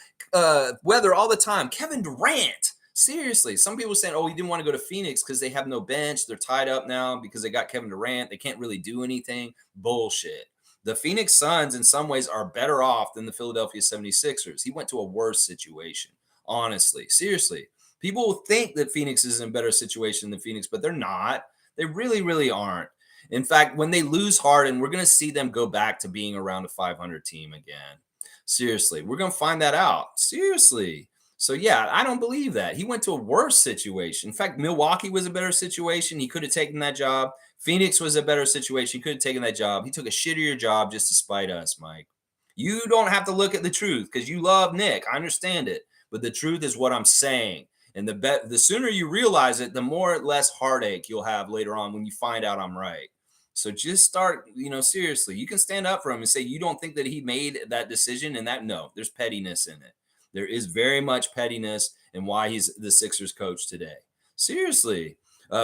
weather all the time. Kevin Durant. Seriously, some people saying, oh, he didn't want to go to Phoenix because they have no bench. They're tied up now because they got Kevin Durant. They can't really do anything. Bullshit. The Phoenix Suns, in some ways, are better off than the Philadelphia 76ers. He went to a worse situation, honestly. Seriously. People think that Phoenix is in a better situation than Phoenix, but they're not. They really, really aren't. In fact, when they lose Harden, we're going to see them go back to being around a 500 team again. Seriously, we're going to find that out. Seriously. So, yeah, I don't believe that. He went to a worse situation. In fact, Milwaukee was a better situation. He could have taken that job. Phoenix was a better situation. He could have taken that job. He took a shittier job just to spite us, Mike. You don't have to look at the truth because you love Nick. I understand it. But the truth is what I'm saying. And the sooner you realize it, the more or less heartache you'll have later on when you find out I'm right. So just start, seriously, you can stand up for him and say you don't think that he made that decision and that no, there's pettiness in it. There is very much pettiness in why he's the Sixers coach today. Seriously.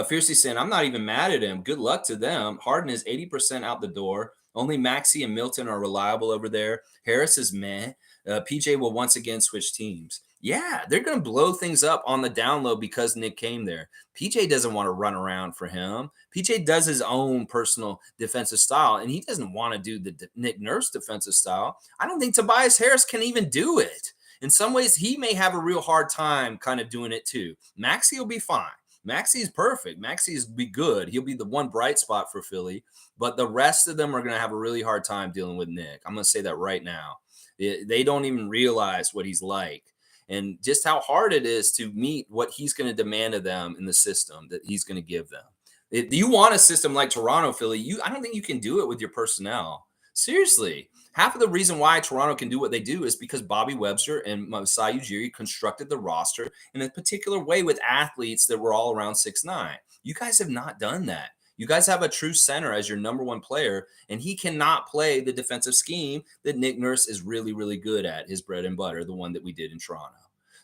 Fiercely saying, I'm not even mad at him. Good luck to them. Harden is 80% out the door. Only Maxey and Milton are reliable over there. Harris is meh. PJ will once again switch teams. Yeah, they're going to blow things up on the down low because Nick came there. PJ doesn't want to run around for him. PJ does his own personal defensive style, and he doesn't want to do the Nick Nurse defensive style. I don't think Tobias Harris can even do it. In some ways, he may have a real hard time kind of doing it too. Maxey will be fine. Maxey's perfect. Maxey's be good. He'll be the one bright spot for Philly, but the rest of them are going to have a really hard time dealing with Nick. I'm going to say that right now. They don't even realize what he's like and just how hard it is to meet what he's going to demand of them in the system that he's going to give them. If you want a system like Toronto, Philly, I don't think you can do it with your personnel. Seriously. Half of the reason why Toronto can do what they do is because Bobby Webster and Masai Ujiri constructed the roster in a particular way with athletes that were all around 6'9". You guys have not done that. You guys have a true center as your number one player, and he cannot play the defensive scheme that Nick Nurse is really, really good at, his bread and butter, the one that we did in Toronto.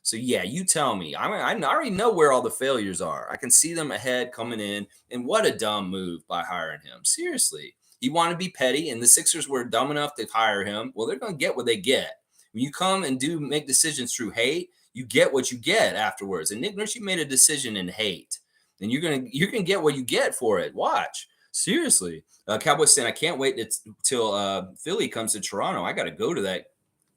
So, yeah, you tell me. I already know where all the failures are. I can see them ahead coming in, and what a dumb move by hiring him. Seriously. He wanted to be petty, and the Sixers were dumb enough to hire him. Well, they're going to get what they get. When you come and make decisions through hate, you get what you get afterwards. And Nick Nurse, you made a decision in hate, and you're gonna get what you get for it. Watch, seriously. Cowboys saying, I can't wait till Philly comes to Toronto. I got to go to that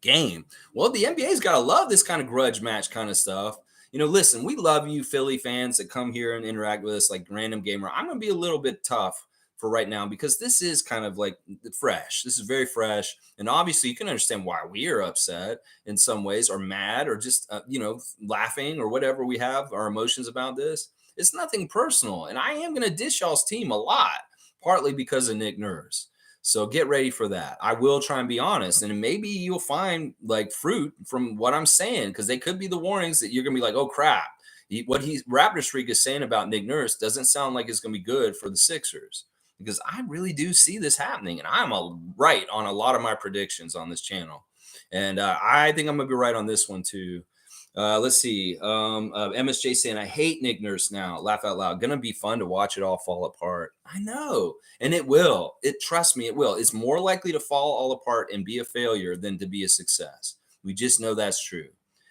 game. Well, the NBA's got to love this kind of grudge match kind of stuff. Listen, we love you, Philly fans that come here and interact with us like Random Gamer. I'm going to be a little bit tough for right now because this is kind of like fresh. This is very fresh. And obviously you can understand why we are upset in some ways or mad or just, laughing or whatever we have our emotions about this. It's nothing personal. And I am going to dish y'all's team a lot, partly because of Nick Nurse. So get ready for that. I will try and be honest. And maybe you'll find like fruit from what I'm saying because they could be the warnings that you're going to be like, oh, crap. What Raptors Freak is saying about Nick Nurse doesn't sound like it's going to be good for the Sixers. Because I really do see this happening. And I'm right on a lot of my predictions on this channel. And I think I'm going to be right on this one, too. Let's see. MSJ saying, I hate Nick Nurse now. Laugh out loud. Going to be fun to watch it all fall apart. I know. And it will. Trust me, it will. It's more likely to fall all apart and be a failure than to be a success. We just know that's true.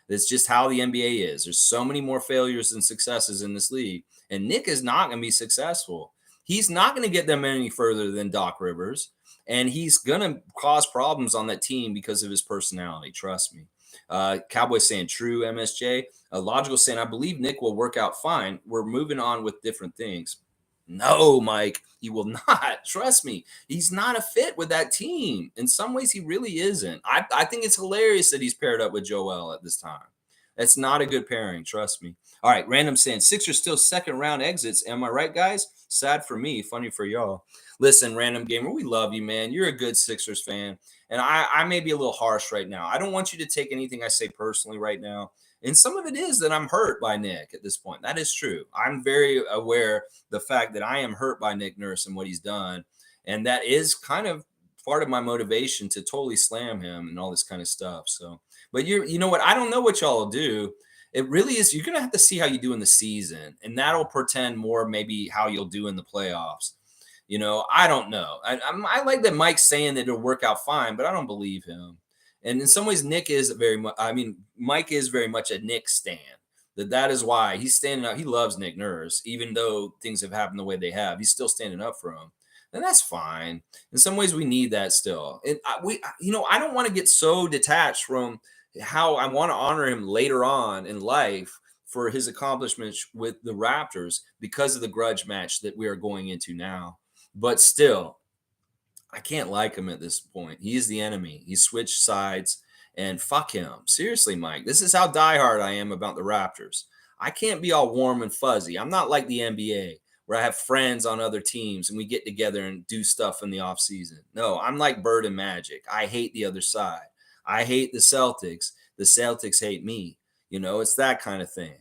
That's just how the NBA is. There's so many more failures than successes in this league. And Nick is not going to be successful. He's not going to get them any further than Doc Rivers. and he's gonna cause problems on that team because of his personality. Trust me. Cowboy saying true, MSJ. Logical saying I believe Nick will work out fine. We're moving on with different things. No, Mike, he will not. Trust me, he's not a fit with that team. In some ways, he really isn't. I think it's hilarious that he's paired up with Joel at this time. That's not a good pairing. Trust me. All right, random saying Sixers still second round exits. Am I right, guys? Sad for me, funny for y'all. Listen, random gamer, we love you, man. You're a good Sixers fan, and I may be a little harsh right now. I don't want you to take anything I say personally right now. And some of it is that I'm hurt by Nick at this point. That is true. I'm very aware the fact that I am hurt by Nick Nurse and what he's done, and that is kind of part of my motivation to totally slam him and all this kind of stuff. So, but you know what? I don't know what y'all will do. It really is. You're gonna have to see how you do in the season, and that'll portend more maybe how you'll do in the playoffs. I don't know. I like that Mike's saying that it'll work out fine, but I don't believe him. And in some ways, Nick is very much. I mean, Mike is very much a Nick stan. That is why he's standing up. He loves Nick Nurse, even though things have happened the way they have. He's still standing up for him, and that's fine. In some ways, we need that still. And I don't want to get so detached from how I want to honor him later on in life for his accomplishments with the Raptors because of the grudge match that we are going into now. But still, I can't like him at this point. He is the enemy. He switched sides, and fuck him. Seriously, Mike. This is how diehard I am about the Raptors. I can't be all warm and fuzzy. I'm not like the NBA where I have friends on other teams and we get together and do stuff in the offseason. No, I'm like Bird and Magic. I hate the other side. I hate the Celtics. The Celtics hate me. It's that kind of thing.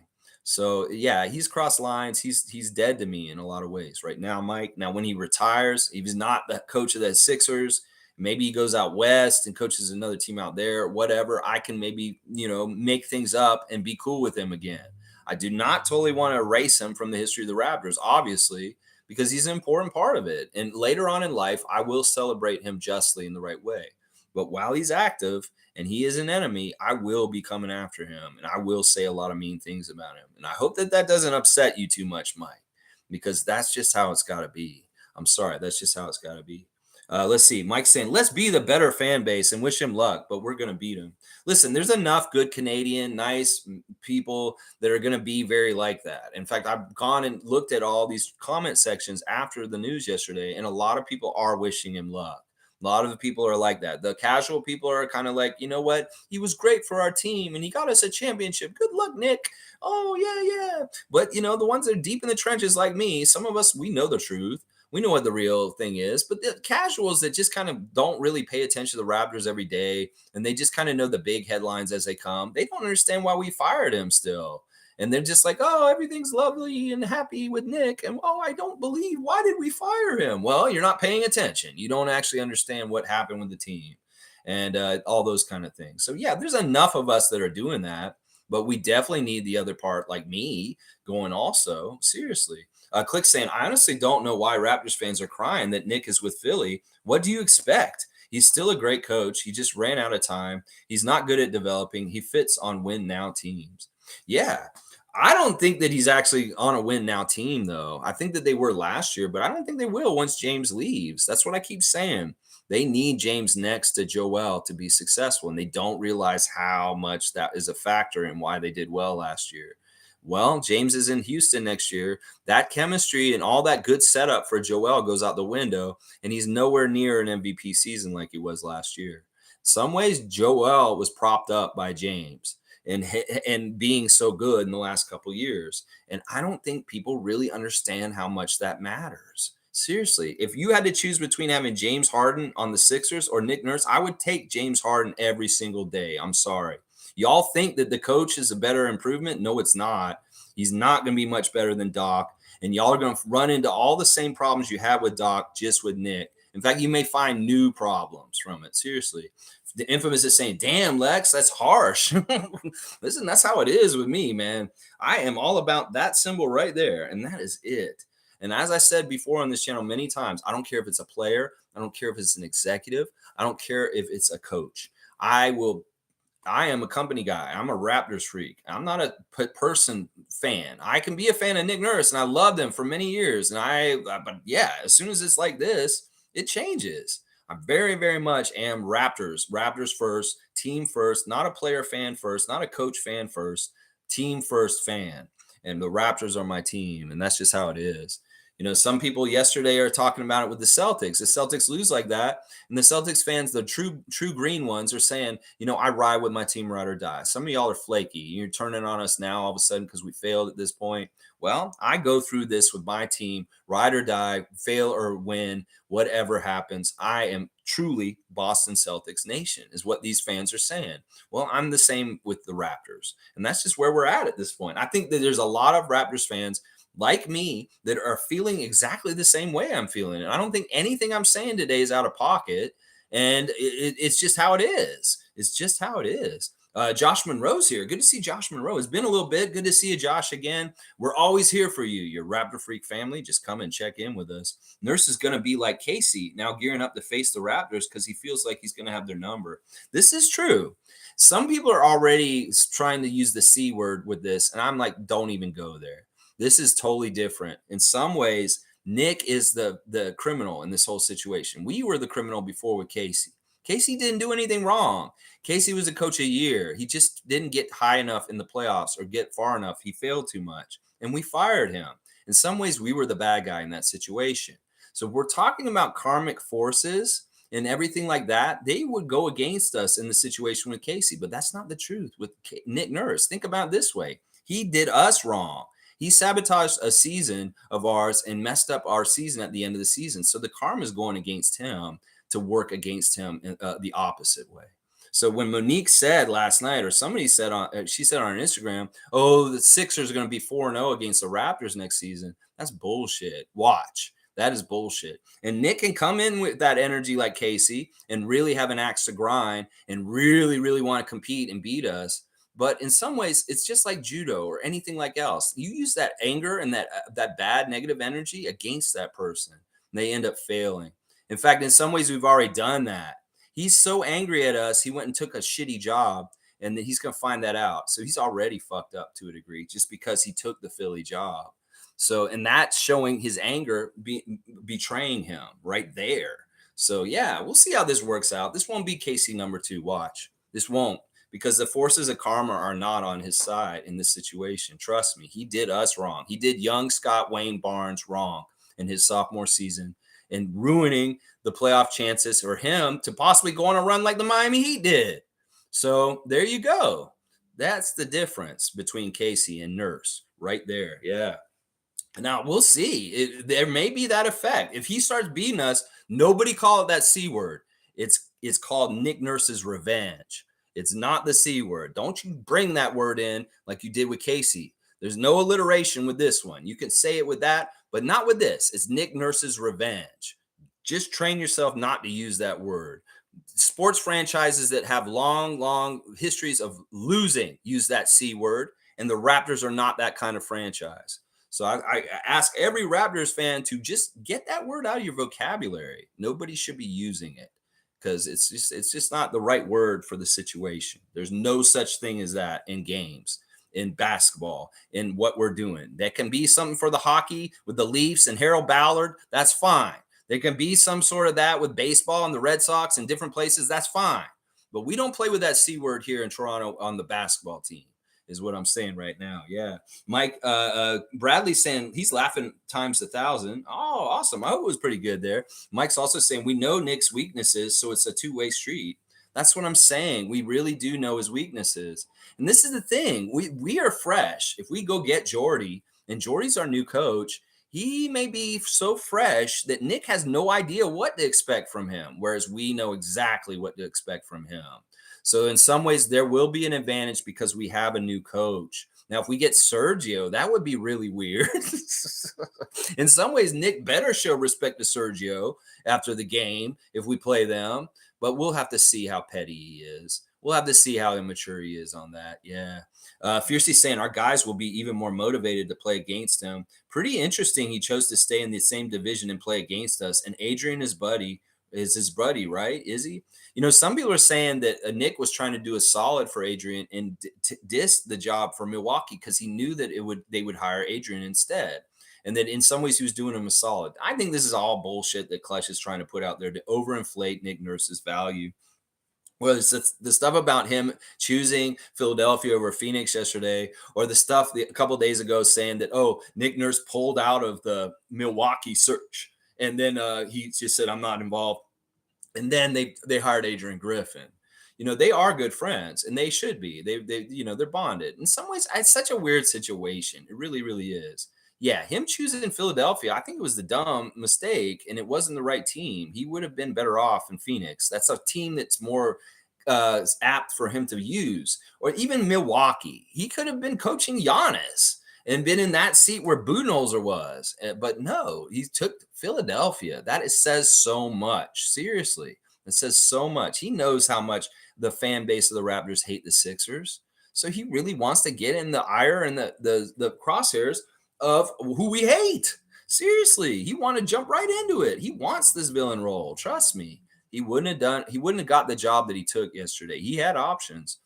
So yeah, he's crossed lines. He's dead to me in a lot of ways right now, Mike. Now, when he retires, if he's not the coach of the Sixers, maybe he goes out west and coaches another team out there, whatever. I can maybe, make things up and be cool with him again. I do not totally want to erase him from the history of the Raptors, obviously, because he's an important part of it. And later on in life, I will celebrate him justly in the right way. But while he's active and he is an enemy, I will be coming after him and I will say a lot of mean things about him. And I hope that doesn't upset you too much, Mike, because that's just how it's got to be. I'm sorry. That's just how it's got to be. Let's see. Mike's saying, let's be the better fan base and wish him luck, but we're going to beat him. Listen, there's enough good Canadian, nice people that are going to be very like that. In fact, I've gone and looked at all these comment sections after the news yesterday, and a lot of people are wishing him luck. A lot of the people are like that. The casual people are kind of like, you know what? He was great for our team and he got us a championship. Good luck, Nick. Oh, yeah. But, the ones that are deep in the trenches like me, some of us, we know the truth. We know what the real thing is. But the casuals that just kind of don't really pay attention to the Raptors every day and they just kind of know the big headlines as they come, they don't understand why we fired him still. And they're just like, oh, everything's lovely and happy with Nick. And, oh, I don't believe, why did we fire him? Well, you're not paying attention. You don't actually understand what happened with the team and all those kind of things. So, yeah, there's enough of us that are doing that. But we definitely need the other part, like me, going also. Seriously. Click saying, I honestly don't know why Raptors fans are crying that Nick is with Philly. What do you expect? He's still a great coach. He just ran out of time. He's not good at developing. He fits on win now teams. Yeah. I don't think that he's actually on a win now team, though. I think that they were last year, but I don't think they will once James leaves. That's what I keep saying. They need James next to Joel to be successful, and they don't realize how much that is a factor in why they did well last year. Well, James is in Houston next year. That chemistry and all that good setup for Joel goes out the window, and he's nowhere near an MVP season like he was last year. Some ways, Joel was propped up by James and being so good in the last couple of years. And I don't think people really understand how much that matters. Seriously, if you had to choose between having James Harden on the Sixers or Nick Nurse, I would take James Harden every single day. I'm sorry. Y'all think that the coach is a better improvement? No, it's not. He's not going to be much better than Doc. And y'all are going to run into all the same problems you had with Doc, just with Nick. In fact, you may find new problems from it. Seriously. The infamous is saying, damn, Lex, that's harsh. Listen, that's how it is with me, man. I am all about that symbol right there, and that is it. And as I said before on this channel many times, I don't care if it's a player. I don't care if it's an executive. I don't care if it's a coach. I am a company guy. I'm a Raptors freak. I'm not a person fan. I can be a fan of Nick Nurse, and I loved him for many years. But yeah, as soon as it's like this, it changes. I very, very much am Raptors. Raptors first, team first, not a player fan first, not a coach fan first, team first fan. And the Raptors are my team. And that's just how it is. Some people yesterday are talking about it with the Celtics. The Celtics lose like that, and the Celtics fans, the true green ones, are saying, I ride with my team, ride or die. Some of y'all are flaky. You're turning on us now all of a sudden because we failed at this point. Well, I go through this with my team, ride or die, fail or win, whatever happens. I am truly Boston Celtics nation, is what these fans are saying. Well, I'm the same with the Raptors, and that's just where we're at this point. I think that there's a lot of Raptors fans like me that are feeling exactly the same way I'm feeling. And I don't think anything I'm saying today is out of pocket. And it's just how it is. It's just how it is. Josh Monroe's here. Good to see Josh Monroe. It's been a little bit. Good to see you, Josh, again. We're always here for you, your Raptor Freak family. Just come and check in with us. Nurse is going to be like Casey, now gearing up to face the Raptors because he feels like he's going to have their number. This is true. Some people are already trying to use the C word with this, and I'm like, don't even go there. This is totally different. In some ways, Nick is the criminal in this whole situation. We were the criminal before with Casey. Casey didn't do anything wrong. Casey was a coach a year. He just didn't get high enough in the playoffs or get far enough. He failed too much, and we fired him. In some ways, we were the bad guy in that situation. So we're talking about karmic forces and everything like that. They would go against us in the situation with Casey, but that's not the truth with Nick Nurse. Think about it this way. He did us wrong. He sabotaged a season of ours and messed up our season at the end of the season. So the karma is going against him to work against him in the opposite way. So when Monique said last night, or somebody said she said on her Instagram, oh, the Sixers are going to be 4-0 against the Raptors next season. That's bullshit. Watch. That is bullshit. And Nick can come in with that energy like Casey and really have an axe to grind and really, really want to compete and beat us. But in some ways, it's just like judo or anything like else. You use that anger and that bad negative energy against that person, and they end up failing. In fact, in some ways, we've already done that. He's so angry at us, he went and took a shitty job, and then he's going to find that out. So he's already fucked up to a degree just because he took the Philly job. So, and that's showing his anger, betraying him right there. So, yeah, we'll see how this works out. This won't be Casey number 2. Watch. This won't. Because the forces of karma are not on his side in this situation. Trust me, he did us wrong. He did young Scott Wayne Barnes wrong in his sophomore season and ruining the playoff chances for him to possibly go on a run like the Miami Heat did. So there you go. That's the difference between Casey and Nurse right there. Yeah. Now we'll see. There may be that effect. If he starts beating us, nobody call it that C word. It's called Nick Nurse's revenge. It's not the C word. Don't you bring that word in like you did with Casey. There's no alliteration with this one. You can say it with that, but not with this. It's Nick Nurse's revenge. Just train yourself not to use that word. Sports franchises that have long histories of losing use that C word, and the Raptors are not that kind of franchise. So I ask every Raptors fan to just get that word out of your vocabulary. Nobody should be using it, because it's just not the right word for the situation. There's no such thing as that in games, in basketball, in what we're doing. That can be something for the hockey with the Leafs and Harold Ballard. That's fine. There can be some sort of that with baseball and the Red Sox and different places. That's fine. But we don't play with that C word here in Toronto on the basketball team, is what I'm saying right now. Yeah. Mike, Bradley's saying he's laughing times 1,000. Oh, awesome. I hope it was pretty good there. Mike's also saying we know Nick's weaknesses, so it's a two-way street. That's what I'm saying. We really do know his weaknesses. And this is the thing. We are fresh. If we go get Jordy, and Jordy's our new coach, he may be so fresh that Nick has no idea what to expect from him, whereas we know exactly what to expect from him. So in some ways, there will be an advantage because we have a new coach. Now, if we get Sergio, that would be really weird. In some ways, Nick better show respect to Sergio after the game if we play them. But we'll have to see how petty he is. We'll have to see how immature he is on that. Yeah. Fiercely saying our guys will be even more motivated to play against him. Pretty interesting. He chose to stay in the same division and play against us. And Adrian is his buddy, right? Is he? Some people are saying that Nick was trying to do a solid for Adrian and dissed the job for Milwaukee because he knew that they would hire Adrian instead. And then in some ways, he was doing him a solid. I think this is all bullshit that Clutch is trying to put out there to overinflate Nick Nurse's value. Well, it's the stuff about him choosing Philadelphia over Phoenix yesterday, or the stuff a couple of days ago saying that, oh, Nick Nurse pulled out of the Milwaukee search. And then he just said, I'm not involved. And then they hired Adrian Griffin. They are good friends, and they should be. They're bonded. In some ways, it's such a weird situation. It really, really is. Yeah, him choosing Philadelphia, I think it was the dumb mistake, and it wasn't the right team. He would have been better off in Phoenix. That's a team that's more apt for him to use, or even Milwaukee. He could have been coaching Giannis and been in that seat where Budenholzer was. But no, he took Philadelphia. Says so much. Seriously, it says so much. He knows how much the fan base of the Raptors hate the Sixers. So he really wants to get in the ire and the crosshairs of who we hate. Seriously, he wanted to jump right into it. He wants this villain role. Trust me. He wouldn't have got the job that he took yesterday. He had options.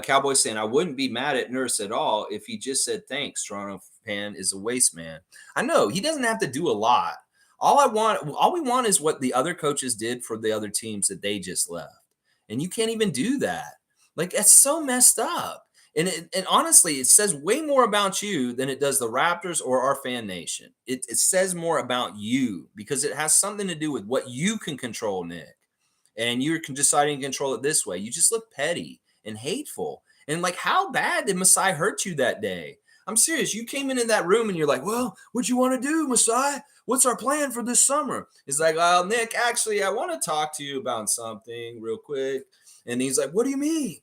Cowboys saying, I wouldn't be mad at Nurse at all if he just said, thanks, Toronto fan is a waste man. I know he doesn't have to do a lot. All we want is what the other coaches did for the other teams that they just left. And you can't even do that. Like, that's so messed up. And honestly, it says way more about you than it does the Raptors or our fan nation. It says more about you because it has something to do with what you can control, Nick. And you're deciding to control it this way. You just look petty and hateful. And like, how bad did Masai hurt you that day? I'm serious. You came into that room and you're like, well, what you want to do, Masai? What's our plan for this summer? It's like, well, Nick, actually, I want to talk to you about something real quick. And he's like, what do you mean?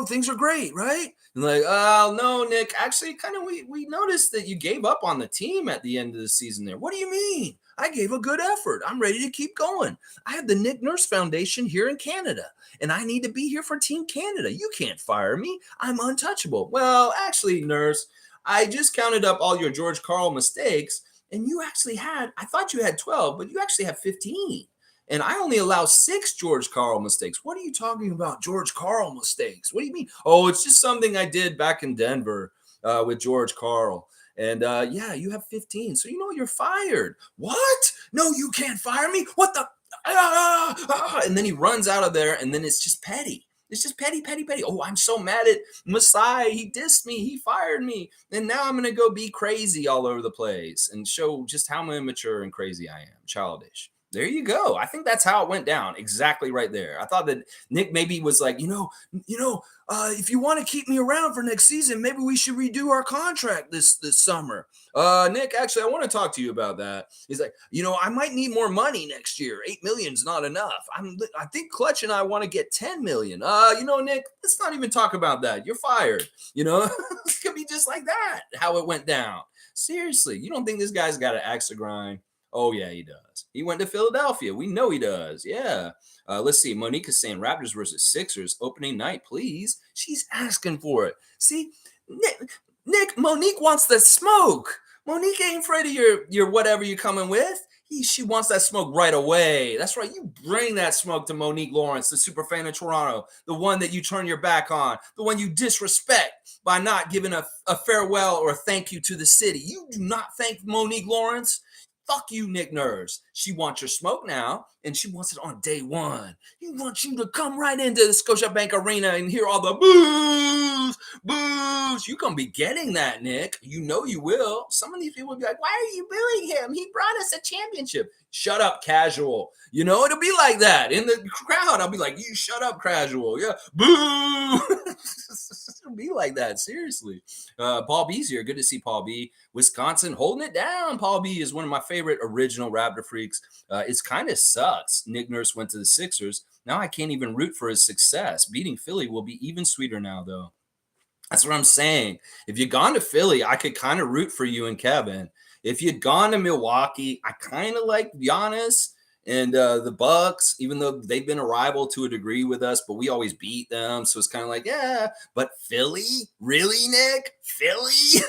Things are great, right? And like, oh, no, Nick, actually, kind of, we noticed that you gave up on the team at the end of the season there. What do you mean? I gave a good effort. I'm ready to keep going. I have the Nick Nurse Foundation here in Canada, and I need to be here for Team Canada. You can't fire me. I'm untouchable. Well, actually, Nurse, I just counted up all your George Karl mistakes, and I thought you had 12, but you actually have 15. And I only allow 6 George Karl mistakes. What are you talking about, George Karl mistakes? What do you mean? Oh, it's just something I did back in Denver with George Karl. And yeah, you have 15. So you're fired. What? No, you can't fire me. What the? And then he runs out of there, and then it's just petty. It's just petty, petty, petty. Oh, I'm so mad at Masai. He dissed me. He fired me. And now I'm going to go be crazy all over the place and show just how immature and crazy I am. Childish. There you go. I think that's how it went down. Exactly right there. I thought that Nick maybe was like, if you want to keep me around for next season, maybe we should redo our contract this summer. Nick, actually, I want to talk to you about that. He's like, I might need more money next year. 8 million's not enough. I think Clutch and I want to get 10 million. Nick, let's not even talk about that. You're fired. It's gonna be just like that. How it went down. Seriously, you don't think this guy's got an axe to grind? Oh, yeah, he does. He went to Philadelphia. We know he does. Yeah. Let's see. Monique is saying Raptors versus Sixers opening night, please. She's asking for it. See, Nick, Monique wants the smoke. Monique ain't afraid of your whatever you're coming with. She wants that smoke right away. That's right. You bring that smoke to Monique Lawrence, the super fan of Toronto, the one that you turn your back on, the one you disrespect by not giving a farewell or a thank you to the city. You do not thank Monique Lawrence. Fuck you, Nick Nurse. She wants your smoke now, and she wants it on day one. He wants you to come right into the Scotiabank Arena and hear all the boos, boos. You're going to be getting that, Nick. You know you will. Some of these people will be like, why are you booing him? He brought us a championship. Shut up, casual. It'll be like that. In the crowd, I'll be like, you shut up, casual. Yeah, boo. It'll be like that, seriously. Paul B's here. Good to see Paul B. Wisconsin holding it down. Paul B is one of my favorite original Raptor freaks. It's kind of sucks. Nick Nurse went to the Sixers. Now I can't even root for his success. Beating Philly will be even sweeter now, though. That's what I'm saying. If you'd gone to Philly, I could kind of root for you and Kevin. If you'd gone to Milwaukee, I kind of like Giannis and the Bucks, even though they've been a rival to a degree with us, but we always beat them. So it's kind of like, yeah, but Philly? Really, Nick? Philly?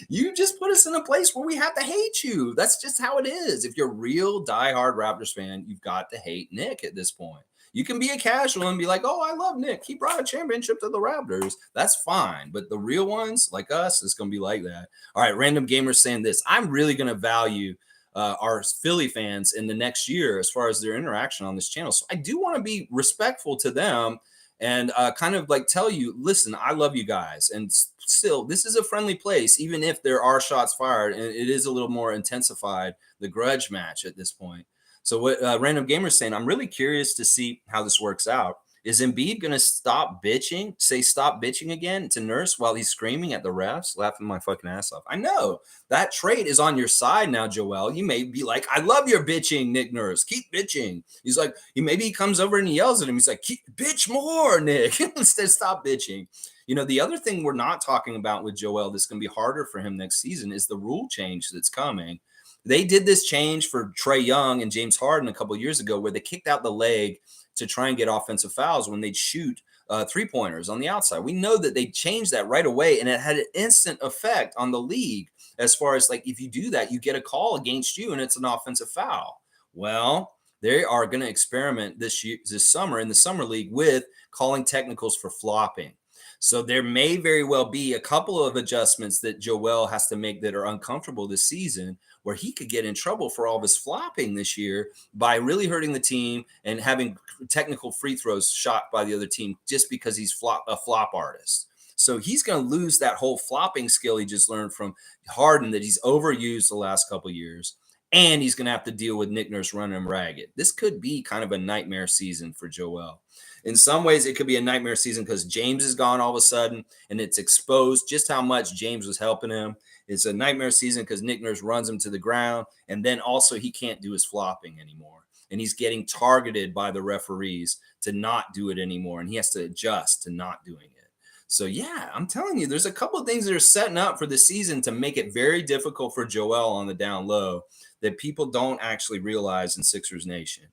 You just put us in a place where we have to hate you. That's just how it is. If you're a real diehard Raptors fan, you've got to hate Nick at this point. You can be a casual and be like, oh, I love Nick. He brought a championship to the Raptors. That's fine. But the real ones like us, it's going to be like that. All right. Random Gamer saying this. I'm really going to value our Philly fans in the next year as far as their interaction on this channel. So I do want to be respectful to them and kind of like tell you, listen, I love you guys. And still, this is a friendly place, even if there are shots fired and it is a little more intensified, the grudge match at this point. So what Random Gamer is saying, I'm really curious to see how this works out. Is Embiid going to stop bitching, say stop bitching again to Nurse while he's screaming at the refs, laughing my fucking ass off? I know that trait is on your side now, Joel. You may be like, I love your bitching, Nick Nurse. Keep bitching. He's like, maybe he comes over and he yells at him. He's like, keep bitch more, Nick. Instead, stop bitching. You know, the other thing we're not talking about with Joel that's going to be harder for him next season is the rule change that's coming. They did this change for Trae Young and James Harden a couple of years ago where they kicked out the leg to try and get offensive fouls when they'd shoot three-pointers on the outside. We know that they changed that right away, and it had an instant effect on the league as far as, like, if you do that, you get a call against you, and it's an offensive foul. Well, they are going to experiment this summer in the summer league with calling technicals for flopping. So there may very well be a couple of adjustments that Joel has to make that are uncomfortable this season, where he could get in trouble for all of his flopping this year by really hurting the team and having technical free throws shot by the other team just because he's a flop artist. So he's going to lose that whole flopping skill he just learned from Harden that he's overused the last couple of years. And he's going to have to deal with Nick Nurse running him ragged. This could be kind of a nightmare season for Joel. In some ways, it could be a nightmare season because James is gone all of a sudden, and it's exposed just how much James was helping him. It's a nightmare season because Nick Nurse runs him to the ground, and then also he can't do his flopping anymore. And he's getting targeted by the referees to not do it anymore, and he has to adjust to not doing it. So, yeah, I'm telling you, there's a couple of things that are setting up for the season to make it very difficult for Joel on the down low that people don't actually realize in Sixers Nation.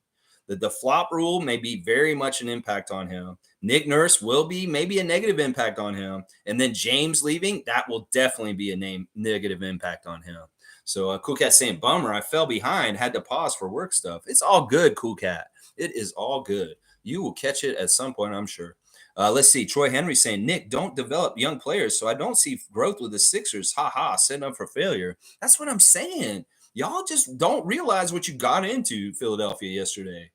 That the flop rule may be very much an impact on him. Nick Nurse will be maybe a negative impact on him. And then James leaving, that will definitely be a negative impact on him. So Cool Cat saying, bummer, I fell behind, had to pause for work stuff. It's all good, Cool Cat. It is all good. You will catch it at some point, I'm sure. Let's see. Troy Henry saying, Nick, don't develop young players, so I don't see growth with the Sixers. Ha ha, setting up for failure. That's what I'm saying. Y'all just don't realize what you got into Philadelphia yesterday.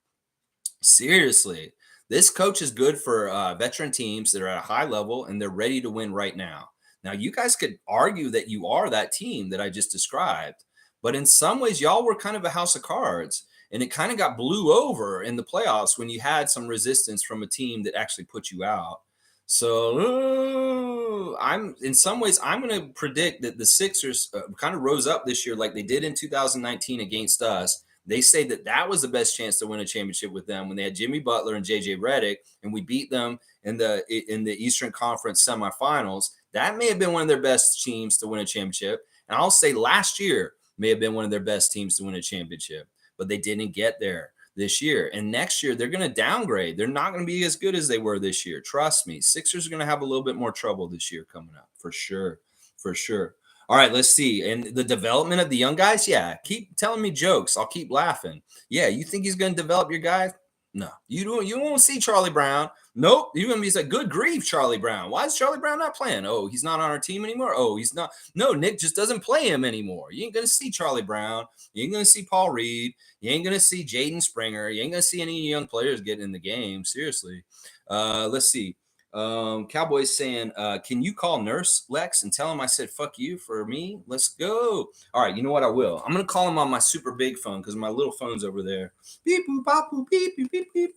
Seriously, this coach is good for veteran teams that are at a high level and they're ready to win right now. Now, you guys could argue that you are that team that I just described, but in some ways, y'all were kind of a house of cards, and it kind of got blew over in the playoffs when you had some resistance from a team that actually put you out. So in some ways, I'm going to predict that the Sixers kind of rose up this year like they did in 2019 against us. They say that was the best chance to win a championship with them when they had Jimmy Butler and JJ Redick, and we beat them in the Eastern Conference semifinals. That may have been one of their best teams to win a championship. And I'll say last year may have been one of their best teams to win a championship, but they didn't get there this year. And next year, they're going to downgrade. They're not going to be as good as they were this year. Trust me. Sixers are going to have a little bit more trouble this year coming up, for sure. For sure. All right, let's see. And the development of the young guys, yeah, keep telling me jokes. I'll keep laughing. Yeah, you think he's going to develop your guys? No, you don't. You won't see Charlie Brown. Nope, you're going to be like, good grief, Charlie Brown. Why is Charlie Brown not playing? Oh, he's not on our team anymore. Oh, he's not. No, Nick just doesn't play him anymore. You ain't going to see Charlie Brown. You ain't going to see Paul Reed. You ain't going to see Jaden Springer. You ain't going to see any young players getting in the game. Seriously. Let's see. Cowboys saying, can you call Nurse Lex and tell him I said fuck you for me? Let's go. All right, you know what? I will. I'm gonna call him on my super big phone because my little phone's over there. Beep boop bop boop beep beep beep beep.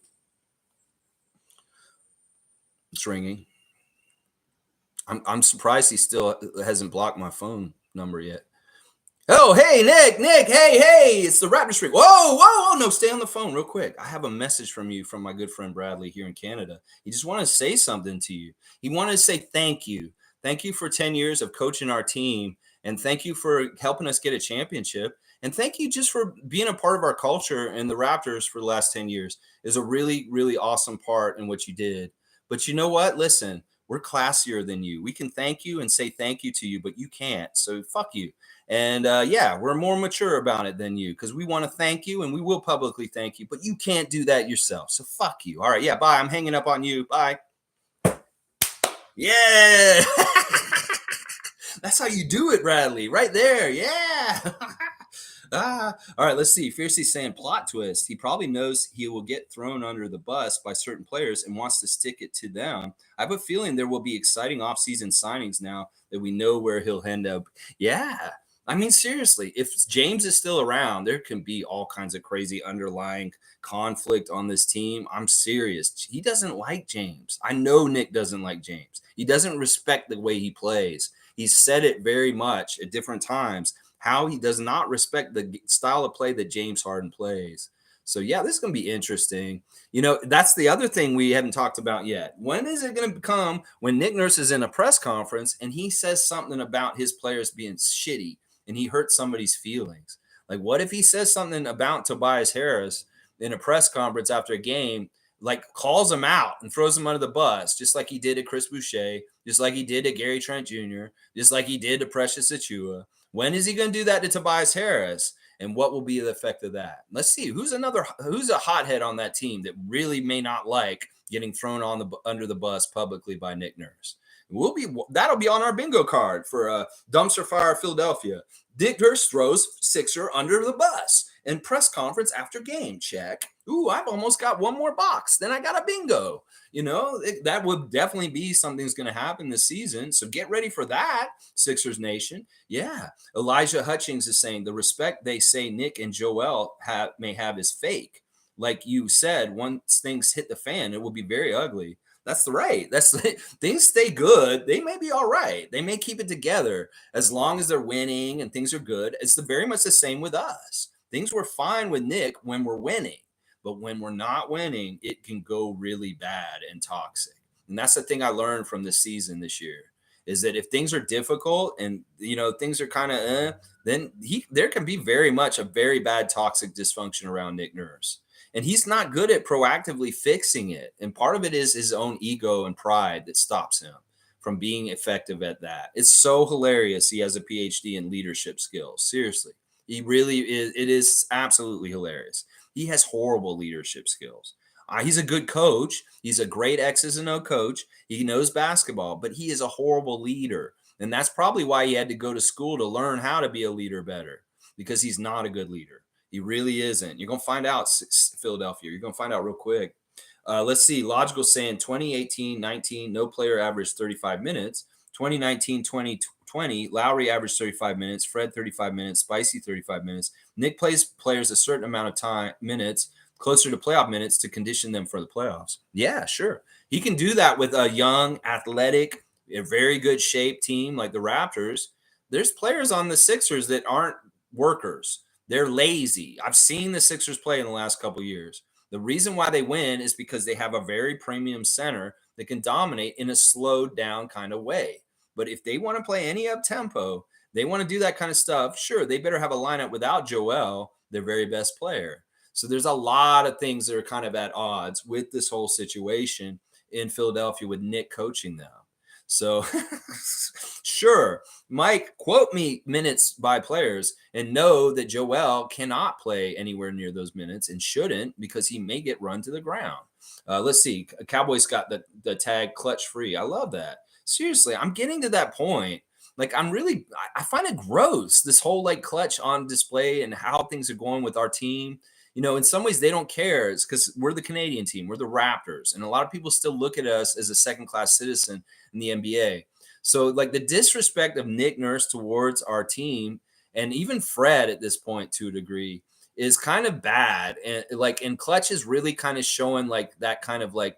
It's ringing. I'm surprised he still hasn't blocked my phone number yet. Oh, hey, Nick, hey, it's the Raptors Freak. Whoa, no, stay on the phone real quick. I have a message from you from my good friend Bradley here in Canada. He just wanted to say something to you. He wanted to say thank you. Thank you for 10 years of coaching our team, and thank you for helping us get a championship. And thank you just for being a part of our culture and the Raptors for the last 10 years is a really, really awesome part in what you did. But you know what? Listen, We're classier than you. We can thank you and say thank you to you, but you can't. So fuck you. And yeah, we're more mature about it than you because we want to thank you and we will publicly thank you, but you can't do that yourself. So fuck you. All right. Yeah. Bye. I'm hanging up on you. Bye. Yeah. That's how you do it, Bradley. Right there. Yeah. All right, let's see. Fiercely saying plot twist. He probably knows he will get thrown under the bus by certain players and wants to stick it to them. I have a feeling there will be exciting offseason signings now that we know where he'll end up. Yeah. I mean, seriously, if James is still around, there can be all kinds of crazy underlying conflict on this team. I'm serious. He doesn't like James. I know Nick doesn't like James. He doesn't respect the way he plays. He's said it very much at different times how he does not respect the style of play that James Harden plays. So yeah, this is going to be interesting. You know, that's the other thing we haven't talked about yet. When is it going to become when Nick Nurse is in a press conference and he says something about his players being shitty and he hurts somebody's feelings? Like, what if he says something about Tobias Harris in a press conference after a game, like calls him out and throws him under the bus, just like he did at Chris Boucher, just like he did to Gary Trent Jr., just like he did to Precious Achua? When is he going to do that to Tobias Harris? And what will be the effect of that? Let's see who's a hothead on that team that really may not like getting thrown under the bus publicly by Nick Nurse. That'll be on our bingo card for Dumpster Fire Philadelphia. Nick Nurse throws Sixer under the bus in press conference after game. Check. Ooh, I've almost got one more box. Then I got a bingo. You know, that would definitely be something that's going to happen this season. So get ready for that, Sixers Nation. Yeah. Elijah Hutchings is saying the respect they say Nick and Joel may have is fake. Like you said, once things hit the fan, it will be very ugly. That's right. Things stay good. They may be all right. They may keep it together as long as they're winning and things are good. It's very much the same with us. Things were fine with Nick when we're winning. But when we're not winning, it can go really bad and toxic. And that's the thing I learned from this season this year is that if things are difficult and, you know, things are kind of, then there can be very much a very bad toxic dysfunction around Nick Nurse. And he's not good at proactively fixing it. And part of it is his own ego and pride that stops him from being effective at that. It's so hilarious. He has a PhD in leadership skills. Seriously. He really is. It is absolutely hilarious. He has horrible leadership skills. He's a good coach. He's a great X's and O coach. He knows basketball, but he is a horrible leader. And that's probably why he had to go to school to learn how to be a leader better, because he's not a good leader. He really isn't. You're going to find out, Philadelphia. You're going to find out real quick. Let's see. Logical saying 2018-19, no player averaged 35 minutes. 2019-2020, Lowry averaged 35 minutes. Fred 35 minutes. Spicy 35 minutes. Nick plays players a certain amount of minutes, closer to playoff minutes to condition them for the playoffs. Yeah, sure. He can do that with a young, athletic, a very good shape team like the Raptors. There's players on the Sixers that aren't workers. They're lazy. I've seen the Sixers play in the last couple of years. The reason why they win is because they have a very premium center that can dominate in a slowed down kind of way. But if they want to play any up tempo, they want to do that kind of stuff. Sure, they better have a lineup without Joel, their very best player. So there's a lot of things that are kind of at odds with this whole situation in Philadelphia with Nick coaching them. So sure, Mike, quote me minutes by players and know that Joel cannot play anywhere near those minutes and shouldn't because he may get run to the ground. Let's see. Cowboys got the tag clutch free. I love that. Seriously, I'm getting to that point. Like, I find it gross, this whole like clutch on display and how things are going with our team. You know, in some ways they don't care. It's because we're the Canadian team. We're the Raptors. And a lot of people still look at us as a second-class citizen in the NBA. So, like, the disrespect of Nick Nurse towards our team, and even Fred at this point to a degree, is kind of bad. And Clutch is really kind of showing, like, that kind of, like,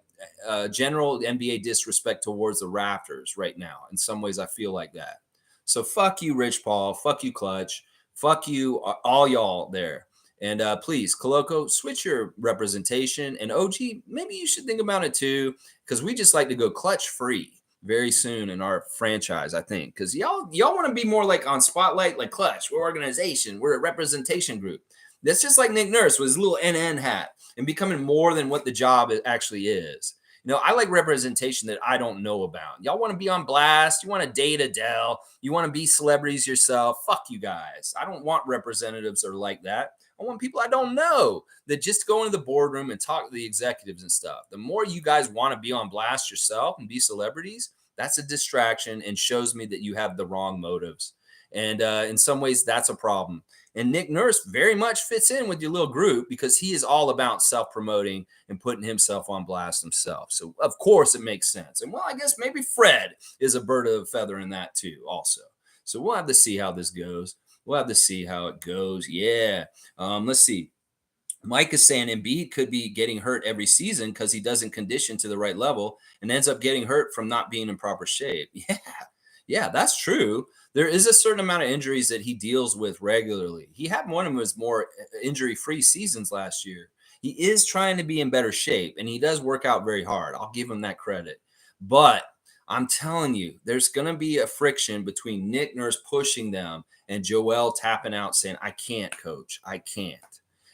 general NBA disrespect towards the Raptors right now. In some ways, I feel like that. So, fuck you, Rich Paul. Fuck you, Clutch. Fuck you, all y'all there. And please, Coloco, switch your representation. And OG, maybe you should think about it too, because we just like to go clutch free very soon in our franchise, I think. Because y'all want to be more like on Spotlight, like Clutch. We're organization. We're a representation group. That's just like Nick Nurse with his little NN hat and becoming more than what the job actually is. I like representation that I don't know about. Y'all want to be on blast. You want to date Adele. You want to be celebrities yourself. Fuck you guys. I don't want representatives that are like that. I want people I don't know that just go into the boardroom and talk to the executives and stuff. The more you guys want to be on blast yourself and be celebrities, that's a distraction and shows me that you have the wrong motives. And in some ways, that's a problem. And Nick Nurse very much fits in with your little group because he is all about self promoting and putting himself on blast himself. So, of course, it makes sense. And well, I guess maybe Fred is a bird of a feather in that too, also. So, we'll have to see how this goes. We'll have to see how it goes. Yeah. Let's see. Mike is saying Embiid could be getting hurt every season because he doesn't condition to the right level and ends up getting hurt from not being in proper shape. Yeah. Yeah, that's true. There is a certain amount of injuries that he deals with regularly. He had one of his more injury-free seasons last year. He is trying to be in better shape, and he does work out very hard. I'll give him that credit. But I'm telling you, there's going to be a friction between Nick Nurse pushing them and Joel tapping out saying, I can't, coach. I can't.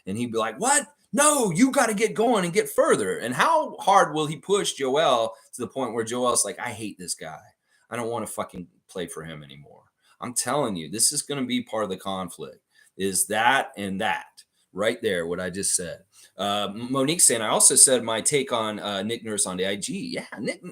And he'd be like, what? No, you got to get going and get further. And how hard will he push Joel to the point where Joel's like, I hate this guy. I don't want to fucking play for him anymore. I'm telling you, this is going to be part of the conflict. Is that and that right there? What I just said. Monique saying, I also said my take on Nick Nurse on the IG. Yeah,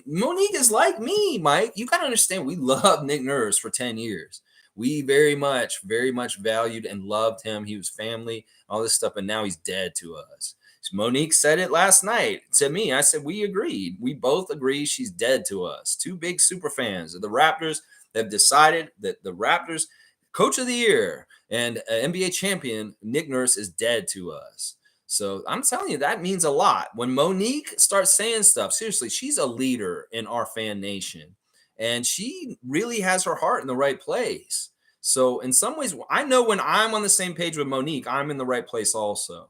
Monique is like me, Mike. You got to understand, we loved Nick Nurse for 10 years. We very much valued and loved him. He was family, all this stuff, and now he's dead to us. Monique said it last night to me. I said, we agreed. We both agree she's dead to us. Two big super fans of the Raptors have decided that the Raptors coach of the year and NBA champion Nick Nurse is dead to us. So I'm telling you, that means a lot. When Monique starts saying stuff, seriously, she's a leader in our fan nation. And she really has her heart in the right place. So in some ways, I know when I'm on the same page with Monique, I'm in the right place also.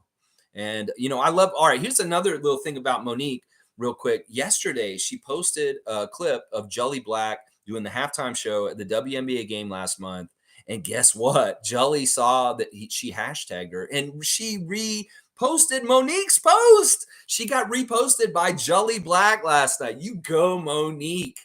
And, I love, all right, here's another little thing about Monique real quick. Yesterday, she posted a clip of Jelly Black doing the halftime show at the WNBA game last month. And guess what? Jelly saw that she hashtagged her and she reposted Monique's post. She got reposted by Jelly Black last night. You go, Monique.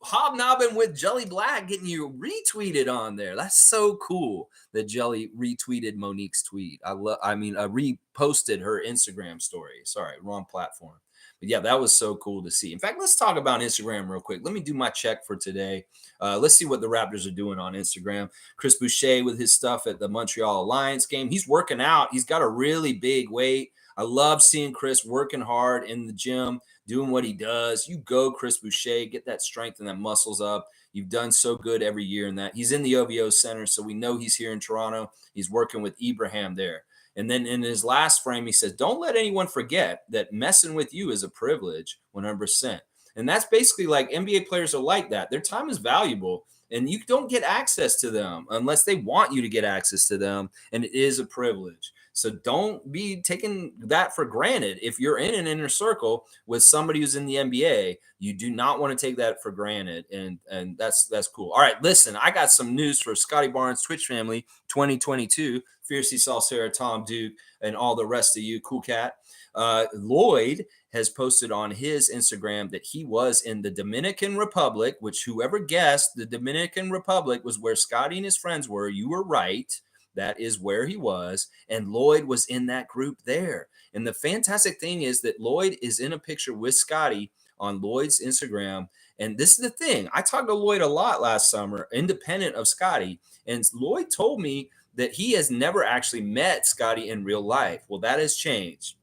Hobnobbing with Jelly Black, getting you retweeted on there. That's so cool that Jelly retweeted Monique's tweet. I reposted her Instagram story. Sorry, wrong platform. But yeah, that was so cool to see. In fact, let's talk about Instagram real quick. Let me do my check for today. Let's see what the Raptors are doing on Instagram. Chris Boucher with his stuff at the Montreal Alliance game. He's working out. He's got a really big weight. I love seeing Chris working hard in the gym, doing what he does. You go, Chris Boucher, get that strength and that muscles up. You've done so good every year in that. He's in the OVO Center, so we know he's here in Toronto. He's working with Ibrahim there. And then in his last frame, he says, don't let anyone forget that messing with you is a privilege, 100%. And that's basically like NBA players are like that. Their time is valuable, and you don't get access to them unless they want you to get access to them, and it is a privilege. So don't be taking that for granted. If you're in an inner circle with somebody who's in the NBA, you do not want to take that for granted. And that's cool. All right, listen, I got some news for Scotty Barnes Twitch family 2022, Fiercey Salsera, Tom Duke, and all the rest of you, cool cat. Lloyd has posted on his Instagram that he was in the Dominican Republic, which whoever guessed the Dominican Republic was where Scotty and his friends were. You were right. That is where he was. And Lloyd was in that group there. And the fantastic thing is that Lloyd is in a picture with Scotty on Lloyd's Instagram. And this is the thing. I talked to Lloyd a lot last summer, independent of Scotty. And Lloyd told me that he has never actually met Scotty in real life. Well, that has changed.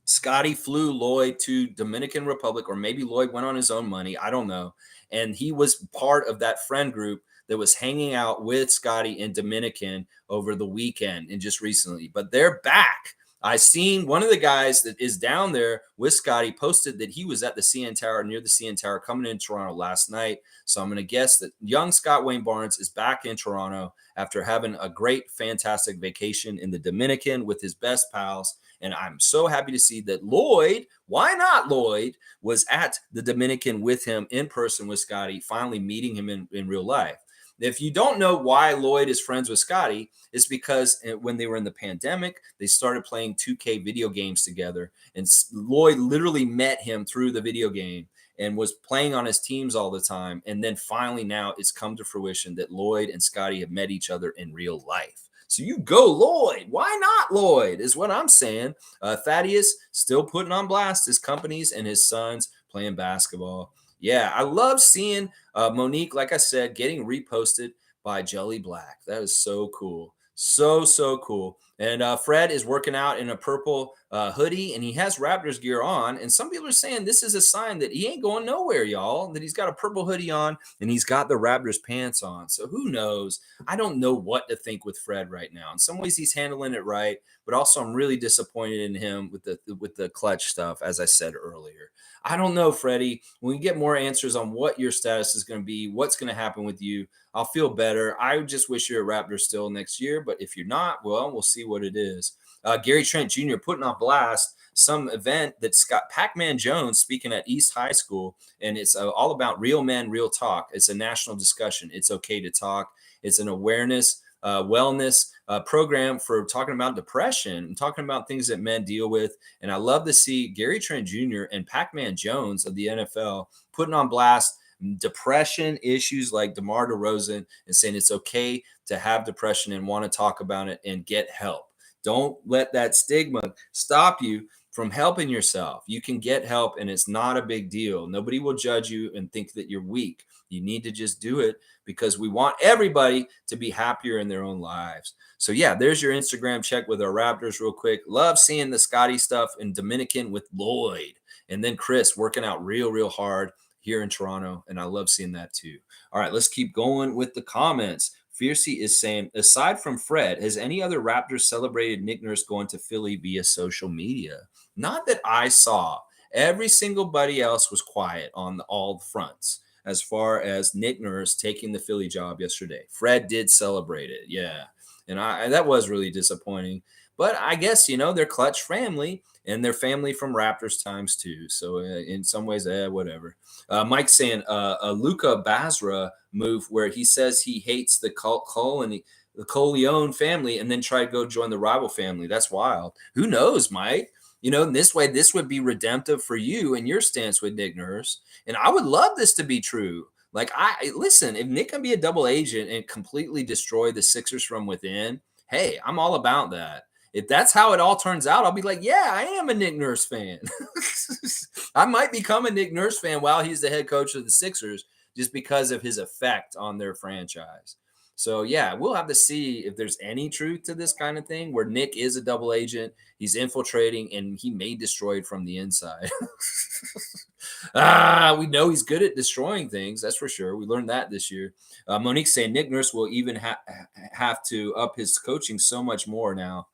Scotty flew Lloyd to Dominican Republic, or maybe Lloyd went on his own money. I don't know. And he was part of that friend group that was hanging out with Scotty in Dominican over the weekend and just recently. But they're back. I seen one of the guys that is down there with Scotty posted that he was at the CN Tower, near the CN Tower, coming in Toronto last night. So I'm going to guess that young Scott Wayne Barnes is back in Toronto after having a great, fantastic vacation in the Dominican with his best pals. And I'm so happy to see that Lloyd, why not Lloyd, was at the Dominican with him in person with Scotty, finally meeting him in real life. If you don't know why Lloyd is friends with Scotty, it's because when they were in the pandemic, they started playing 2K video games together. And Lloyd literally met him through the video game and was playing on his teams all the time. And then finally, now it's come to fruition that Lloyd and Scotty have met each other in real life. So you go, Lloyd. Why not Lloyd? Is what I'm saying. Thaddeus still putting on blast his companies and his sons playing basketball. Yeah, I love seeing Monique, like I said, getting reposted by Jelly Black. That is so cool. So cool. And Fred is working out in a purple hoodie and he has Raptors gear on. And some people are saying this is a sign that he ain't going nowhere, y'all, that he's got a purple hoodie on and he's got the Raptors pants on. So who knows? I don't know what to think with Fred right now. In some ways, he's handling it right, but also I'm really disappointed in him with the clutch stuff, as I said earlier. I don't know, Freddie. When we get more answers on what your status is going to be, what's going to happen with you, I'll feel better. I just wish you're a Raptor still next year, but if you're not, well, we'll see what it is. Gary Trent Jr. putting on blast some event that's got Pac-Man Jones speaking at East High School, and it's all about real men, real talk. It's a national discussion. It's okay to talk. It's an awareness, wellness program for talking about depression and talking about things that men deal with. And I love to see Gary Trent Jr. and Pac-Man Jones of the NFL putting on blast depression issues like DeMar DeRozan and saying it's okay to have depression and want to talk about it and get help. Don't let that stigma stop you from helping yourself. You can get help and it's not a big deal. Nobody will judge you and think that you're weak. You need to just do it because we want everybody to be happier in their own lives. So, yeah, there's your Instagram check with our Raptors real quick. Love seeing the Scotty stuff in Dominican with Lloyd. And then Chris working out real hard here in Toronto. And I love seeing that too. All right, let's keep going with the comments. Fiercey is saying, aside from Fred, has any other Raptors celebrated Nick Nurse going to Philly via social media? Not that I saw. Every single buddy else was quiet on all fronts as far as Nick Nurse taking the Philly job yesterday. Fred did celebrate it, yeah. And that was really disappointing. But I guess, they're Clutch family, and they're family from Raptors times too. So in some ways, whatever. Mike's saying a Luca Basra move where he says he hates the the Coleone family and then try to go join the rival family. That's wild. Who knows, Mike? In this way, this would be redemptive for you and your stance with Nick Nurse. And I would love this to be true. Like, listen, if Nick can be a double agent and completely destroy the Sixers from within, hey, I'm all about that. If that's how it all turns out, I'll be like, yeah, I am a Nick Nurse fan. I might become a Nick Nurse fan while he's the head coach of the Sixers just because of his effect on their franchise. So, yeah, we'll have to see if there's any truth to this kind of thing where Nick is a double agent, he's infiltrating, and he may destroy it from the inside. We know he's good at destroying things. That's for sure. We learned that this year. Monique's saying Nick Nurse will even have to up his coaching so much more now.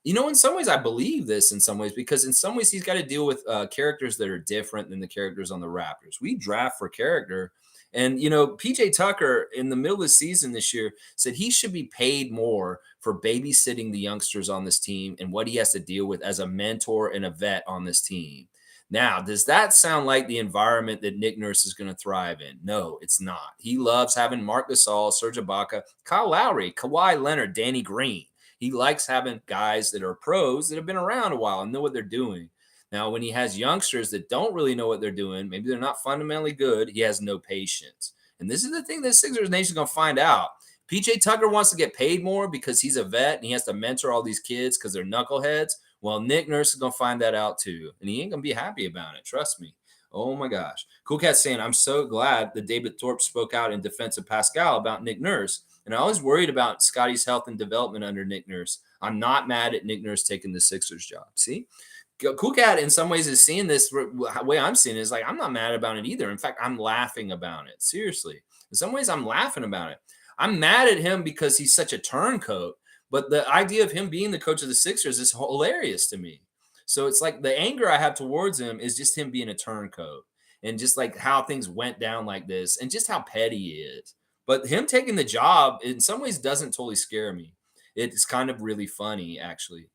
In some ways, I believe this in some ways, because in some ways, he's got to deal with characters that are different than the characters on the Raptors. We draft for character. And, PJ Tucker in the middle of the season this year said he should be paid more for babysitting the youngsters on this team and what he has to deal with as a mentor and a vet on this team. Now, does that sound like the environment that Nick Nurse is going to thrive in? No, it's not. He loves having Marc Gasol, Serge Ibaka, Kyle Lowry, Kawhi Leonard, Danny Green. He likes having guys that are pros that have been around a while and know what they're doing. Now, when he has youngsters that don't really know what they're doing, maybe they're not fundamentally good, he has no patience. And this is the thing that Sixers Nation is going to find out. PJ Tucker wants to get paid more because he's a vet and he has to mentor all these kids because they're knuckleheads. Well, Nick Nurse is going to find that out too. And he ain't going to be happy about it. Trust me. Oh my gosh. Cool Cat saying, I'm so glad that David Thorpe spoke out in defense of Pascal about Nick Nurse. And I was worried about Scotty's health and development under Nick Nurse. I'm not mad at Nick Nurse taking the Sixers job. See? Cool Cat in some ways is seeing this the way I'm seeing it is like, I'm not mad about it either. In fact, I'm laughing about it. Seriously. In some ways, I'm laughing about it. I'm mad at him because he's such a turncoat. But the idea of him being the coach of the Sixers is hilarious to me. So it's like the anger I have towards him is just him being a turncoat and just like how things went down like this and just how petty he is. But him taking the job in some ways doesn't totally scare me. It's kind of really funny, actually.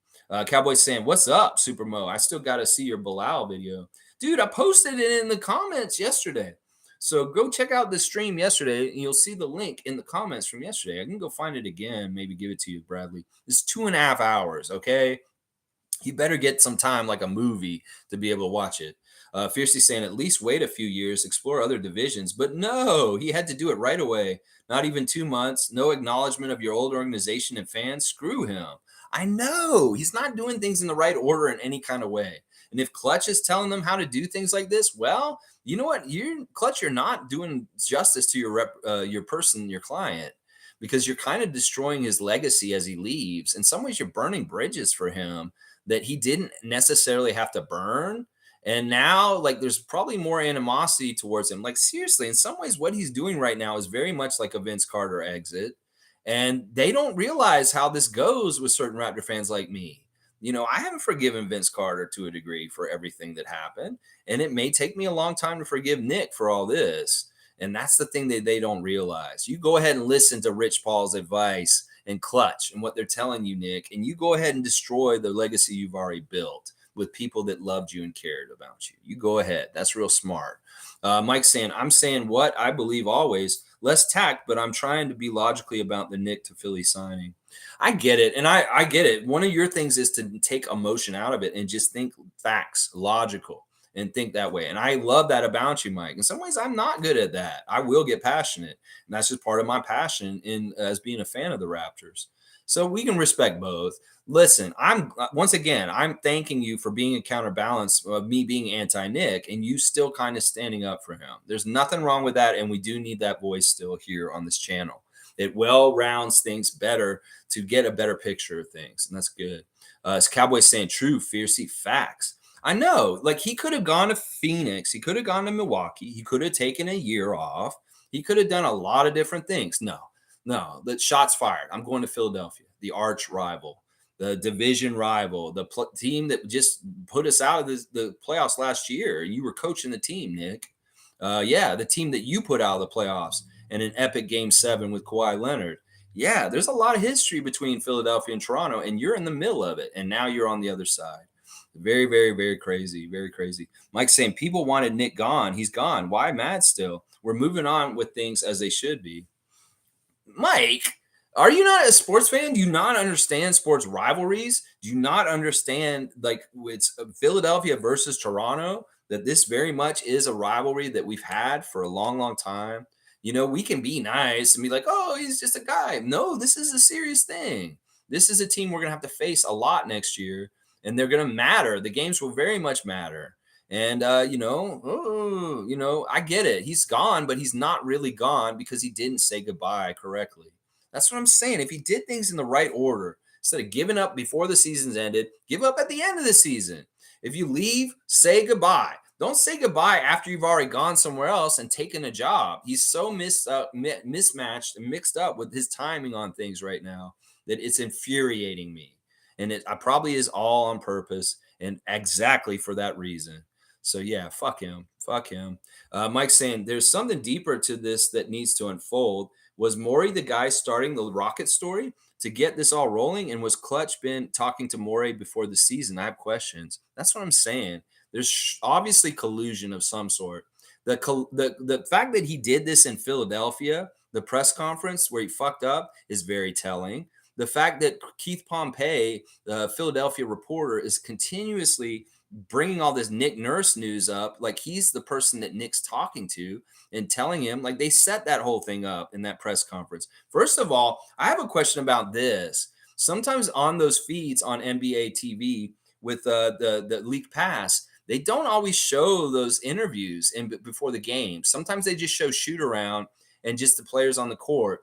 Cowboys saying, what's up, Supermo? I still got to see your Bilal video. Dude, I posted it in the comments yesterday. So go check out the stream yesterday, and you'll see the link in the comments from yesterday. I can go find it again, maybe give it to you, Bradley. It's 2.5 hours. Okay, you better get some time like a movie to be able to watch it. Fiercely saying at least wait a few years, explore other divisions. But no, he had to do it right away. Not even 2 months. No acknowledgement of your old organization and fans. Screw him. I know he's not doing things in the right order in any kind of way. And if Clutch is telling them how to do things like this, well, you know what? You're Clutch. You're not doing justice to your person, your client, because you're kind of destroying his legacy as he leaves. In some ways, you're burning bridges for him that he didn't necessarily have to burn. And now, like, there's probably more animosity towards him. Like, seriously, in some ways, what he's doing right now is very much like a Vince Carter exit. And they don't realize how this goes with certain Raptor fans like me. I haven't forgiven Vince Carter to a degree for everything that happened. And it may take me a long time to forgive Nick for all this. And that's the thing that they don't realize. You go ahead and listen to Rich Paul's advice and Clutch and what they're telling you, Nick, and you go ahead and destroy the legacy you've already built with people that loved you and cared about you. You go ahead. That's real smart. Mike saying, I'm saying what I believe always, less tact, but I'm trying to be logically about the Nick to Philly signing. I get it. And I get it. One of your things is to take emotion out of it and just think facts, logical, and think that way. And I love that about you, Mike. In some ways, I'm not good at that. I will get passionate. And that's just part of my passion in as being a fan of the Raptors. So we can respect both. Listen, I'm thanking you for being a counterbalance of me being anti-Nick and you still kind of standing up for him. There's nothing wrong with that. And we do need that voice still here on this channel. It well rounds things better to get a better picture of things. And that's good. It's Cowboy saying true, fiercely facts. I know, like he could have gone to Phoenix, he could have gone to Milwaukee, he could have taken a year off, he could have done a lot of different things. No, the shots fired. I'm going to Philadelphia, the arch rival, the division rival, the team that just put us out of the playoffs last year. You were coaching the team, Nick. Yeah, the team that you put out of the playoffs in an epic game 7 with Kawhi Leonard. Yeah, there's a lot of history between Philadelphia and Toronto, and you're in the middle of it, and now you're on the other side. Very, very, very crazy. Very crazy. Mike's saying people wanted Nick gone. He's gone. Why mad still? We're moving on with things as they should be. Mike, are you not a sports fan? Do you not understand sports rivalries? Do you not understand, like, it's Philadelphia versus Toronto, that this very much is a rivalry that we've had for a long, long time? We can be nice and be like, oh, he's just a guy. No, this is a serious thing. This is a team we're going to have to face a lot next year, and they're going to matter. The games will very much matter. And I get it. He's gone, but he's not really gone because he didn't say goodbye correctly. That's what I'm saying. If he did things in the right order, instead of giving up before the season's ended, give up at the end of the season. If you leave, say goodbye. Don't say goodbye after you've already gone somewhere else and taken a job. He's so mismatched and mixed up with his timing on things right now that it's infuriating me. And I probably is all on purpose and exactly for that reason. So yeah, fuck him. Fuck him. Mike's saying there's something deeper to this that needs to unfold. Was Morey the guy starting the Rocket story to get this all rolling? And was Clutch been talking to Morey before the season? I have questions. That's what I'm saying. There's obviously collusion of some sort. The fact that he did this in Philadelphia, the press conference where he fucked up, is very telling. The fact that Keith Pompey, the Philadelphia reporter, is continuously bringing all this Nick Nurse news up, like he's the person that Nick's talking to and telling him, like they set that whole thing up in that press conference. First of all, I have a question about this. Sometimes on those feeds on NBA TV with the league pass, they don't always show those interviews before the game. Sometimes they just show shoot around and just the players on the court.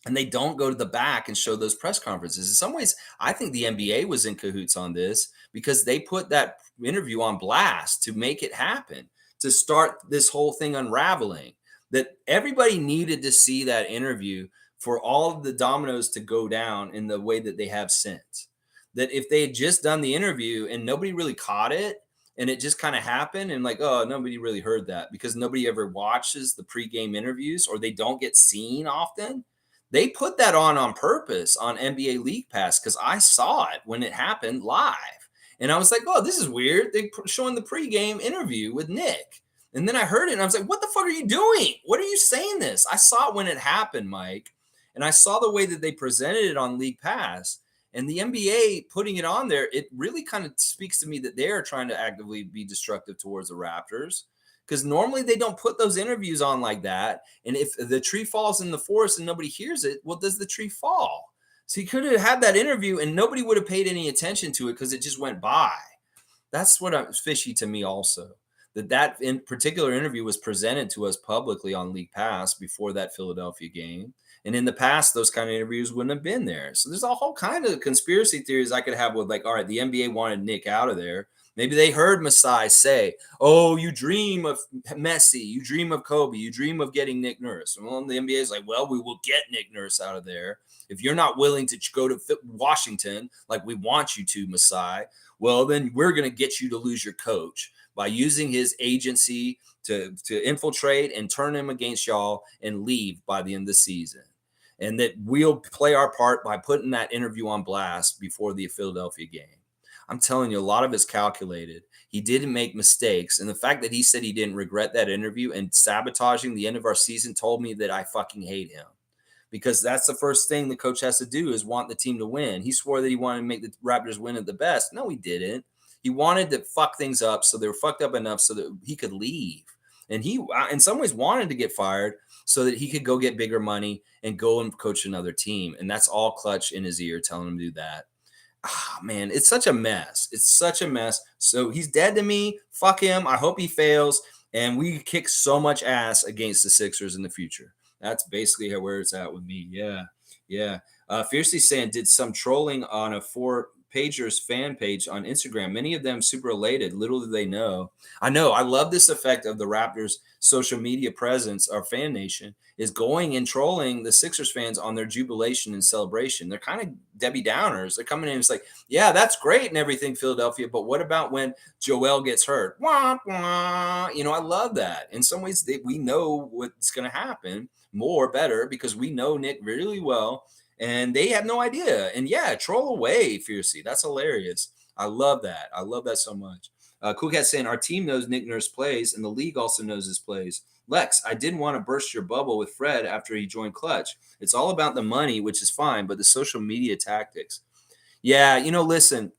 And they don't go to the back and show those press conferences. In some ways, I think the NBA was in cahoots on this because they put that interview on blast to make it happen, to start this whole thing unraveling. That everybody needed to see that interview for all of the dominoes to go down in the way that they have since. That if they had just done the interview and nobody really caught it, and it just kind of happened and like, oh, nobody really heard that because nobody ever watches the pregame interviews or they don't get seen often. They put that on purpose on NBA League Pass because I saw it when it happened live. And I was like, oh, this is weird. They're showing the pregame interview with Nick. And then I heard it and I was like, what the fuck are you doing? What are you saying this? I saw it when it happened, Mike. And I saw the way that they presented it on League Pass. And the NBA putting it on there, it really kind of speaks to me that they are trying to actively be destructive towards the Raptors. Because normally they don't put those interviews on like that. And if the tree falls in the forest and nobody hears it, well, does the tree fall? So he could have had that interview and nobody would have paid any attention to it because it just went by. That's what fishy to me also. That in particular interview was presented to us publicly on League Pass before that Philadelphia game. And in the past, those kind of interviews wouldn't have been there. So there's a whole kind of conspiracy theories I could have with like, all right, the NBA wanted Nick out of there. Maybe they heard Masai say, "Oh, you dream of Messi, you dream of Kobe, you dream of getting Nick Nurse." Well, the NBA is like, "Well, we will get Nick Nurse out of there if you're not willing to go to Washington like we want you to, Masai. Well, then we're going to get you to lose your coach by using his agency to infiltrate and turn him against y'all and leave by the end of the season." And that we'll play our part by putting that interview on blast before the Philadelphia game. I'm telling you, a lot of it's calculated. He didn't make mistakes. And the fact that he said he didn't regret that interview and sabotaging the end of our season told me that I fucking hate him. Because that's the first thing the coach has to do is want the team to win. He swore that he wanted to make the Raptors win at the best. No, he didn't. He wanted to fuck things up so they were fucked up enough so that he could leave. And he, in some ways, wanted to get fired so that he could go get bigger money and go and coach another team. And that's all Clutch in his ear telling him to do that. Ah, man, it's such a mess. It's such a mess. So he's dead to me. Fuck him. I hope he fails. And we kick so much ass against the Sixers in the future. That's basically where it's at with me. Yeah. Yeah. Fiercely saying, did some trolling on a 4-pagers fan page on Instagram. Many of them super elated. Little do they know. I know. I love this effect of the Raptors' social media presence, our fan nation, is going and trolling the Sixers fans on their jubilation and celebration. They're kind of Debbie Downers. They're coming in and it's like, yeah, that's great and everything, Philadelphia. But what about when Joel gets hurt? Wah, wah. I love that. In some ways, we know what's going to happen better because we know Nick really well and they have no idea. And yeah, troll away fiercely. That's hilarious. I love that. I love that so much. Cool Cat saying our team knows Nick Nurse plays and the league also knows his plays. Lex, I didn't want to burst your bubble with Fred after he joined Clutch. It's all about the money, which is fine, but the social media tactics. Yeah, listen,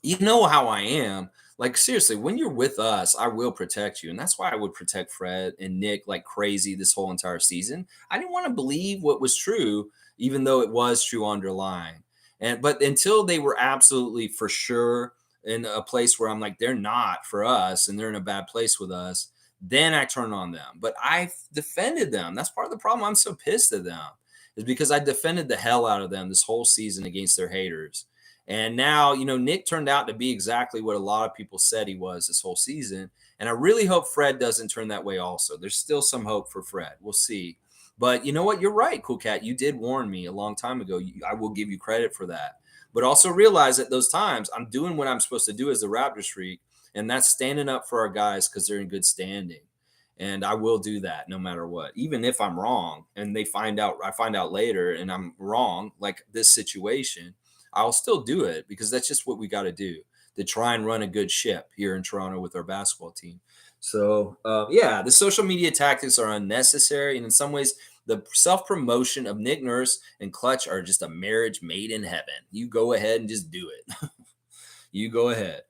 you know how I am. Like, seriously, when you're with us, I will protect you. And that's why I would protect Fred and Nick like crazy this whole entire season. I didn't want to believe what was true, even though it was true underlying. But until they were absolutely for sure in a place where I'm like, they're not for us and they're in a bad place with us, then I turn on them. But I defended them. That's part of the problem. I'm so pissed at them is because I defended the hell out of them this whole season against their haters. And now, Nick turned out to be exactly what a lot of people said he was this whole season. And I really hope Fred doesn't turn that way also. There's still some hope for Fred. We'll see. But you know what? You're right, Cool Cat. You did warn me a long time ago. I will give you credit for that. But also realize at those times, I'm doing what I'm supposed to do as a Raptors freak. And that's standing up for our guys because they're in good standing. And I will do that no matter what, even if I'm wrong and I find out later and I'm wrong, like this situation, I'll still do it because that's just what we got to do to try and run a good ship here in Toronto with our basketball team. So, yeah, the social media tactics are unnecessary. And in some ways, the self-promotion of Nick Nurse and Clutch are just a marriage made in heaven. You go ahead and just do it. You go ahead.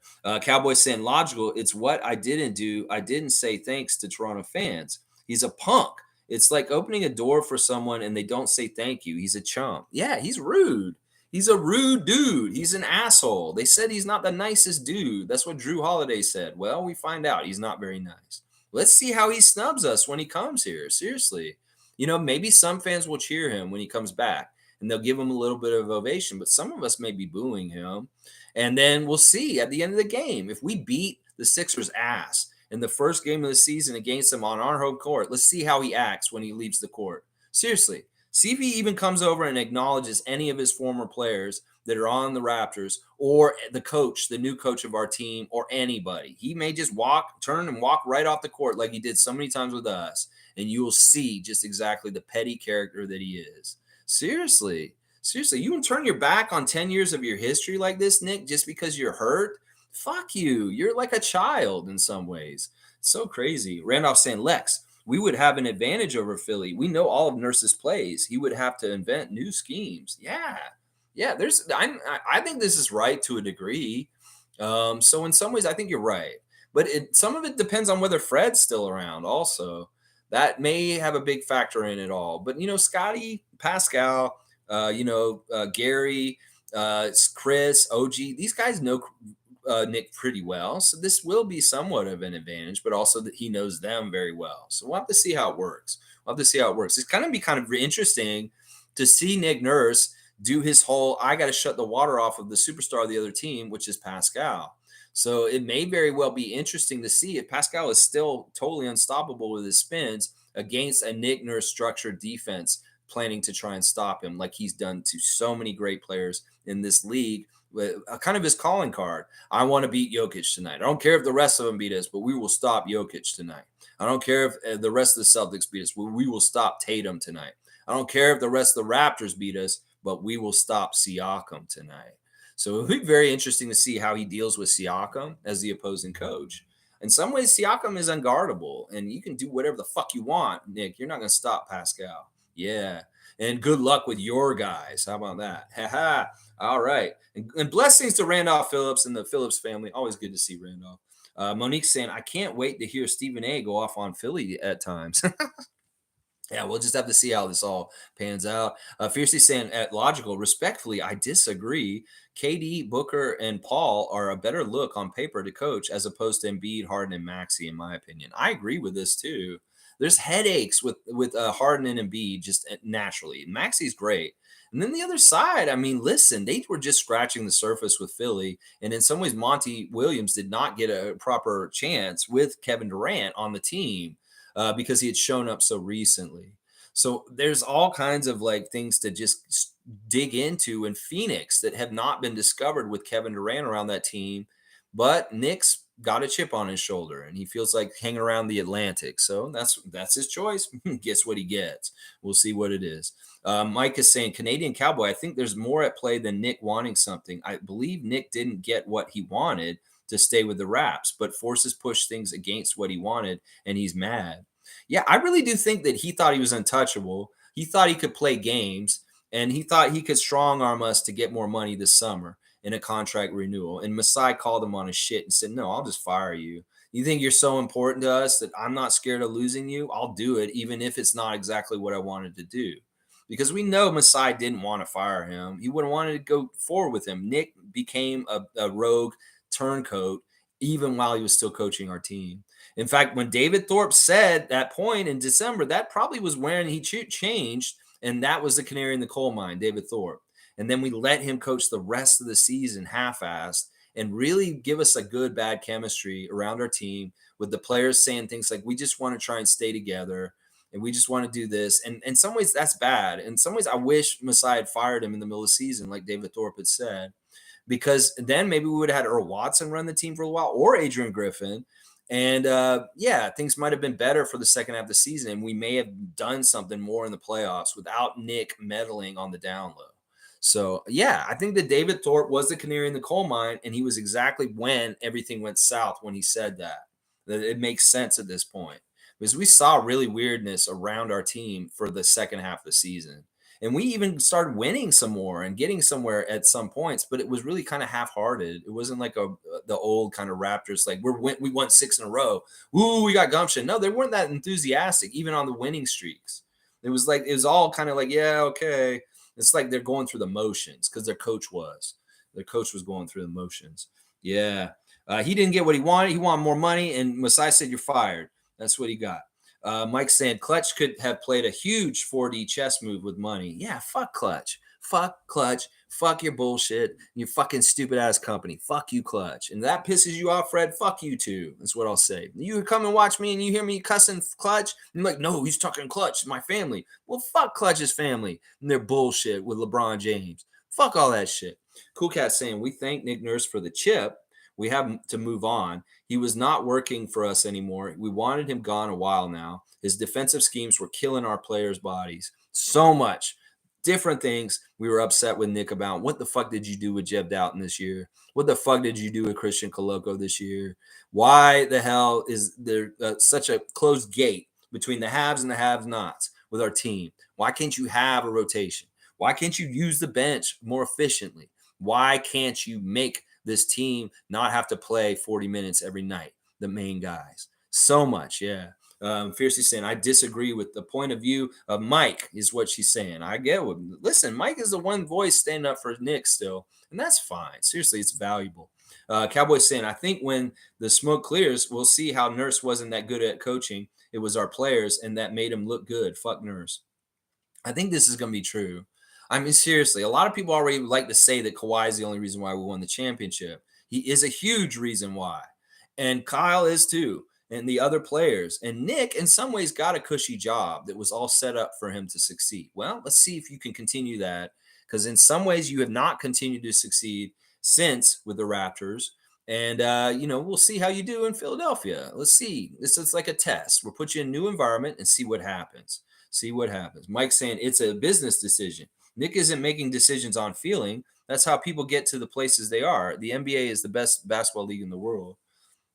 Cowboy saying logical. It's what I didn't do. I didn't say thanks to Toronto fans. He's a punk. It's like opening a door for someone and they don't say thank you. He's a chump. Yeah, he's rude. He's a rude dude. He's an asshole. They said he's not the nicest dude. That's what Drew Holiday said. Well, we find out he's not very nice. Let's see how he snubs us when he comes here. Seriously. Maybe some fans will cheer him when he comes back and they'll give him a little bit of ovation, but some of us may be booing him. And then we'll see at the end of the game. If we beat the Sixers' ass in the first game of the season against them on our home court, let's see how he acts when he leaves the court. Seriously. See if he even comes over and acknowledges any of his former players that are on the Raptors or the coach, the new coach of our team, or anybody. He may just turn and walk right off the court like he did so many times with us, and you will see just exactly the petty character that he is. Seriously, you can turn your back on 10 years of your history like this, Nick, just because you're hurt? Fuck you. You're like a child in some ways. So crazy. Randolph saying, Lex, we would have an advantage over Philly. We know all of Nurse's plays. He would have to invent new schemes. Yeah. Yeah. I think this is right to a degree. So in some ways, I think you're right. But some of it depends on whether Fred's still around, also. That may have a big factor in it all. But, Scotty, Pascal, Gary, Chris, OG, these guys know Nick pretty well. So this will be somewhat of an advantage, but also that he knows them very well. So we'll have to see how it works. We'll have to see how it works. It's going to be kind of interesting to see Nick Nurse do his whole I got to shut the water off of the superstar of the other team, which is Pascal. So it may very well be interesting to see if Pascal is still totally unstoppable with his spins against a Nick Nurse structured defense planning to try and stop him like he's done to so many great players in this league with kind of his calling card. I want to beat Jokic tonight. I don't care if the rest of them beat us, but we will stop Jokic tonight. I don't care if the rest of the Celtics beat us, but we will stop Tatum tonight. I don't care if the rest of the Raptors beat us, but we will stop Siakam tonight. So it'll be very interesting to see how he deals with Siakam as the opposing coach. In some ways, Siakam is unguardable, and you can do whatever the fuck you want, Nick. You're not going to stop Pascal. Yeah. And good luck with your guys. How about that? Ha. All right. And blessings to Randolph Phillips and the Phillips family. Always good to see Randolph. Monique saying, I can't wait to hear Stephen A go off on Philly at times. Yeah, we'll just have to see how this all pans out. Fiercely saying, at logical, respectfully, I disagree. KD, Booker, and Paul are a better look on paper to coach as opposed to Embiid, Harden, and Maxey, in my opinion. I agree with this too. There's headaches with Harden and Embiid just naturally. Maxey's great. And then the other side, I mean, listen, they were just scratching the surface with Philly. And in some ways, Monty Williams did not get a proper chance with Kevin Durant on the team because he had shown up so recently. So there's all kinds of like things to just dig into in Phoenix that have not been discovered with Kevin Durant around that team. But Nick's got a chip on his shoulder and he feels like hanging around the Atlantic. So that's his choice. Guess what he gets. We'll see what it is. Mike is saying Canadian Cowboy. I think there's more at play than Nick wanting something. I believe Nick didn't get what he wanted to stay with the Raps, but forces push things against what he wanted, and he's mad. Yeah, I really do think that he thought he was untouchable. He thought he could play games, and he thought he could strong arm us to get more money this summer in a contract renewal. And Masai called him on his shit and said, no, I'll just fire you. You think you're so important to us that I'm not scared of losing you? I'll do it, even if it's not exactly what I wanted to do. Because we know Masai didn't want to fire him. He would have wanted to go forward with him. Nick became a rogue turncoat even while he was still coaching our team. In fact, when David Thorpe said that point in December, that probably was when he changed, and that was the canary in the coal mine, David Thorpe. And then we let him coach the rest of the season half-assed and really give us a good, bad chemistry around our team with the players saying things like, we just want to try and stay together and we just want to do this. And in some ways, that's bad. In some ways, I wish Masai had fired him in the middle of the season, like David Thorpe had said, because then maybe we would have had Earl Watson run the team for a while or Adrian Griffin. And yeah, things might have been better for the second half of the season. And we may have done something more in the playoffs without Nick meddling on the down low. So, yeah, I think that David Thorpe was the canary in the coal mine, and he was exactly when everything went south when he said that. That it makes sense at this point because we saw really weirdness around our team for the second half of the season. And we even started winning some more and getting somewhere at some points, but it was really kind of half-hearted. It wasn't like the old kind of Raptors, like we won 6 in a row. Ooh, we got gumption. No, they weren't that enthusiastic, even on the winning streaks. It was all kind of like, yeah, okay. It's like they're going through the motions because their coach was. Their coach was going through the motions. Yeah. He didn't get what he wanted. He wanted more money, and Masai said, you're fired. That's what he got. Mike saying Clutch could have played a huge 4D chess move with money. Yeah, fuck Clutch. Fuck Clutch. Fuck your bullshit. Your fucking stupid ass company. Fuck you, Clutch. And that pisses you off, Fred. Fuck you too. That's what I'll say. You come and watch me and you hear me cussing Clutch. And you're like, no, he's talking Clutch. It's my family. Well, fuck Clutch's family and their bullshit with LeBron James. Fuck all that shit. Cool Cat saying we thank Nick Nurse for the chip. We have to move on. He was not working for us anymore. We wanted him gone a while now. His defensive schemes were killing our players' bodies so much. different things we were upset with Nick about. What the fuck did you do with Jeb Doughton this year? What the fuck did you do with Christian Coloco this year? Why the hell is there such a closed gate between the haves and the have-nots with our team? Why can't you have a rotation? Why can't you use the bench more efficiently? Why can't you make this team not have to play 40 minutes every night? The main guys. So much, yeah. Fiercely saying, I disagree with the point of view of Mike, is what she's saying. I get what, listen, Mike is the one voice standing up for Nick still, and that's fine. Seriously, it's valuable. Cowboy saying, I think when the smoke clears, we'll see how Nurse wasn't that good at coaching. It was our players, and that made him look good. Fuck Nurse. I think this is going to be true. I mean, seriously, a lot of people already like to say that Kawhi is the only reason why we won the championship. He is a huge reason why. And Kyle is too, and the other players. And Nick, in some ways, got a cushy job that was all set up for him to succeed. Well, let's see if you can continue that, because in some ways, you have not continued to succeed since with the Raptors. And, we'll see how you do in Philadelphia. Let's see. This is like a test. We'll put you in a new environment and see what happens. See what happens. Mike's saying it's a business decision. Nick isn't making decisions on feeling. That's how people get to the places they are. The NBA is the best basketball league in the world.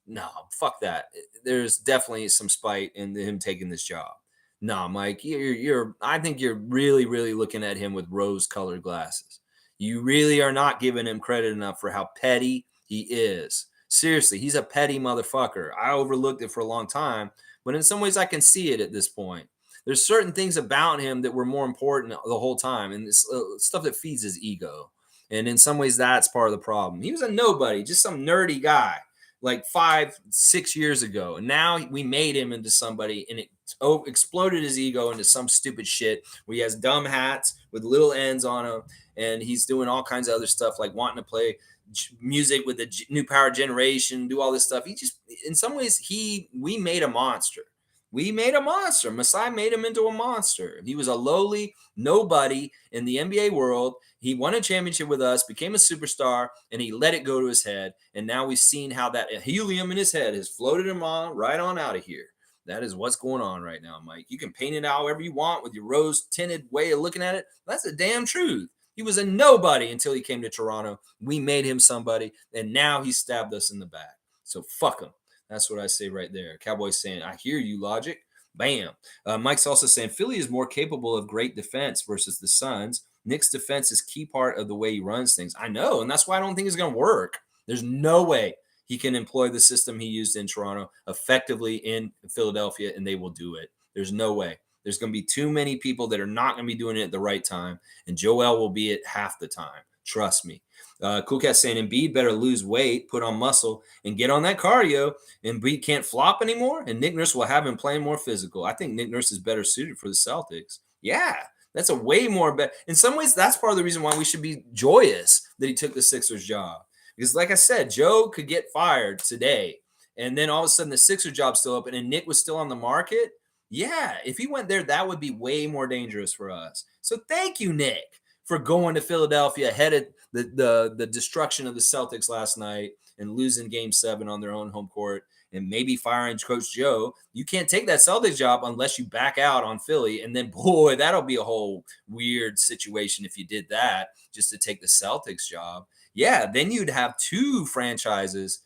No, fuck that. There's definitely some spite in him taking this job. No, Mike, you're I think you're really, really looking at him with rose-colored glasses. You really are not giving him credit enough for how petty he is. Seriously, he's a petty motherfucker. I overlooked it for a long time, but in some ways I can see it at this point. There's certain things about him that were more important the whole time, and it's stuff that feeds his ego. And in some ways, that's part of the problem. He was a nobody, just some nerdy guy, like 5, 6 years ago. And now we made him into somebody, and it exploded his ego into some stupid shit where he has dumb hats with little ends on them, and he's doing all kinds of other stuff, like wanting to play music with the new power generation, do all this stuff. He just, in some ways, we made a monster. We made a monster. Masai made him into a monster. He was a lowly nobody in the NBA world. He won a championship with us, became a superstar, and he let it go to his head. And now we've seen how that helium in his head has floated him on right on out of here. That is what's going on right now, Mike. You can paint it however you want with your rose-tinted way of looking at it. That's the damn truth. He was a nobody until he came to Toronto. We made him somebody, and now he stabbed us in the back. So fuck him. That's what I say right there. Cowboys saying, I hear you, Logic. Bam. Mike's also saying Philly is more capable of great defense versus the Suns. Nick's defense is key part of the way he runs things. I know, and that's why I don't think it's going to work. There's no way he can employ the system he used in Toronto effectively in Philadelphia, and they will do it. There's no way. There's going to be too many people that are not going to be doing it at the right time, and Joel will be at half the time. Trust me. Cool Cat saying Embiid better lose weight, put on muscle, and get on that cardio. Embiid can't flop anymore, and Nick Nurse will have him playing more physical. I think Nick Nurse is better suited for the Celtics. Yeah, that's a way more better. In some ways, that's part of the reason why we should be joyous that he took the Sixers job. Because, like I said, Joe could get fired today, and then all of a sudden the Sixers job's still open, and Nick was still on the market. Yeah, if he went there, that would be way more dangerous for us. So thank you, Nick, for going to Philadelphia ahead of the destruction of the Celtics last night and losing Game 7 on their own home court and maybe firing Coach Joe. You can't take that Celtics job unless you back out on Philly. And then, boy, that'll be a whole weird situation if you did that just to take the Celtics job. Yeah, then you'd have two franchises,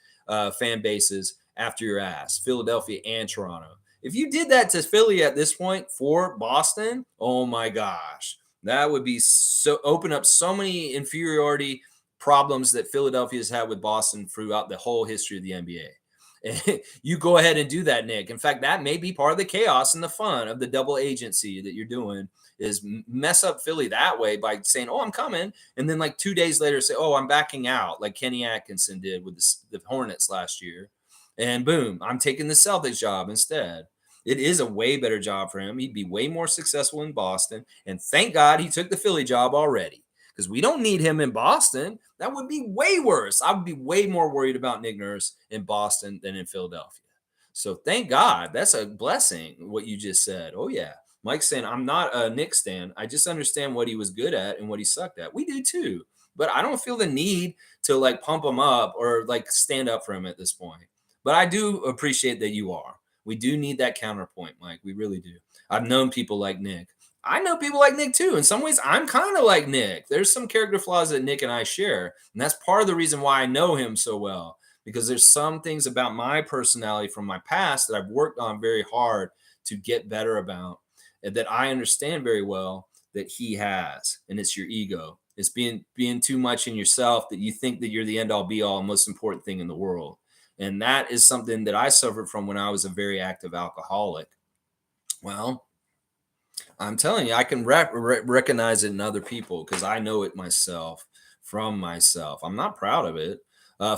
fan bases after your ass, Philadelphia and Toronto. If you did that to Philly at this point for Boston, oh my gosh. That would be so open up so many inferiority problems that Philadelphia's had with Boston throughout the whole history of the NBA. You go ahead and do that, Nick. In fact, that may be part of the chaos and the fun of the double agency that you're doing is mess up Philly that way by saying, oh, I'm coming. And then like 2 days later say, oh, I'm backing out like Kenny Atkinson did with the Hornets last year. And boom, I'm taking the Celtics job instead. It is a way better job for him. He'd be way more successful in Boston. And thank God he took the Philly job already because we don't need him in Boston. That would be way worse. I would be way more worried about Nick Nurse in Boston than in Philadelphia. So thank God. That's a blessing, what you just said. Oh, yeah. Mike's saying, I'm not a Nick stan. I just understand what he was good at and what he sucked at. We do too. But I don't feel the need to like pump him up or like stand up for him at this point. But I do appreciate that you are. We do need that counterpoint, Mike. We really do. I've known people like Nick. I know people like Nick too. In some ways, I'm kind of like Nick. There's some character flaws that Nick and I share. And that's part of the reason why I know him so well, because there's some things about my personality from my past that I've worked on very hard to get better about, and that I understand very well that he has. And it's your ego. It's being too much in yourself that you think that you're the end all be all most important thing in the world. And that is something that I suffered from when I was a very active alcoholic. Well, I'm telling you, I can recognize it in other people because I know it myself from myself. I'm not proud of it.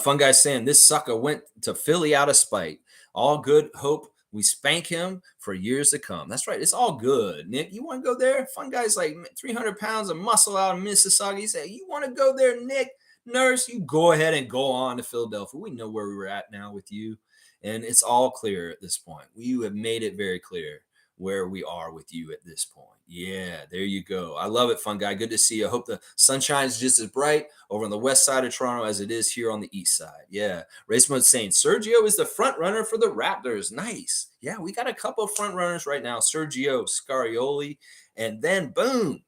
Fun guy saying this sucker went to Philly out of spite. All good. Hope we spank him for years to come. That's right. It's all good. Nick, you want to go there? Fun guy's like 300 pounds of muscle out of Mississauga. He said, you want to go there, Nick? Nurse, you go ahead and go on to Philadelphia. We know where we're at now with you. And it's all clear at this point. You have made it very clear where we are with you at this point. Yeah, there you go. I love it, fun guy. Good to see you. I hope the sunshine is just as bright over on the west side of Toronto as it is here on the east side. Yeah. Race Mode saying Sergio is the front runner for the Raptors. Nice. Yeah, we got a couple of front runners right now. Sergio Scarioli, and then boom,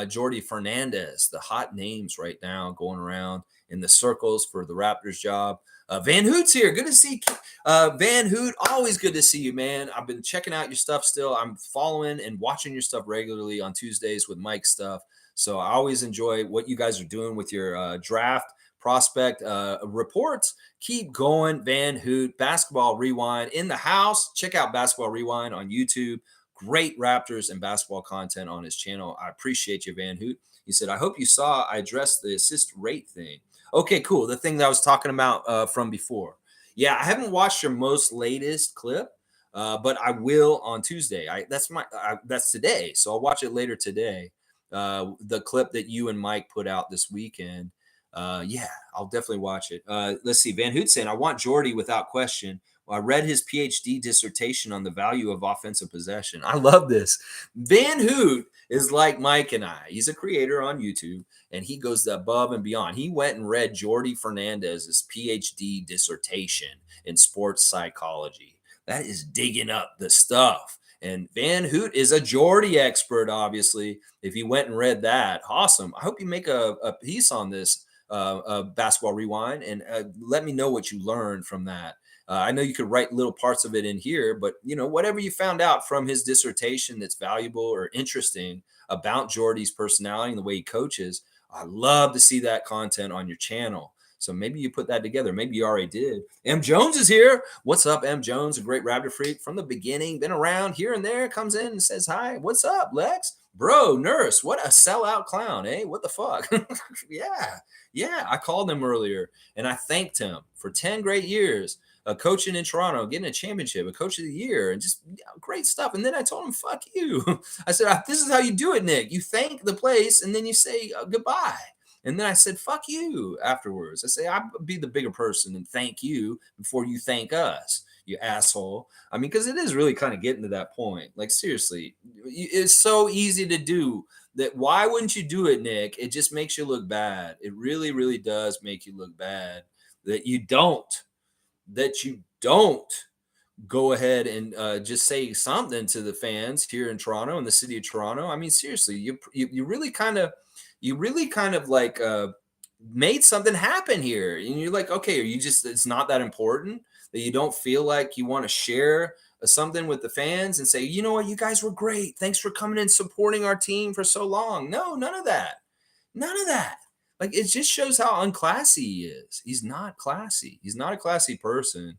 Jordy Fernandez. The hot names right now going around in the circles for the Raptors job. Van Hoot's here. Good to see Van Hoot. Always good to see you, man. I've been checking out your stuff still. I'm following and watching your stuff regularly on Tuesdays with Mike's stuff. So I always enjoy what you guys are doing with your draft prospect reports. Keep going, Van Hoot. Basketball Rewind in the house. Check out Basketball Rewind on YouTube. Great Raptors and basketball content on his channel. I appreciate you, Van Hoot. He said, I hope you saw I addressed the assist rate thing. Okay, cool. The thing that I was talking about from before. Yeah, I haven't watched your most latest clip, but I will on Tuesday. That's today, so I'll watch it later today. The clip that you and Mike put out this weekend. Yeah, I'll definitely watch it. Let's see. Van Hoot saying, I want Jordy without question. I read his PhD dissertation on the value of offensive possession. I love this. Van Hoot is like Mike and I. He's a creator on YouTube, and he goes above and beyond. He went and read Jordy Fernandez's PhD dissertation in sports psychology. That is digging up the stuff. And Van Hoot is a Jordy expert, obviously. If he went and read that, awesome. I hope you make a piece on this Basketball Rewind and let me know what you learned from that. I know you could write little parts of it in here, but whatever you found out from his dissertation that's valuable or interesting about Jordy's personality and the way he coaches, I love to see that content on your channel. So maybe you put that together. Maybe you already did. M. Jones is here. What's up, M. Jones? A great Raptor freak from the beginning. Been around here and there. Comes in and says hi. What's up, Lex? Bro, nurse, what a sellout clown, eh? What the fuck? Yeah. I called him earlier and I thanked him for 10 great years. Coaching in Toronto, getting a championship, a coach of the year, and just great stuff. And then I told him, fuck you. I said, this is how you do it, Nick. You thank the place and then you say goodbye. And then I said, fuck you afterwards. I say, I'll be the bigger person and thank you before you thank us, you asshole. I mean, because it is really kind of getting to that point. Like, seriously, it's so easy to do that. Why wouldn't you do it, Nick? It just makes you look bad. It really, really does make you look bad that you don't go ahead and just say something to the fans here in Toronto, in the city of Toronto. I mean, seriously, you really kind of like made something happen here, and you're like, okay, are you just, it's not that important that you don't feel like you want to share something with the fans and say, you know what, you guys were great, thanks for coming and supporting our team for so long. No, none of that. Like, it just shows how unclassy he is. He's not classy. He's not a classy person.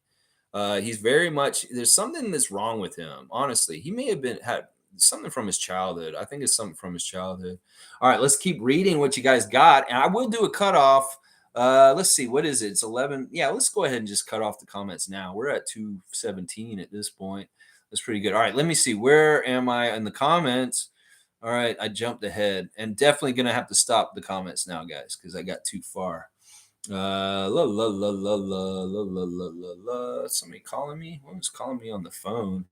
He's very much, there's something that's wrong with him. Honestly, he may have had something from his childhood. I think it's something from his childhood. All right, let's keep reading what you guys got. And I will do a cutoff. Let's see. What is it? It's 11. Yeah, let's go ahead and just cut off the comments now. We're at 217 at this point. That's pretty good. All right, let me see. Where am I in the comments? All right, I jumped ahead and definitely going to have to stop the comments now, guys, because I got too far. Somebody calling me? Who's calling me on the phone?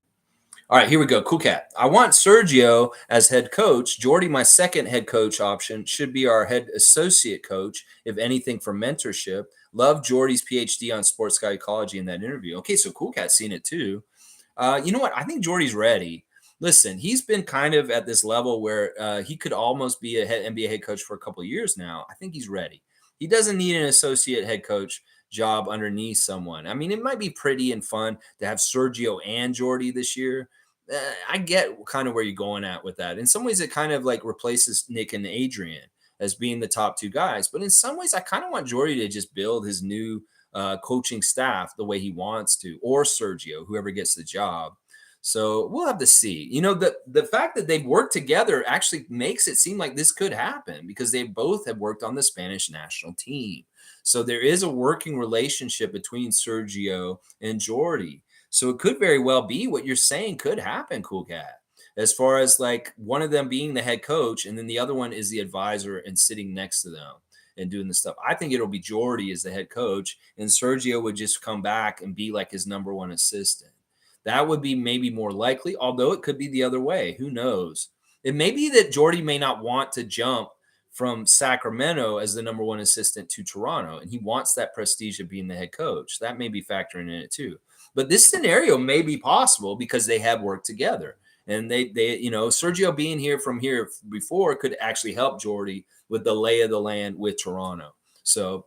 All right, here we go. Cool cat. I want Sergio as head coach. Jordy, my second head coach option, should be our head associate coach, if anything, for mentorship. Love Jordy's PhD on sports psychology in that interview. Okay, so Cool Cat's seen it too. You know what? I think Jordy's ready. Listen, he's been kind of at this level where he could almost be a NBA head coach for a couple of years now. I think he's ready. He doesn't need an associate head coach job underneath someone. I mean, it might be pretty and fun to have Sergio and Jordy this year. I get kind of where you're going at with that. In some ways, it kind of like replaces Nick and Adrian as being the top two guys. But in some ways, I kind of want Jordy to just build his new coaching staff the way he wants to, or Sergio, whoever gets the job. So we'll have to see. The fact that they've worked together actually makes it seem like this could happen because they both have worked on the Spanish national team. So there is a working relationship between Sergio and Jordi. So it could very well be what you're saying could happen, Cool Cat. As far as like one of them being the head coach and then the other one is the advisor and sitting next to them and doing the stuff. I think it'll be Jordi as the head coach and Sergio would just come back and be like his number one assistant. That would be maybe more likely, although it could be the other way. Who knows? It may be that Jordy may not want to jump from Sacramento as the number one assistant to Toronto, and he wants that prestige of being the head coach. That may be factoring in it too. But this scenario may be possible because they have worked together. And Sergio being here from here before could actually help Jordy with the lay of the land with Toronto. So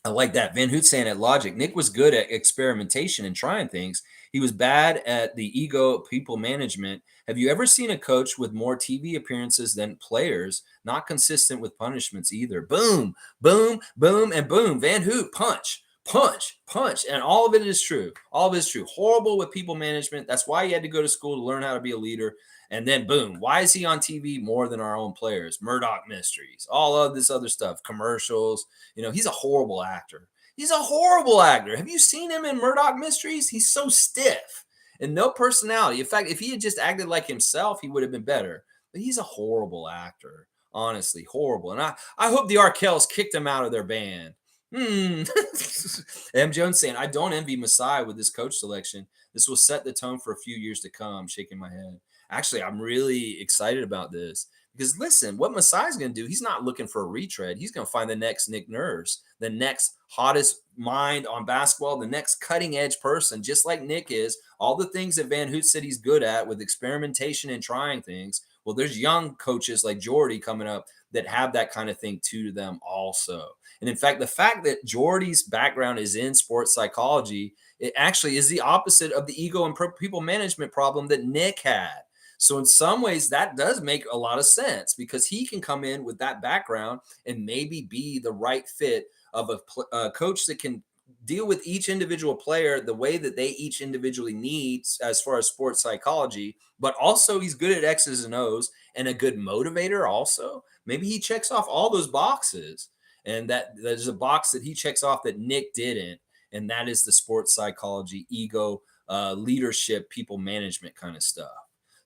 I like that. Van Hoot saying at Logic, Nick was good at experimentation and trying things. He was bad at the ego people management. Have you ever seen a coach with more TV appearances than players? Not consistent with punishments either. Boom, boom, boom, and boom. Van Hoot, punch, punch, punch. And all of it is true. All of it is true. Horrible with people management. That's why he had to go to school to learn how to be a leader. And then boom, why is he on TV more than our own players? Murdoch mysteries, all of this other stuff, commercials. He's a horrible actor. He's a horrible actor. Have you seen him in Murdoch Mysteries? He's so stiff and no personality. In fact, if he had just acted like himself, he would have been better. But he's a horrible actor. Honestly, horrible. And I hope the Arkells kicked him out of their band. M. Jones saying, I don't envy Masai with this coach selection. This will set the tone for a few years to come. Shaking my head. Actually, I'm really excited about this because listen, what Masai's going to do, he's not looking for a retread. He's going to find the next Nick Nurse, the next hottest mind on basketball, the next cutting edge person, just like Nick is. All the things that Van Hoot said he's good at with experimentation and trying things. Well, there's young coaches like Jordy coming up that have that kind of thing to them also. And in fact, the fact that Jordy's background is in sports psychology, it actually is the opposite of the ego and people management problem that Nick had. So in some ways, that does make a lot of sense because he can come in with that background and maybe be the right fit of a coach that can deal with each individual player the way that they each individually needs as far as sports psychology, but also he's good at X's and O's and a good motivator also. Maybe he checks off all those boxes and that there's a box that he checks off that Nick didn't. And that is the sports psychology, ego, leadership, people management kind of stuff.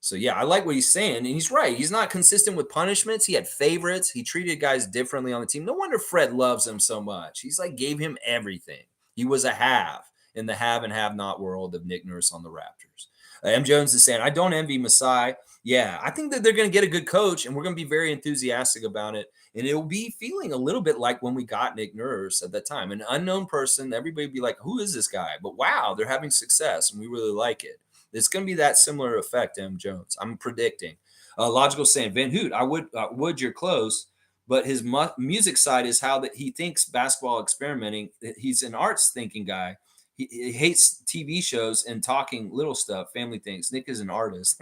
So yeah, I like what he's saying, and he's right. He's not consistent with punishments. He had favorites. He treated guys differently on the team. No wonder Fred loves him so much. He's like gave him everything. He was a have in the have and have not world of Nick Nurse on the Raptors. M. Jones is saying, I don't envy Masai. Yeah, I think that they're going to get a good coach, and we're going to be very enthusiastic about it. And it'll be feeling a little bit like when we got Nick Nurse at that time. An unknown person, everybody would be like, who is this guy? But wow, they're having success, and we really like it. It's going to be that similar effect, M. Jones. I'm predicting. Logical saying, Van Hoot, would you're close, but his music side is how that he thinks basketball experimenting. He's an arts thinking guy. He hates TV shows and talking little stuff, family things. Nick is an artist.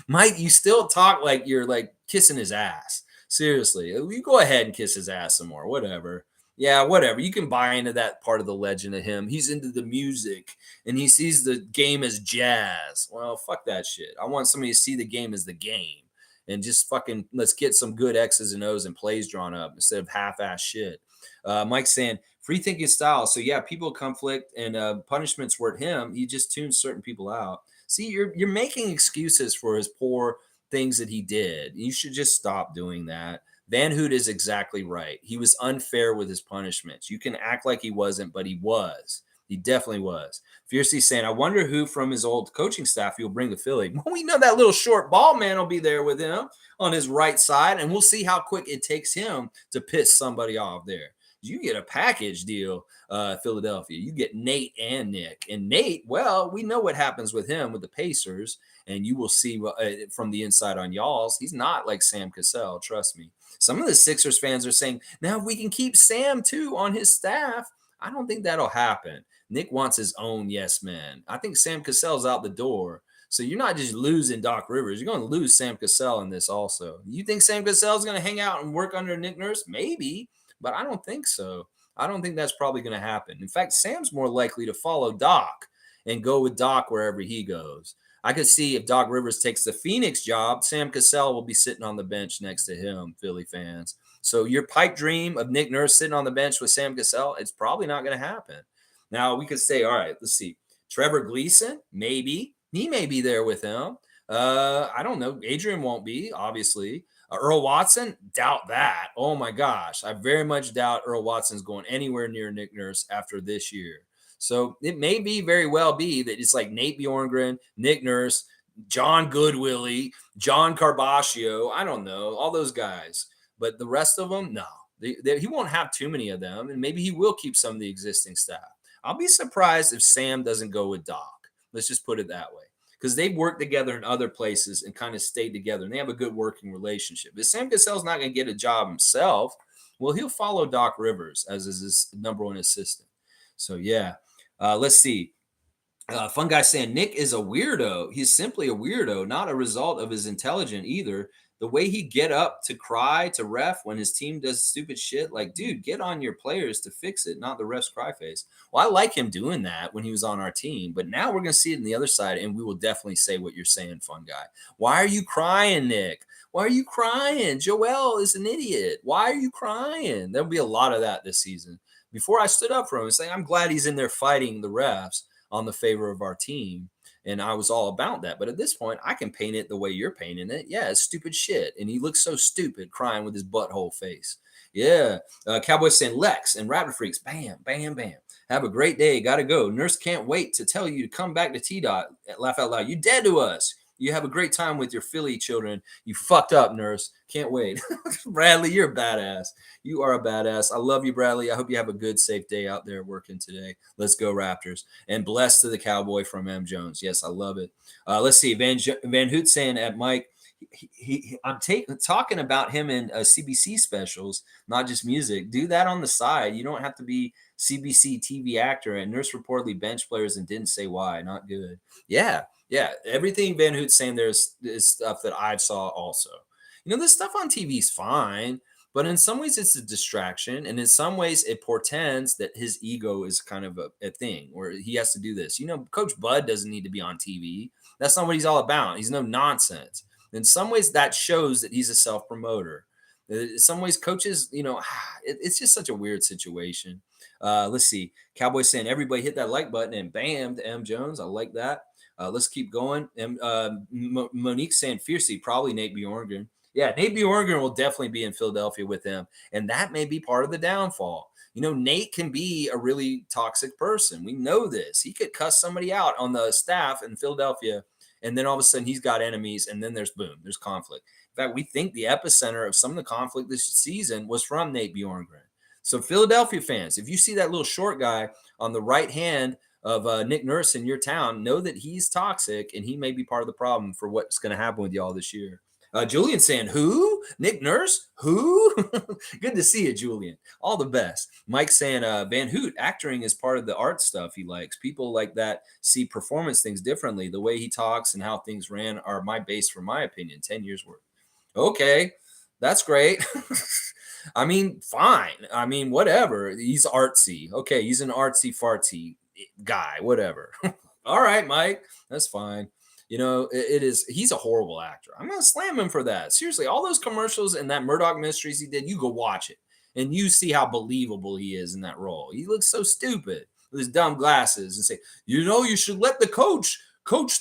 Mike, you still talk like you're like kissing his ass. Seriously, you go ahead and kiss his ass some more. Whatever. Yeah, whatever. You can buy into that part of the legend of him. He's into the music and he sees the game as jazz. Well, fuck that shit. I want somebody to see the game as the game and just fucking let's get some good X's and O's and plays drawn up instead of half-ass shit. Mike's saying free thinking style. So yeah, people conflict and punishments were at him. He just tunes certain people out. See, you're making excuses for his poor things that he did. You should just stop doing that. Van Hoot is exactly right. He was unfair with his punishments. You can act like he wasn't, but he was. He definitely was. Fiercely saying, I wonder who from his old coaching staff he'll bring to Philly. Well, we know that little short ball man will be there with him on his right side, and we'll see how quick it takes him to piss somebody off there. You get a package deal, Philadelphia. You get Nate and Nick. And Nate, well, we know what happens with him with the Pacers. and you will see from the inside on y'all's. He's not like Sam Cassell, trust me. Some of the Sixers fans are saying, now if we can keep Sam too on his staff, I don't think that'll happen. Nick wants his own yes man. I think Sam Cassell's out the door. So you're not just losing Doc Rivers. You're going to lose Sam Cassell in this also. You think Sam Cassell's going to hang out and work under Nick Nurse? Maybe, but I don't think so. I don't think that's probably going to happen. In fact, Sam's more likely to follow Doc and go with Doc wherever he goes. I could see if Doc Rivers takes the Phoenix job, Sam Cassell will be sitting on the bench next to him, Philly fans. So your pipe dream of Nick Nurse sitting on the bench with Sam Cassell, it's probably not going to happen. Now we could say, all right, let's see. Trevor Gleason, maybe. He may be there with him. I don't know. Adrian won't be, obviously. Earl Watson, doubt that. Oh my gosh. I very much doubt Earl Watson's going anywhere near Nick Nurse after this year. So it may be very well be that it's like Nate Bjorngren, Nick Nurse, John Goodwillie, John Carbascio. I don't know. All those guys. But the rest of them, no. He won't have too many of them. And maybe he will keep some of the existing staff. I'll be surprised if Sam doesn't go with Doc. Let's just put it that way. Because they've worked together in other places and kind of stayed together. And they have a good working relationship. If Sam Cassell's not going to get a job himself, well, he'll follow Doc Rivers as his number one assistant. So, yeah. Let's see. Fun guy saying Nick is a weirdo. He's simply a weirdo, not a result of his intelligence either. The way he get up to cry to ref when his team does stupid shit, like, dude, get on your players to fix it, not the ref's cry face. Well, I like him doing that when he was on our team, but now we're going to see it on the other side, and we will definitely say what you're saying, fun guy. Why are you crying, Nick? Why are you crying? Joel is an idiot. Why are you crying? There'll be a lot of that this season. Before I stood up for him and saying, I'm glad he's in there fighting the refs on the favor of our team. And I was all about that. But at this point, I can paint it the way you're painting it. Yeah, it's stupid shit. And he looks so stupid crying with his butthole face. Yeah. Cowboys saying Lex and Raptor Freaks. Bam, bam, bam. Have a great day. Got to go. Nurse can't wait to tell you to come back to T-Dot. Laugh out loud. You dead to us. You have a great time with your Philly children. You fucked up, Nurse. Can't wait. Bradley, you're a badass. You are a badass. I love you, Bradley. I hope you have a good, safe day out there working today. Let's go, Raptors. And bless to the Cowboy from M. Jones. Yes, I love it. Let's see. Van Hoot saying at Mike, I'm talking about him in CBC specials, not just music. Do that on the side. You don't have to be CBC TV actor. And Nurse reportedly bench players and didn't say why. Not good. Yeah. Yeah, everything Van Hoot's saying there is stuff that I saw also. This stuff on TV is fine, but in some ways it's a distraction. And in some ways it portends that his ego is kind of a thing where he has to do this. Coach Bud doesn't need to be on TV. That's not what he's all about. He's no nonsense. In some ways that shows that he's a self-promoter. In some ways coaches, it's just such a weird situation. Let's see. Cowboys saying everybody hit that like button and bam to M. Jones. I like that. Let's keep going. And Monique saying fiercely, probably Nate Bjorngren. Yeah, Nate Bjorngren will definitely be in Philadelphia with him. And that may be part of the downfall. Nate can be a really toxic person. We know this. He could cuss somebody out on the staff in Philadelphia. And then all of a sudden he's got enemies. And then there's conflict. In fact, we think the epicenter of some of the conflict this season was from Nate Bjorngren. So Philadelphia fans, if you see that little short guy on the right hand of Nick Nurse in your town, know that he's toxic and he may be part of the problem for what's going to happen with y'all this year. Julian saying, who? Nick Nurse? Who? Good to see you, Julian. All the best. Mike saying, Van Hoot, acting is part of the art stuff he likes. People like that see performance things differently. The way he talks and how things ran are my base for my opinion. 10 years worth. Okay, that's great. I mean, fine. I mean, whatever. He's artsy. Okay, he's an artsy fartsy guy, whatever. All right, Mike, that's fine. He's a horrible actor. I'm gonna slam him for that. Seriously, all those commercials and that Murdoch Mysteries he did, you go watch it and you see how believable he is in that role. He looks so stupid with his dumb glasses and say, you should let the coach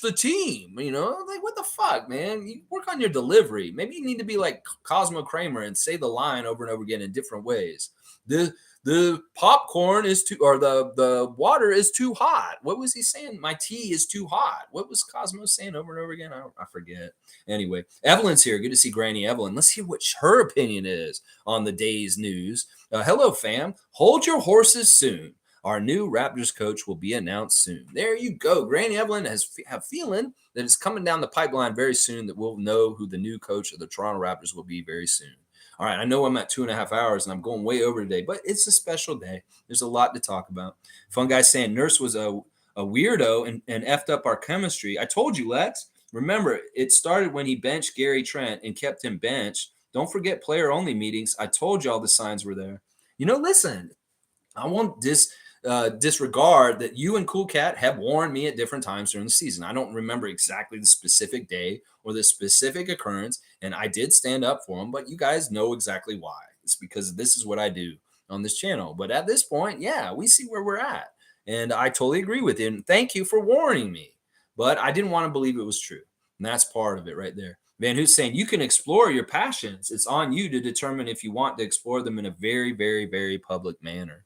the team. Like, what the fuck, man? You work on your delivery. Maybe you need to be like Cosmo Kramer and say the line over and over again in different ways. The popcorn is too, or the water is too hot. What was he saying? My tea is too hot. What was Cosmo saying over and over again? I forget. Anyway, Evelyn's here. Good to see Granny Evelyn. Let's hear what her opinion is on the day's news. Hello, fam. Hold your horses soon. Our new Raptors coach will be announced soon. There you go. Granny Evelyn has have feeling that it's coming down the pipeline very soon that we'll know who the new coach of the Toronto Raptors will be very soon. All right, I know I'm at 2.5 hours and I'm going way over today, but it's a special day. There's a lot to talk about. Fun guy saying Nurse was a weirdo and effed up our chemistry. I told you, Lex. Remember, it started when he benched Gary Trent and kept him benched. Don't forget player only meetings. I told you all the signs were there. Listen, I won't disregard that you and Cool Cat have warned me at different times during the season. I don't remember exactly the specific day or the specific occurrence, and I did stand up for them, but you guys know exactly why. It's because this is what I do on this channel. But at this point, yeah, we see where we're at. And I totally agree with you. And thank you for warning me. But I didn't want to believe it was true. And that's part of it right there. Van Hoos saying you can explore your passions. It's on you to determine if you want to explore them in a very, very, very public manner.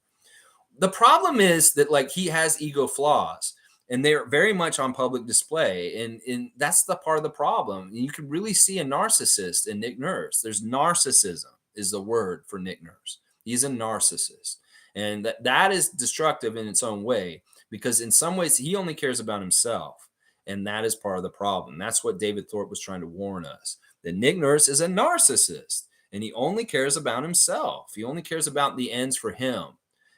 The problem is that like he has ego flaws and they're very much on public display. And that's the part of the problem. You can really see a narcissist in Nick Nurse. There's narcissism is the word for Nick Nurse. He's a narcissist. And that is destructive in its own way because in some ways he only cares about himself. And that is part of the problem. That's what David Thorpe was trying to warn us, that Nick Nurse is a narcissist and he only cares about himself. He only cares about the ends for him.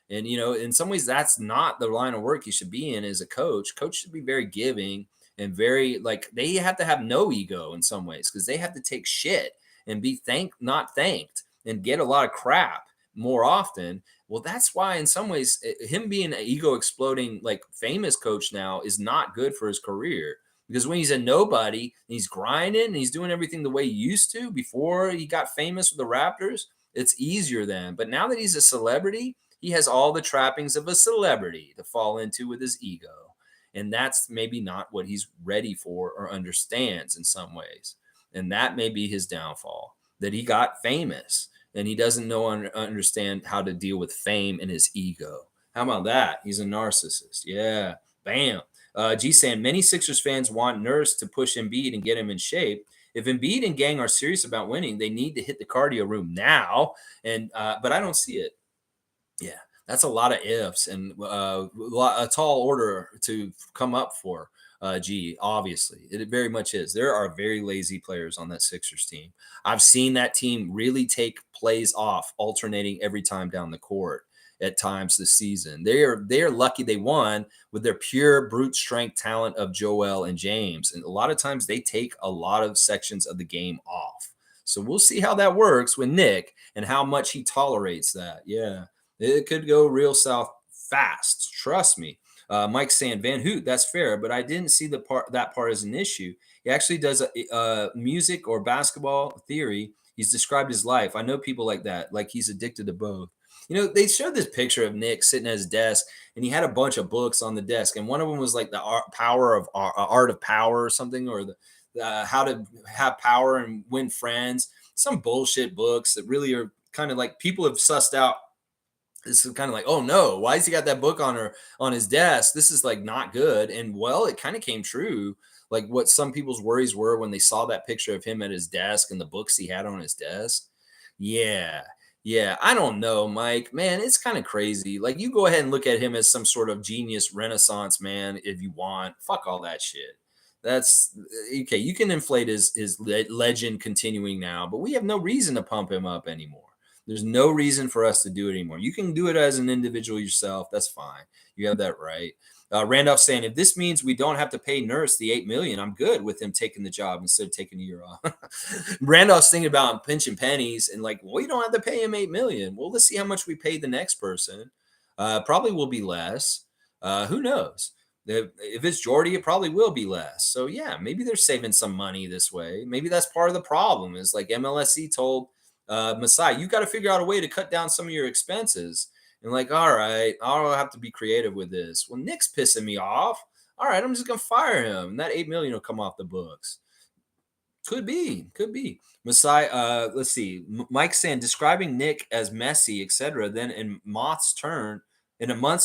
And, in some ways, that's not the line of work you should be in as a coach. Coach should be very giving and very they have to have no ego in some ways because they have to take shit and be not thanked and get a lot of crap more often. Well, that's why in some ways him being an ego exploding, famous coach now is not good for his career. Because when he's a nobody and he's grinding and he's doing everything the way he used to before he got famous with the Raptors, it's easier then. But now that he's a celebrity, he has all the trappings of a celebrity to fall into with his ego. And that's maybe not what he's ready for or understands in some ways. And that may be his downfall, that he got famous and he doesn't know understand how to deal with fame and his ego. How about that? He's a narcissist. Yeah. Bam. G saying many Sixers fans want Nurse to push Embiid and get him in shape. If Embiid and gang are serious about winning, they need to hit the cardio room now. And but I don't see it. Yeah, that's a lot of ifs and a tall order to come up for. G, obviously, it very much is. There are very lazy players on that Sixers team. I've seen that team really take plays off, alternating every time down the court at times this season. They are lucky they won with their pure brute strength talent of Joel and James. And a lot of times they take a lot of sections of the game off. So we'll see how that works with Nick and how much he tolerates that. Yeah. It could go real south fast. Trust me. Mike saying Van Hoot, that's fair, but I didn't see that part as an issue. He actually does a music or basketball theory. He's described his life. I know people like that, like he's addicted to both. They showed this picture of Nick sitting at his desk, and he had a bunch of books on the desk, and one of them was like the art of power or something, or the how to have power and win friends. Some bullshit books that really are kind of like people have sussed out. This is kind of like, oh no, why has he got that book on his desk? This is like not good. And well, it kind of came true. Like what some people's worries were when they saw that picture of him at his desk and the books he had on his desk. Yeah. Yeah. I don't know, Mike. Man, it's kind of crazy. Like you go ahead and look at him as some sort of genius renaissance man if you want. Fuck all that shit. That's okay. You can inflate his legend continuing now, but we have no reason to pump him up anymore. There's no reason for us to do it anymore. You can do it as an individual yourself. That's fine. You have that right. Randolph saying, if this means we don't have to pay Nurse the $8 million, I'm good with him taking the job instead of taking a year off. Randolph's thinking about pinching pennies and like, well, you don't have to pay him $8 million. Well, let's see how much we pay the next person. Probably will be less. Who knows? If it's Jordy, it probably will be less. So yeah, maybe they're saving some money this way. Maybe that's part of the problem. Is like MLSE told Masai, you got to figure out a way to cut down some of your expenses. And like, all right, I'll have to be creative with this. Well, Nick's pissing me off. All right, I'm just gonna fire him, and that $8 million will come off the books. Could be. Masai, let's see. Mike saying describing Nick as messy, etc. Then in a month's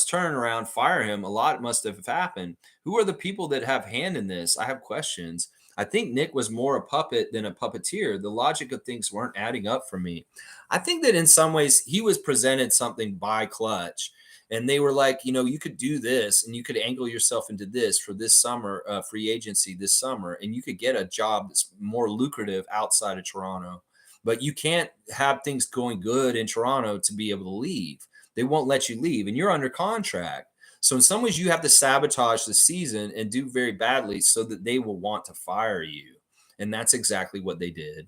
turnaround, fire him. A lot must have happened. Who are the people that have hand in this? I have questions. I think Nick was more a puppet than a puppeteer. The logic of things weren't adding up for me. I think that in some ways he was presented something by Clutch, And they were like, you could do this and you could angle yourself into this for this summer, free agency this summer, and you could get a job that's more lucrative outside of Toronto. But you can't have things going good in Toronto to be able to leave. They won't let you leave, and you're under contract. So in some ways, you have to sabotage the season and do very badly so that they will want to fire you. And that's exactly what they did.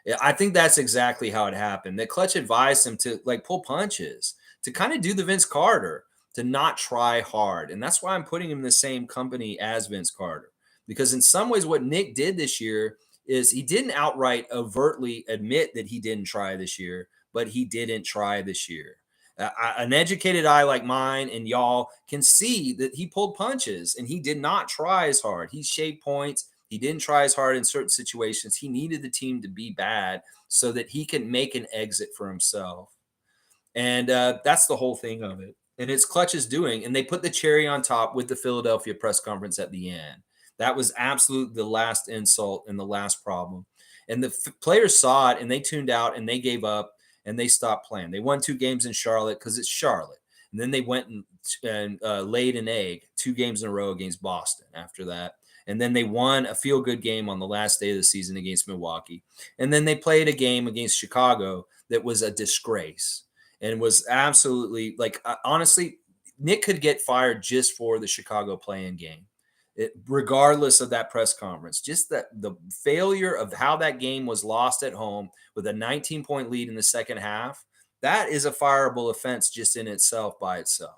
Yeah, I think that's exactly how it happened. That Clutch advised him to like pull punches, to kind of do the Vince Carter, to not try hard. And that's why I'm putting him in the same company as Vince Carter. Because in some ways, what Nick did this year is he didn't outright overtly admit that he didn't try this year, but he didn't try this year. An educated eye like mine and y'all can see that he pulled punches and he did not try as hard. He shaved points. He didn't try as hard in certain situations. He needed the team to be bad so that he can make an exit for himself. And that's the whole thing of it. And it's Clutch's doing. And they put the cherry on top with the Philadelphia press conference at the end. That was absolutely the last insult and the last problem. And the players saw it and they tuned out and they gave up and they stopped playing. They won 2 games in Charlotte because it's Charlotte. And then they went and laid an egg 2 games in a row against Boston after that. And then they won a feel-good game on the last day of the season against Milwaukee. And then they played a game against Chicago that was a disgrace and was absolutely like, honestly, Nick could get fired just for the Chicago play-in game. Regardless of that press conference, just that the failure of how that game was lost at home with a 19-point lead in the second half, that is a fireable offense just in itself by itself.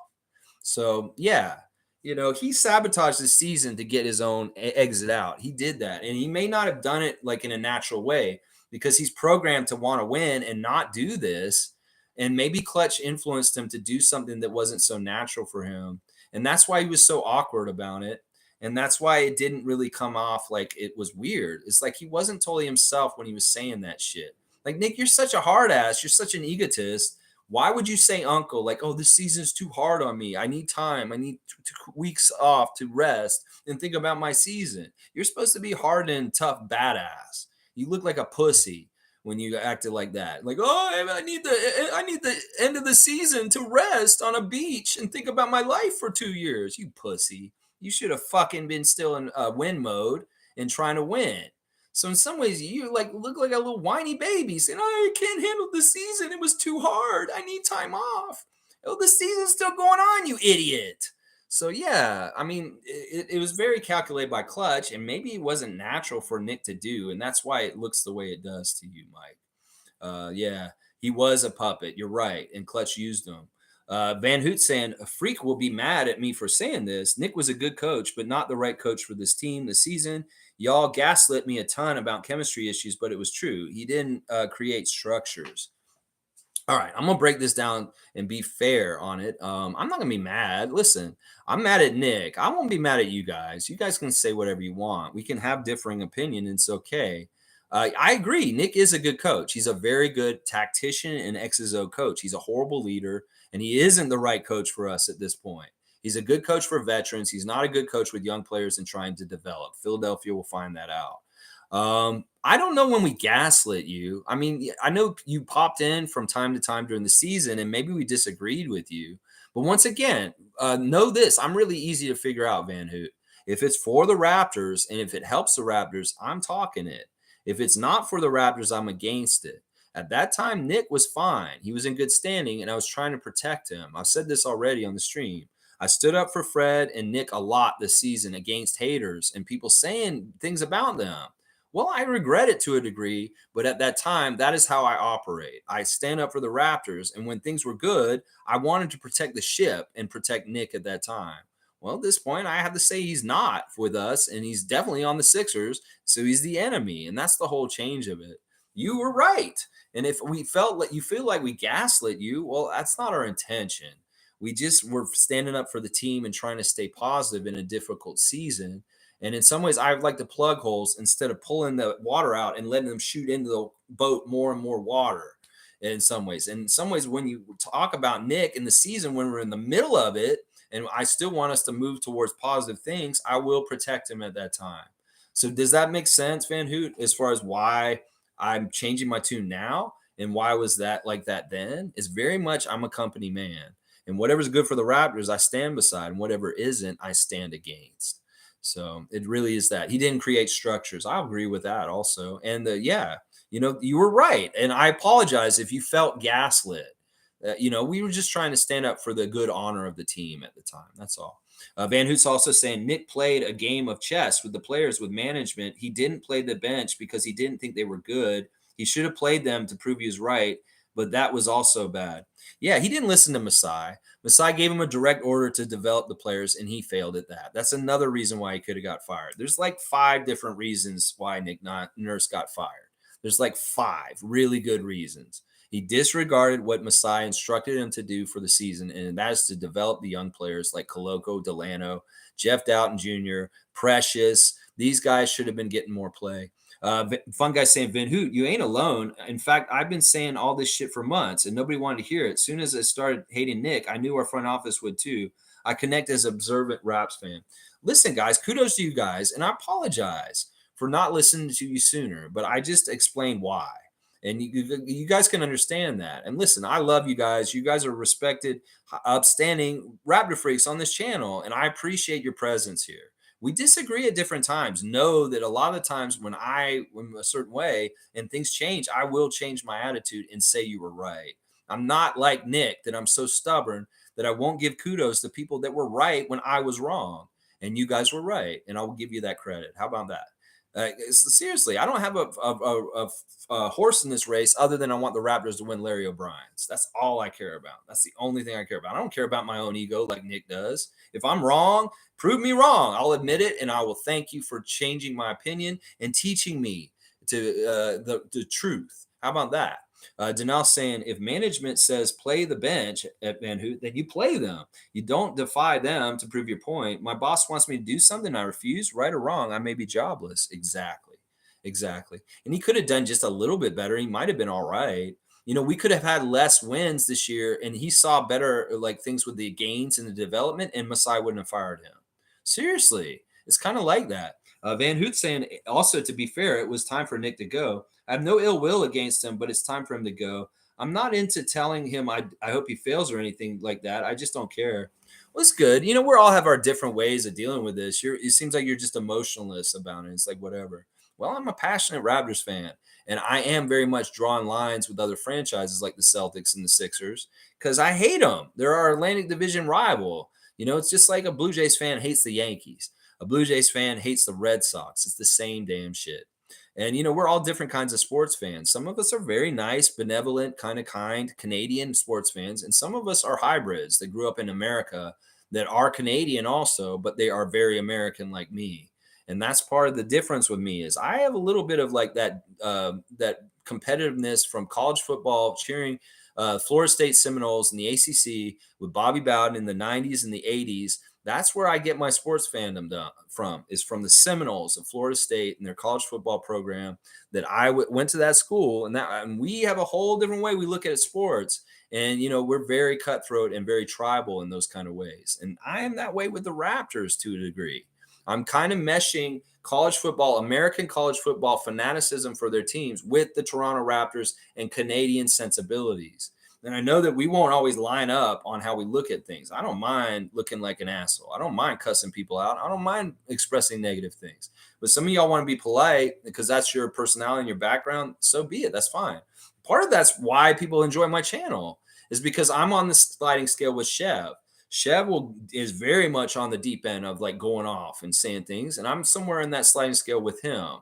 So, yeah, he sabotaged the season to get his own exit out. He did that. And he may not have done it like in a natural way because he's programmed to want to win and not do this. And maybe Clutch influenced him to do something that wasn't so natural for him. And that's why he was so awkward about it. And that's why it didn't really come off like it was weird. It's like he wasn't totally himself when he was saying that shit. Like, Nick, you're such a hard ass. You're such an egotist. Why would you say uncle? Like, oh, this season's too hard on me. I need time. I need 2 weeks off to rest and think about my season. You're supposed to be hard and tough badass. You look like a pussy when you acted like that. Like, oh, I need the end of the season to rest on a beach and think about my life for 2 years. You pussy. You should have fucking been still in win mode and trying to win. So in some ways, you like look like a little whiny baby saying, "Oh, I can't handle the season. It was too hard. I need time off." Oh, the season's still going on, you idiot. So yeah, I mean, it was very calculated by Clutch, and maybe it wasn't natural for Nick to do, and that's why it looks the way it does to you, Mike. Yeah, he was a puppet. You're right, and Clutch used him. Van Hoot saying, a freak will be mad at me for saying this. Nick was a good coach, but not the right coach for this team this season. Y'all gaslit me a ton about chemistry issues, but it was true. He didn't create structures. All right, I'm gonna break this down and be fair on it. I'm not gonna be mad. Listen, I'm mad at Nick. I won't be mad at you guys. You guys can say whatever you want. We can have differing opinion. It's okay. I agree. Nick is a good coach. He's a very good tactician and X's O coach. He's a horrible leader, and he isn't the right coach for us at this point. He's a good coach for veterans. He's not a good coach with young players and trying to develop. Philadelphia will find that out. I don't know when we gaslit you. I mean, I know you popped in from time to time during the season, and maybe we disagreed with you. But once again, know this: I'm really easy to figure out, Van Hoot. If it's for the Raptors and if it helps the Raptors, I'm talking it. If it's not for the Raptors, I'm against it. At that time, Nick was fine. He was in good standing, and I was trying to protect him. I've said this already on the stream. I stood up for Fred and Nick a lot this season against haters and people saying things about them. Well, I regret it to a degree, but at that time, that is how I operate. I stand up for the Raptors, and when things were good, I wanted to protect the ship and protect Nick at that time. Well, at this point, I have to say he's not with us, and he's definitely on the Sixers, so he's the enemy, and that's the whole change of it. You were right, and if we felt like you feel like we gaslit you, well, that's not our intention. We just were standing up for the team and trying to stay positive in a difficult season. And in some ways, I would like to plug holes instead of pulling the water out and letting them shoot into the boat more and more water. In some ways, when you talk about Nick in the season, when we're in the middle of it, and I still want us to move towards positive things, I will protect him at that time. So does that make sense, Van Hoot, as far as why I'm changing my tune now and why was that like that then? Is very much I'm a company man. And whatever's good for the Raptors, I stand beside, and whatever isn't, I stand against. So it really is that he didn't create structures. I agree with that also. And yeah, you were right. And I apologize if you felt gaslit. We were just trying to stand up for the good honor of the team at the time. That's all. Van Hoot's also saying Nick played a game of chess with the players, with management. He didn't play the bench because he didn't think they were good. He should have played them to prove he was right, but that was also bad. Yeah, he didn't listen to Masai. Masai gave him a direct order to develop the players, and he failed at that. That's another reason why he could have got fired. There's like 5 different reasons why Nick Nurse got fired. There's like 5 really good reasons. He disregarded what Masai instructed him to do for the season, and that is to develop the young players like Koloko, Delano, Jeff Doughton Jr., Precious. These guys should have been getting more play. Fun guy saying, Van Hoot, you ain't alone. In fact, I've been saying all this shit for months and nobody wanted to hear it. As soon as I started hating Nick, I knew our front office would too. I connect as observant Raps fan. Listen, guys, kudos to you guys. And I apologize for not listening to you sooner, but I just explained why. And you guys can understand that. And listen, I love you guys. You guys are respected, upstanding Raptor freaks on this channel. And I appreciate your presence here. We disagree at different times. Know that a lot of times when I'm a certain way and things change, I will change my attitude and say you were right. I'm not like Nick, that I'm so stubborn that I won't give kudos to people that were right when I was wrong. And you guys were right. And I will give you that credit. How about that? Seriously, I don't have a horse in this race other than I want the Raptors to win Larry O'Brien's. That's all I care about. That's the only thing I care about. I don't care about my own ego like Nick does. If I'm wrong, prove me wrong. I'll admit it, and I will thank you for changing my opinion and teaching me to the truth. How about that? Danelle saying, if management says play the bench at Van Hoot, then you play them. You don't defy them to prove your point. My boss wants me to do something. I refuse. Right or wrong, I may be jobless. Exactly. Exactly. And he could have done just a little bit better. He might have been all right. We could have had less wins this year, and he saw better like things with the gains and the development, and Masai wouldn't have fired him. Seriously, it's kind of like that. Van Hoot saying also, to be fair, it was time for Nick to go. I have no ill will against him, but it's time for him to go. I'm not into telling him I hope he fails or anything like that. I just don't care. Well, it's good. We all have our different ways of dealing with this. It seems like you're just emotionless about it. It's like whatever. Well, I'm a passionate Raptors fan, and I am very much drawing lines with other franchises like the Celtics and the Sixers because I hate them. They're our Atlantic Division rival. It's just like a Blue Jays fan hates the Yankees. A Blue Jays fan hates the Red Sox. It's the same damn shit. And, we're all different kinds of sports fans. Some of us are very nice, benevolent, kind Canadian sports fans. And some of us are hybrids that grew up in America that are Canadian also, but they are very American like me. And that's part of the difference with me is I have a little bit of like that competitiveness from college football, cheering Florida State Seminoles in the ACC with Bobby Bowden in the 90s and the 80s. That's where I get my sports fandom from, is from the Seminoles of Florida State and their college football program that I went to that school. And we have a whole different way we look at sports. And, we're very cutthroat and very tribal in those kind of ways. And I am that way with the Raptors to a degree. I'm kind of meshing college football, American college football fanaticism for their teams with the Toronto Raptors and Canadian sensibilities. And I know that we won't always line up on how we look at things. I don't mind looking like an asshole. I don't mind cussing people out. I don't mind expressing negative things. But some of y'all want to be polite because that's your personality and your background. So be it. That's fine. Part of that's why people enjoy my channel is because I'm on the sliding scale with Chev. Chev is very much on the deep end of like going off and saying things. And I'm somewhere in that sliding scale with him.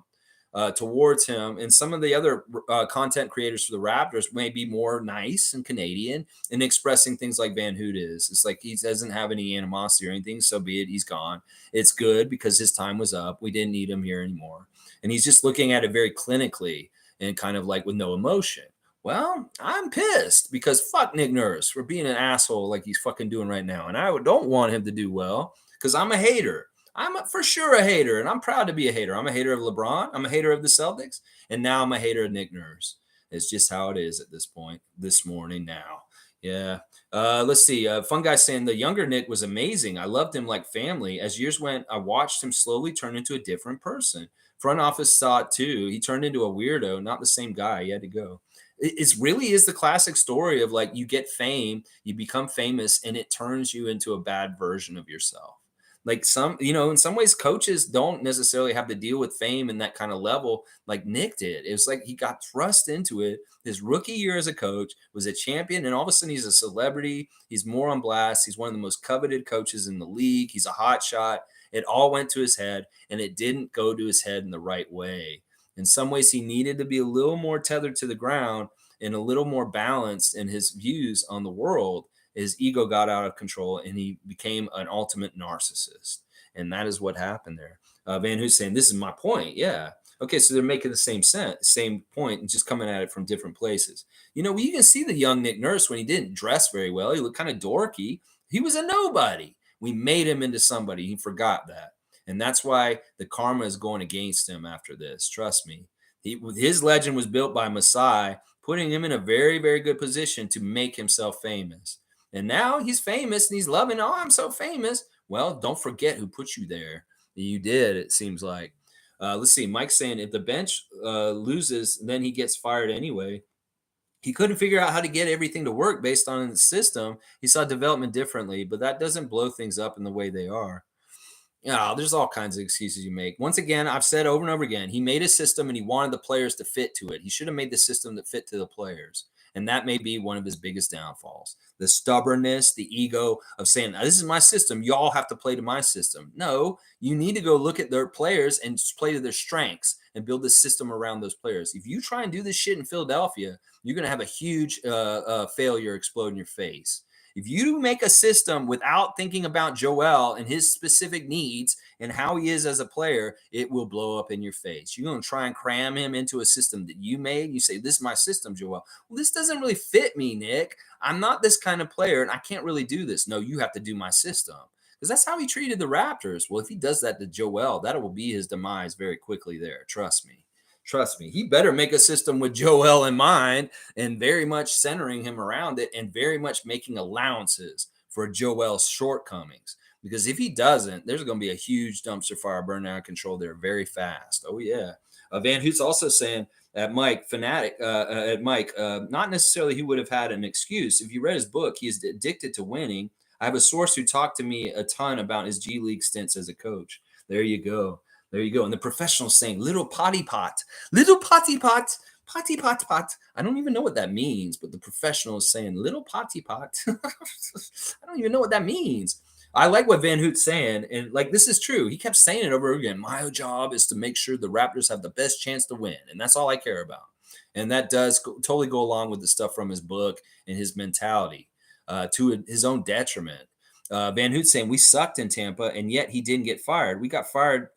Towards him, and some of the other content creators for the Raptors may be more nice and Canadian in expressing things like Van Hoot is. It's like he doesn't have any animosity or anything, so be it. He's gone. It's good because his time was up. We didn't need him here anymore. And he's just looking at it very clinically and kind of like with no emotion. Well, I'm pissed because fuck Nick Nurse for being an asshole like he's fucking doing right now. And I don't want him to do well because I'm a hater. I'm for sure a hater, and I'm proud to be a hater. I'm a hater of LeBron. I'm a hater of the Celtics, and now I'm a hater of Nick Nurse. It's just how it is at this point, this morning now. Yeah. Let's see. Fun guy saying the younger Nick was amazing. I loved him like family. As years went, I watched him slowly turn into a different person. Front office saw it too. He turned into a weirdo, not the same guy. He had to go. It's really is the classic story of like you get fame, you become famous, and it turns you into a bad version of yourself. Like in some ways, coaches don't necessarily have to deal with fame in that kind of level like Nick did. It was like he got thrust into it his rookie year as a coach, was a champion, and all of a sudden he's a celebrity. He's more on blast. He's one of the most coveted coaches in the league. He's a hot shot. It all went to his head, and it didn't go to his head in the right way. In some ways, he needed to be a little more tethered to the ground and a little more balanced in his views on the world. His ego got out of control, and he became an ultimate narcissist. And that is what happened there. Van Hoos saying, "This is my point." Yeah, okay, so they're making the same point, and just coming at it from different places. You can see the young Nick Nurse when he didn't dress very well. He looked kind of dorky. He was a nobody. We made him into somebody. He forgot that, and that's why the karma is going against him after this. Trust me. His legend was built by Masai, putting him in a very, very good position to make himself famous. And now he's famous and he's loving. Oh, I'm so famous. Well, don't forget who put you there. You did. It seems like. Let's see. Mike's saying if the bench loses, then he gets fired anyway. He couldn't figure out how to get everything to work based on the system. He saw development differently, but that doesn't blow things up in the way they are. Yeah, there's all kinds of excuses you make. Once again, I've said over and over again, he made a system and he wanted the players to fit to it. He should have made the system that fit to the players. And that may be one of his biggest downfalls. The stubbornness, the ego of saying, this is my system. Y'all have to play to my system. No, you need to go look at their players and play to their strengths and build a system around those players. If you try and do this shit in Philadelphia, you're going to have a huge failure explode in your face. If you make a system without thinking about Joel and his specific needs and how he is as a player, it will blow up in your face. You're going to try and cram him into a system that you made. You say, this is my system, Joel. Well, this doesn't really fit me, Nick. I'm not this kind of player, and I can't really do this. No, you have to do my system. Because that's how he treated the Raptors. Well, if he does that to Joel, that will be his demise very quickly there. Trust me. Trust me, he better make a system with Joel in mind and very much centering him around it and very much making allowances for Joel's shortcomings. Because if he doesn't, there's going to be a huge dumpster fire burning out of control there very fast. Oh, yeah. Van Hoot's also saying at Mike, not necessarily he would have had an excuse. If you read his book, he's addicted to winning. I have a source who talked to me a ton about his G League stints as a coach. There you go. There you go. And the professionals saying little potty pot, potty pot. I don't even know what that means, but the professional is saying little potty pot. I don't even know what that means. I like what Van Hoot's saying. And like, this is true. He kept saying it over again. My job is to make sure the Raptors have the best chance to win. And that's all I care about. And that does totally go along with the stuff from his book and his mentality to his own detriment. Van Hoot saying we sucked in Tampa and yet he didn't get fired. We got fired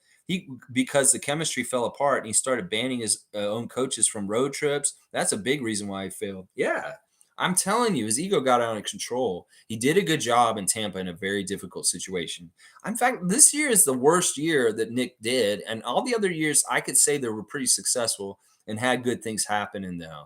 because the chemistry fell apart and he started banning his own coaches from road trips. That's a big reason why he failed. Yeah, I'm telling you, his ego got out of control. He did a good job in Tampa in a very difficult situation. In fact, this year is the worst year that Nick did. And all the other years, I could say they were pretty successful and had good things happen in them.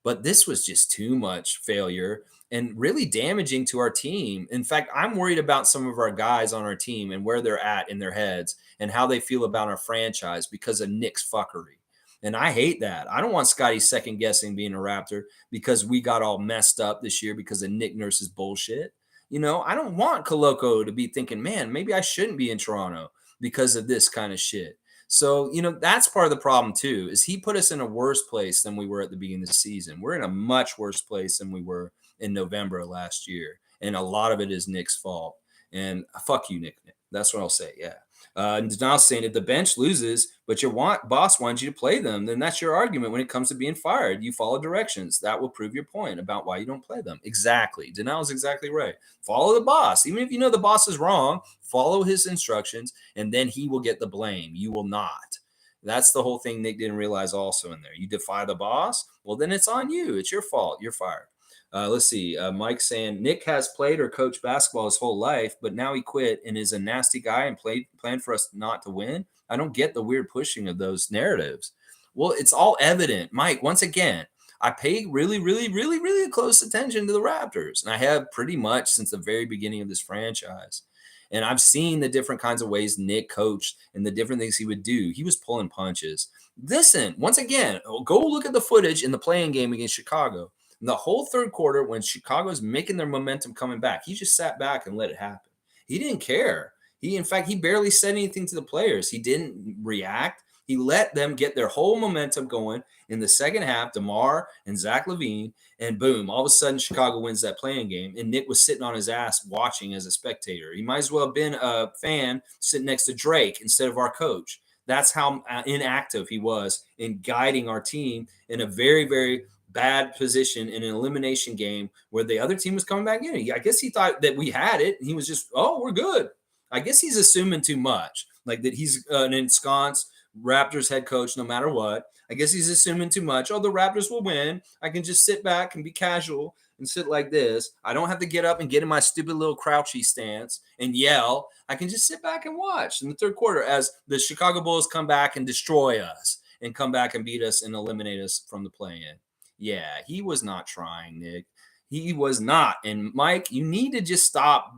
But this was just too much failure and really damaging to our team. In fact, I'm worried about some of our guys on our team and where they're at in their heads and how they feel about our franchise because of Nick's fuckery. And I hate that. I don't want Scotty second guessing being a Raptor because we got all messed up this year because of Nick Nurse's bullshit. I don't want Koloko to be thinking, man, maybe I shouldn't be in Toronto because of this kind of shit. So, that's part of the problem too, is he put us in a worse place than we were at the beginning of the season. We're in a much worse place than we were in November of last year. And a lot of it is Nick's fault. And fuck you, Nick. That's what I'll say. Yeah. And now saying if the bench loses, but your boss wants you to play them, then that's your argument when it comes to being fired. You follow directions. That will prove your point about why you don't play them. Exactly. Denal is exactly right. Follow the boss. Even if you know the boss is wrong, follow his instructions, and then he will get the blame. You will not. That's the whole thing Nick didn't realize also in there. You defy the boss, well, then it's on you. It's your fault. You're fired. Let's see. Mike saying Nick has played or coached basketball his whole life, but now he quit and is a nasty guy and planned for us not to win. I don't get the weird pushing of those narratives. Well, it's all evident. Mike, once again, I pay really, really, really, really close attention to the Raptors. And I have pretty much since the very beginning of this franchise. And I've seen the different kinds of ways Nick coached and the different things he would do. He was pulling punches. Listen, once again, go look at the footage in the playing game against Chicago. In the whole third quarter, when Chicago's making their momentum coming back, he just sat back and let it happen. He didn't care. In fact, he barely said anything to the players. He didn't react. He let them get their whole momentum going in the second half. DeMar and Zach LaVine, and boom! All of a sudden, Chicago wins that playing game. And Nick was sitting on his ass watching as a spectator. He might as well have been a fan sitting next to Drake instead of our coach. That's how inactive he was in guiding our team in a very, very bad position in an elimination game where the other team was coming back in. I guess he thought that we had it, and he was just, oh, we're good. I guess he's assuming too much, like that he's an ensconced Raptors head coach no matter what. I guess he's assuming too much. Oh, the Raptors will win. I can just sit back and be casual and sit like this. I don't have to get up and get in my stupid little crouchy stance and yell. I can just sit back and watch in the third quarter as the Chicago Bulls come back and destroy us and come back and beat us and eliminate us from the play-in. Yeah, he was not trying, Nick. He was not. And Mike, you need to just stop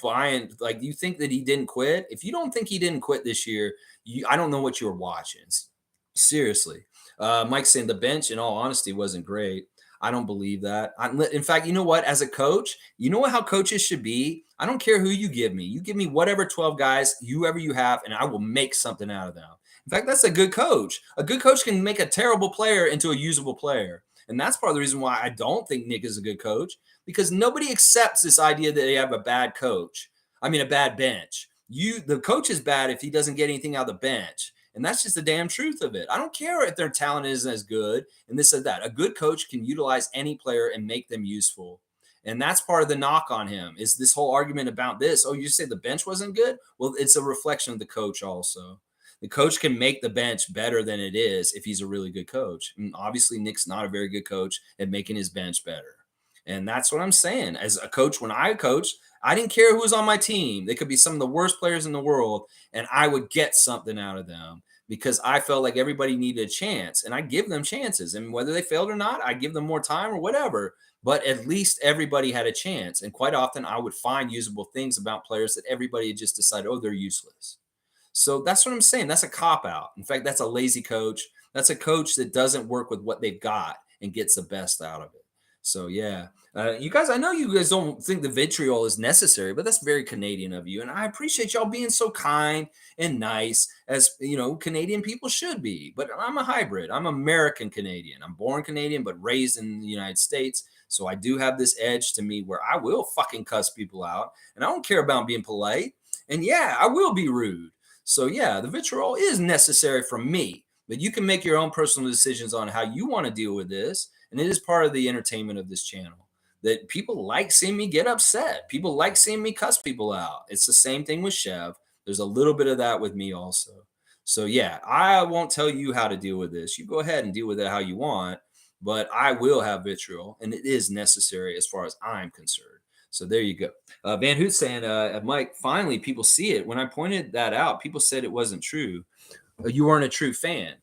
buying. Like, you think that he didn't quit? If you don't think he didn't quit this year, I don't know what you're watching. Seriously. Mike's saying the bench, in all honesty, wasn't great. I don't believe that. In fact, you know what? As a coach, you know how coaches should be? I don't care who you give me. You give me whatever 12 guys, whoever you have, and I will make something out of them. In fact, that's a good coach. A good coach can make a terrible player into a usable player. And that's part of the reason why I don't think Nick is a good coach, because nobody accepts this idea that they have a bad coach. I mean, a bad bench. The coach is bad if he doesn't get anything out of the bench. And that's just the damn truth of it. I don't care if their talent isn't as good and this or that. A good coach can utilize any player and make them useful. And that's part of the knock on him is this whole argument about this. Oh, you say the bench wasn't good? Well, it's a reflection of the coach also. The coach can make the bench better than it is if he's a really good coach. And obviously, Nick's not a very good coach at making his bench better. And that's what I'm saying. As a coach, when I coached, I didn't care who was on my team. They could be some of the worst players in the world, and I would get something out of them because I felt like everybody needed a chance, and I give them chances. And whether they failed or not, I give them more time or whatever. But at least everybody had a chance. And quite often, I would find usable things about players that everybody had just decided, oh, they're useless. So that's what I'm saying. That's a cop out. In fact, that's a lazy coach. That's a coach that doesn't work with what they've got and gets the best out of it. So, yeah. You guys, I know you guys don't think the vitriol is necessary, but that's very Canadian of you. And I appreciate y'all being so kind and nice as, Canadian people should be. But I'm a hybrid. I'm American Canadian. I'm born Canadian, but raised in the United States. So I do have this edge to me where I will fucking cuss people out. And I don't care about being polite. And yeah, I will be rude. So yeah, the vitriol is necessary from me, but you can make your own personal decisions on how you want to deal with this. And it is part of the entertainment of this channel that people like seeing me get upset. People like seeing me cuss people out. It's the same thing with Chev. There's a little bit of that with me also. So yeah, I won't tell you how to deal with this. You go ahead and deal with it how you want, but I will have vitriol, and it is necessary as far as I'm concerned. So there you go. Van Hoot saying, Mike, finally people see it. When I pointed that out, people said it wasn't true. You weren't a true fan.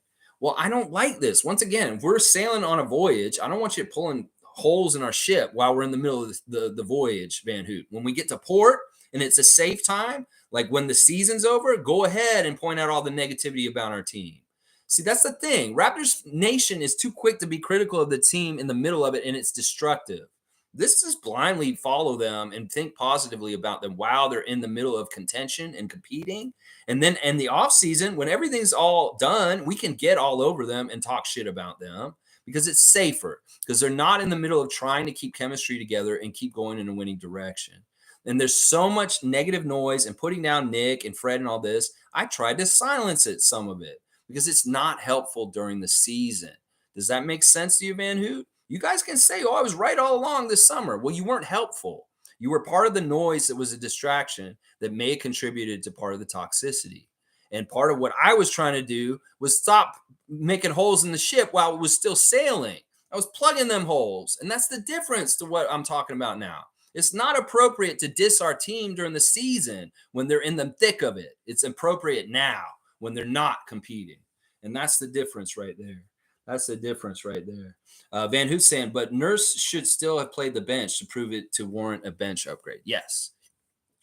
Well, I don't like this. Once again, if we're sailing on a voyage, I don't want you pulling holes in our ship while we're in the middle of the voyage, Van Hoot. When we get to port and it's a safe time, like when the season's over, go ahead and point out all the negativity about our team. See, that's the thing. Raptors Nation is too quick to be critical of the team in the middle of it, and it's destructive. This is blindly follow them and think positively about them while they're in the middle of contention and competing. And then in the offseason, when everything's all done, we can get all over them and talk shit about them because it's safer, because they're not in the middle of trying to keep chemistry together and keep going in a winning direction. And there's so much negative noise and putting down Nick and Fred and all this. I tried to silence it, some of it, because it's not helpful during the season. Does that make sense to you, Van Hoot? You guys can say, oh, I was right all along this summer. Well, you weren't helpful. You were part of the noise that was a distraction that may have contributed to part of the toxicity. And part of what I was trying to do was stop making holes in the ship while it was still sailing. I was plugging them holes. And that's the difference to what I'm talking about now. It's not appropriate to diss our team during the season when they're in the thick of it. It's appropriate now when they're not competing. And that's the difference right there. That's the difference right there. Van Hoot saying, but Nurse should still have played the bench to prove it to warrant a bench upgrade. Yes.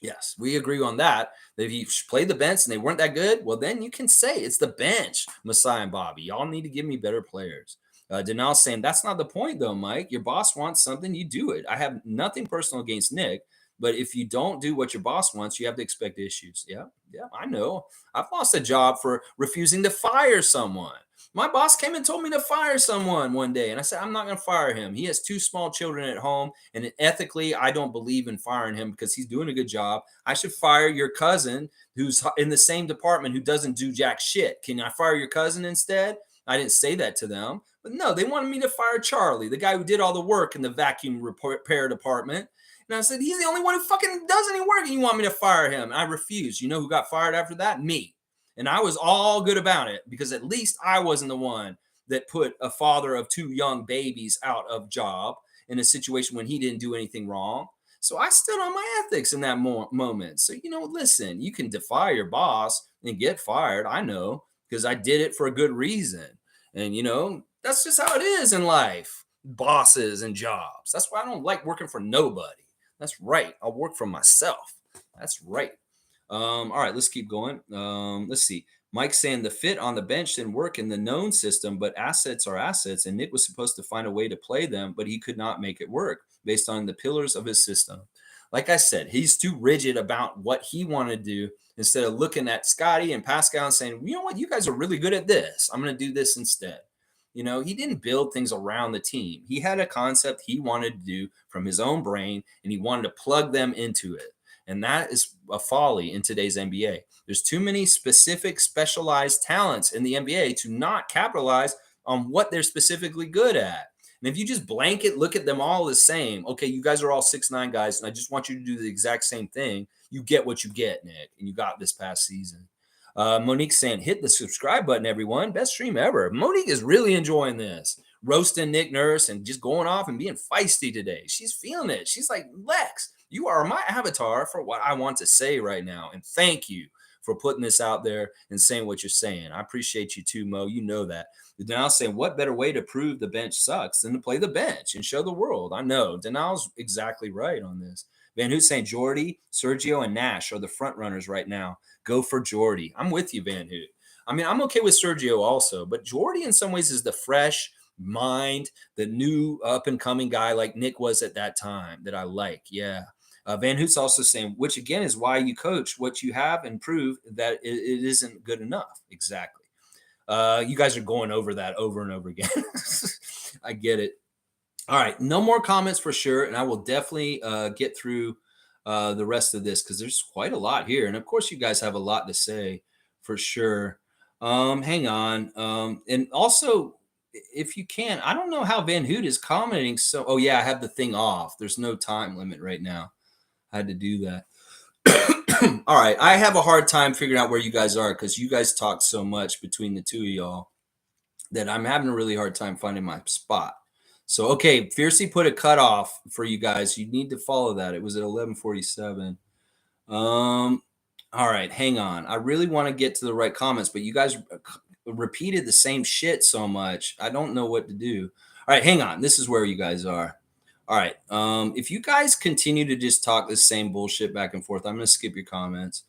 Yes, we agree on that. That if you played the bench and they weren't that good, well, then you can say it's the bench, Messiah and Bobby. Y'all need to give me better players. Denal saying that's not the point, though, Mike. Your boss wants something, you do it. I have nothing personal against Nick, but if you don't do what your boss wants, you have to expect issues. Yeah, yeah, I know. I've lost a job for refusing to fire someone. My boss came and told me to fire someone one day, and I said, I'm not going to fire him. He has two small children at home, and ethically, I don't believe in firing him because he's doing a good job. I should fire your cousin who's in the same department who doesn't do jack shit. Can I fire your cousin instead? I didn't say that to them, but no, they wanted me to fire Charlie, the guy who did all the work in the vacuum repair department. And I said, he's the only one who fucking does any work, and you want me to fire him? And I refused. You know who got fired after that? Me. And I was all good about it because at least I wasn't the one that put a father of two young babies out of job in a situation when he didn't do anything wrong. So I stood on my ethics in that moment. So, listen, you can defy your boss and get fired. I know because I did it for a good reason. And, that's just how it is in life. Bosses and jobs. That's why I don't like working for nobody. That's right. I'll work for myself. That's right. All right, let's keep going. Let's see. Mike saying the fit on the bench didn't work in the known system, but assets are assets, and Nick was supposed to find a way to play them, but he could not make it work based on the pillars of his system. Like I said, he's too rigid about what he wanted to do instead of looking at Scotty and Pascal and saying, you know what, you guys are really good at this. I'm going to do this instead. He didn't build things around the team. He had a concept he wanted to do from his own brain, and he wanted to plug them into it. And that is a folly in today's NBA. There's too many specific, specialized talents in the NBA to not capitalize on what they're specifically good at. And if you just blanket look at them all the same, okay, you guys are all 6'9" guys, and I just want you to do the exact same thing, you get what you get, Nick. And you got this past season. Monique saying, hit the subscribe button, everyone. Best stream ever. Monique is really enjoying this. Roasting Nick Nurse and just going off and being feisty today. She's feeling it. She's like, Lex, you are my avatar for what I want to say right now. And thank you for putting this out there and saying what you're saying. I appreciate you too, Mo. You know that. Denal's saying, what better way to prove the bench sucks than to play the bench and show the world? I know. Denal's exactly right on this. Van Hoot saying Jordy, Sergio, and Nash are the front runners right now. Go for Jordy. I'm with you, Van Hoot. I mean, I'm okay with Sergio also, but Jordy in some ways is the fresh mind, the new up-and-coming guy like Nick was at that time that I like. Yeah. Van Hoot's also saying, which again is why you coach what you have and prove that it isn't good enough. Exactly. You guys are going over that over and over again. I get it. All right. No more comments for sure. And I will definitely get through the rest of this because there's quite a lot here. And of course, you guys have a lot to say for sure. Hang on. And also, if you can, I don't know how Van Hoot is commenting. So, oh, yeah, I have the thing off. There's no time limit right now. I had to do that. All right. I have a hard time figuring out where you guys are because you guys talk so much between the two of y'all that I'm having a really hard time finding my spot. So, okay, Fiercely put a cutoff for you guys. You need to follow that. It was at 11:47. All right, hang on. I really want to get to the right comments, but you guys repeated the same shit so much. I don't know what to do. All right, hang on. This is where you guys are. All right. If you guys continue to just talk the same bullshit back and forth, I'm going to skip your comments.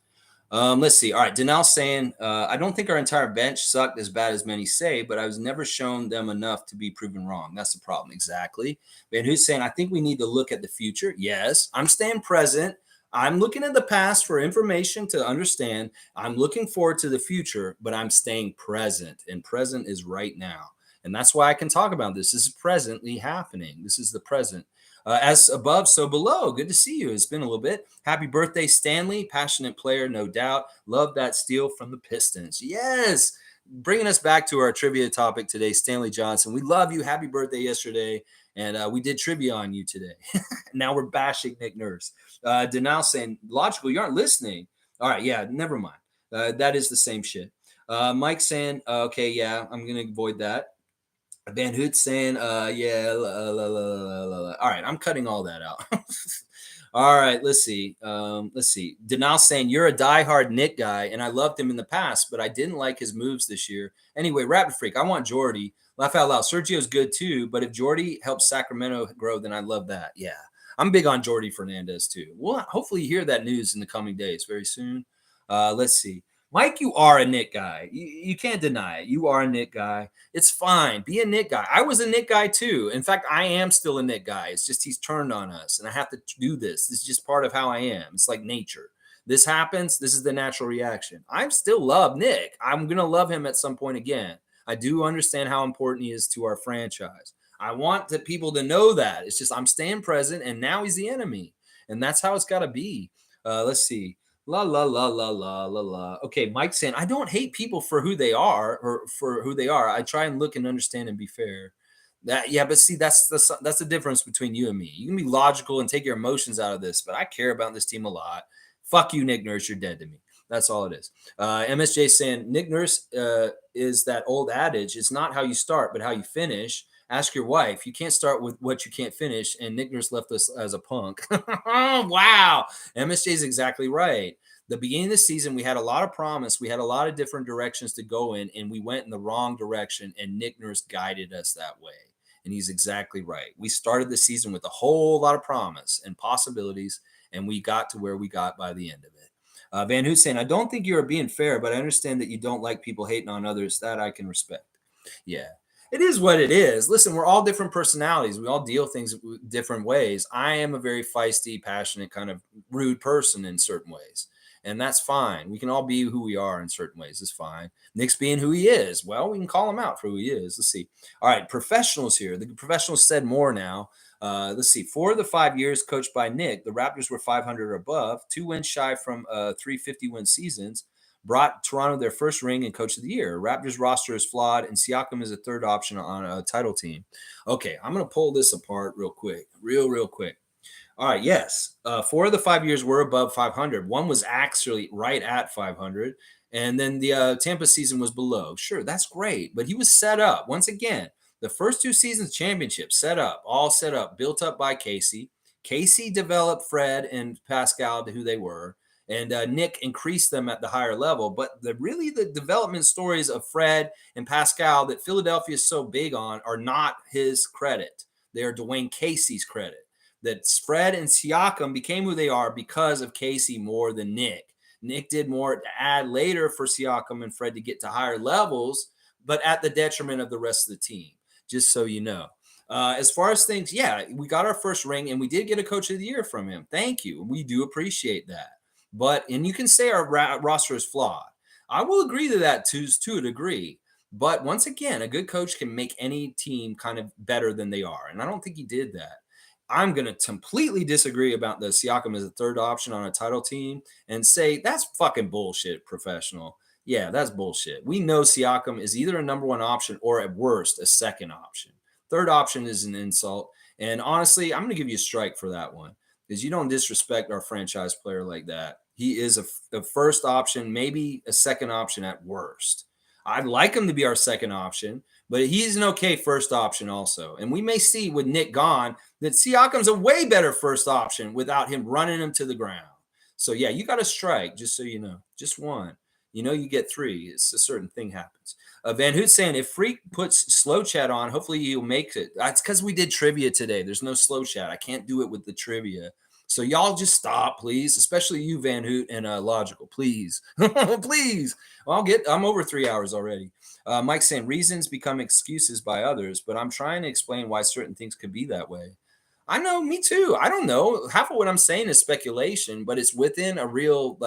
Let's see. All right. Denal saying, I don't think our entire bench sucked as bad as many say, but I was never shown them enough to be proven wrong. That's the problem. Exactly. Van Hoot saying, I think we need to look at the future. Yes. I'm staying present. I'm looking at the past for information to understand. I'm looking forward to the future, but I'm staying present. And present is right now. And that's why I can talk about this. This is presently happening. This is the present. As above, so below. Good to see you. It's been a little bit. Happy birthday, Stanley. Passionate player, no doubt. Love that steal from the Pistons. Yes. Bringing us back to our trivia topic today, Stanley Johnson. We love you. Happy birthday yesterday. And we did trivia on you today. Now we're bashing Nick Nurse. Denal saying, logical, you aren't listening. All right. Yeah, never mind. That is the same shit. Mike saying, okay, yeah, I'm going to avoid that. Van Hoot saying, yeah, all right, I'm cutting all that out. All right, let's see. Denal saying, you're a diehard Nick guy, and I loved him in the past, but I didn't like his moves this year. Anyway, Rapid Freak, I want Jordy. Laugh out loud. Sergio's good too, but if Jordy helps Sacramento grow, then I love that. Yeah, I'm big on Jordy Fernandez too. Well, hopefully you hear that news in the coming days very soon. Let's see. Mike, you are a Nick guy. You can't deny it. You are a Nick guy. It's fine. Be a Nick guy. I was a Nick guy too. In fact, I am still a Nick guy. It's just he's turned on us, and I have to do this. This is just part of how I am. It's like nature. This happens. This is the natural reaction. I still love Nick. I'm gonna love him at some point again. I do understand how important he is to our franchise. I want the people to know that. It's just I'm staying present, and now he's the enemy, and that's how it's got to be. Let's see. La la la la la la la. Okay, Mike saying I don't hate people for who they are or for who they are. I try and look and understand and be fair. That yeah, but see that's the difference between you and me. You can be logical and take your emotions out of this, but I care about this team a lot. Fuck you, Nick Nurse. You're dead to me. That's all it is. MSJ saying Nick Nurse is that old adage. It's not how you start, but how you finish. Ask your wife. You can't start with what you can't finish. And Nick Nurse left us as a punk. Oh, wow. MSJ is exactly right. The beginning of the season, we had a lot of promise. We had a lot of different directions to go in, and we went in the wrong direction. And Nick Nurse guided us that way. And he's exactly right. We started the season with a whole lot of promise and possibilities, and we got to where we got by the end of it. Van Hoot saying, I don't think you're being fair, but I understand that you don't like people hating on others. That I can respect. Yeah. It is what it is. Listen, we're all different personalities. We all deal things different ways. I am a very feisty, passionate, kind of rude person in certain ways. And that's fine. We can all be who we are in certain ways. It's fine. Nick's being who he is. Well, we can call him out for who he is. Let's see. All right, professionals here. The professionals said more now. Let's see. 4 of the 5 years coached by Nick, the Raptors were 500 or above, 2 wins shy from 350 win seasons. Brought Toronto their first ring and coach of the year. Raptors roster is flawed, and Siakam is a third option on a title team. Okay, I'm going to pull this apart real quick. Real quick. All right, yes. 4 of the 5 years were above 500. One was actually right at 500. And then the Tampa season was below. Sure, that's great. But he was set up. Once again, the first 2 seasons championship all set up, built up by Casey. Casey developed Fred and Pascal to who they were. And Nick increased them at the higher level. But the development stories of Fred and Pascal that Philadelphia is so big on are not his credit. They are Dwayne Casey's credit. That Fred and Siakam became who they are because of Casey more than Nick. Nick did more to add later for Siakam and Fred to get to higher levels, but at the detriment of the rest of the team, just so you know. As far as things, yeah, we got our first ring and we did get a coach of the year from him. Thank you. We do appreciate that. And you can say our roster is flawed. I will agree to that to a degree. But once again, a good coach can make any team kind of better than they are. And I don't think he did that. I'm going to completely disagree about the Siakam as a third option on a title team and say that's fucking bullshit, professional. Yeah, that's bullshit. We know Siakam is either a number 1 option or at worst a second option. Third option is an insult. And honestly, I'm going to give you a strike for that one because you don't disrespect our franchise player like that. He is a first option, maybe a second option at worst. I'd like him to be our second option, but he's an okay first option also. And we may see with Nick gone that Siakam's a way better first option without him running him to the ground. So, yeah, you got a strike, just so you know. Just one. You know you get 3. It's a certain thing happens. Van Hoot saying, if Freak puts slow chat on, hopefully he'll make it. That's because we did trivia today. There's no slow chat. I can't do it with the trivia. So y'all just stop, please, especially you, Van Hoot and Logical, please. Please. Well, I'm over 3 hours already. Mike saying reasons become excuses by others, but I'm trying to explain why certain things could be that way. I know, me too. I don't know. Half of what I'm saying is speculation, but it's within a real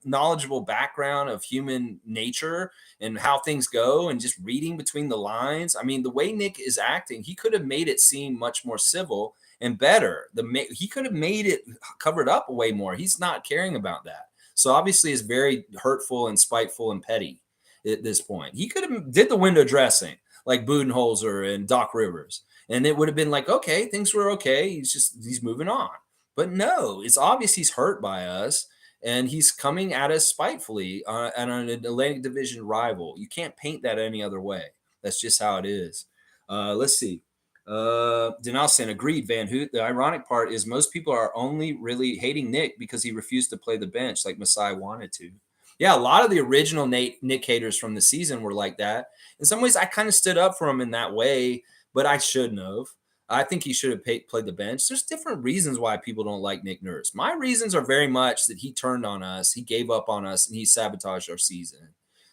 knowledgeable background of human nature and how things go and just reading between the lines. I mean, the way Nick is acting, he could have made it seem much more civil and better. He could have made it covered up way more. He's not caring about that. So obviously it's very hurtful and spiteful and petty at this point. He could have did the window dressing like Budenholzer and Doc Rivers. And it would have been like, okay, things were okay. He's moving on. But no, it's obvious he's hurt by us. And he's coming at us spitefully and on an Atlantic Division rival. You can't paint that any other way. That's just how it is. Let's see. Denal saying, agreed, Van Hoot. The ironic part is most people are only really hating Nick because he refused to play the bench like Masai wanted to. Yeah, a lot of the original Nick haters from the season were like that. In some ways, I kind of stood up for him in that way, but I shouldn't have. I think he should have played the bench. There's different reasons why people don't like Nick Nurse. My reasons are very much that he turned on us, he gave up on us, and he sabotaged our season.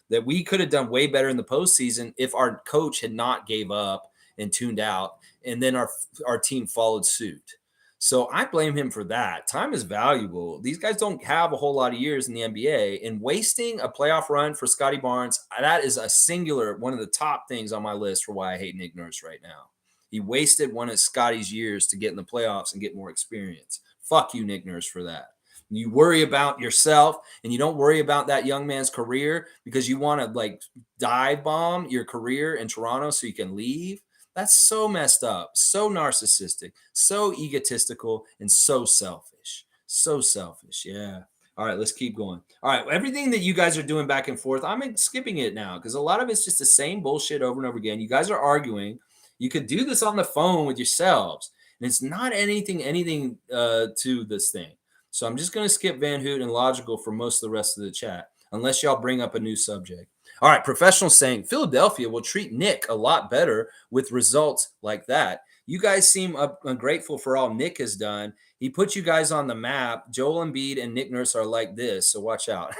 That we could have done way better in the postseason if our coach had not gave up and tuned out, and then our team followed suit. So I blame him for that. Time is valuable. These guys don't have a whole lot of years in the NBA, and wasting a playoff run for Scotty Barnes, that is a singular one of the top things on my list for why I hate Nick Nurse right now. He wasted one of Scotty's years to get in the playoffs and get more experience. Fuck you, Nick Nurse, for that. You worry about yourself and you don't worry about that young man's career because you want to like dive bomb your career in Toronto so you can leave. That's so messed up, so narcissistic, so egotistical, and so selfish. So selfish. Yeah. All right, let's keep going. All right, everything that you guys are doing back and forth, I'm skipping it now because a lot of it's just the same bullshit over and over again. You guys are arguing. You could do this on the phone with yourselves, and it's not anything to this thing. So I'm just going to skip Van Hoot and Logical for most of the rest of the chat, unless y'all bring up a new subject. All right, professional saying Philadelphia will treat Nick a lot better with results like that. You guys seem ungrateful for all Nick has done. He put you guys on the map. Joel Embiid and Nick Nurse are like this, so watch out.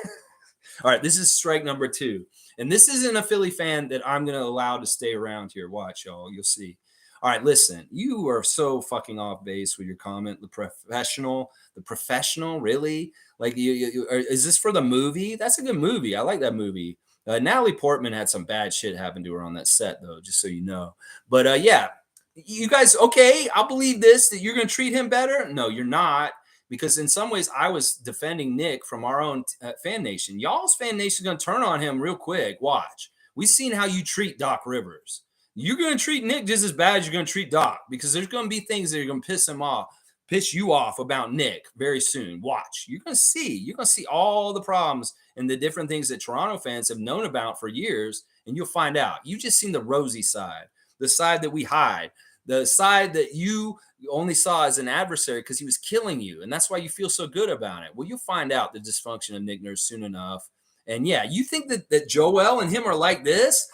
All right, this is strike number 2. And this isn't a Philly fan that I'm going to allow to stay around here. Watch, y'all. You'll see. All right, listen. You are so fucking off base with your comment. The professional, really? Like, is this for the movie? That's a good movie. I like that movie. Natalie Portman had some bad shit happen to her on that set, though, just so you know. But yeah, you guys, okay, I'll believe this, that you're going to treat him better. No, you're not. Because in some ways, I was defending Nick from our own fan nation. Y'all's fan nation is going to turn on him real quick. Watch. We've seen how you treat Doc Rivers. You're going to treat Nick just as bad as you're going to treat Doc because there's going to be things that are going to piss you off about Nick very soon. Watch. You're going to see. You're going to see all the problems and the different things that Toronto fans have known about for years, and you'll find out. You just seen the rosy side, the side that we hide, the side that you only saw as an adversary because he was killing you, and that's why you feel so good about it. Well, you'll find out the dysfunction of Nick Nurse soon enough. And yeah, you think that Joel and him are like this?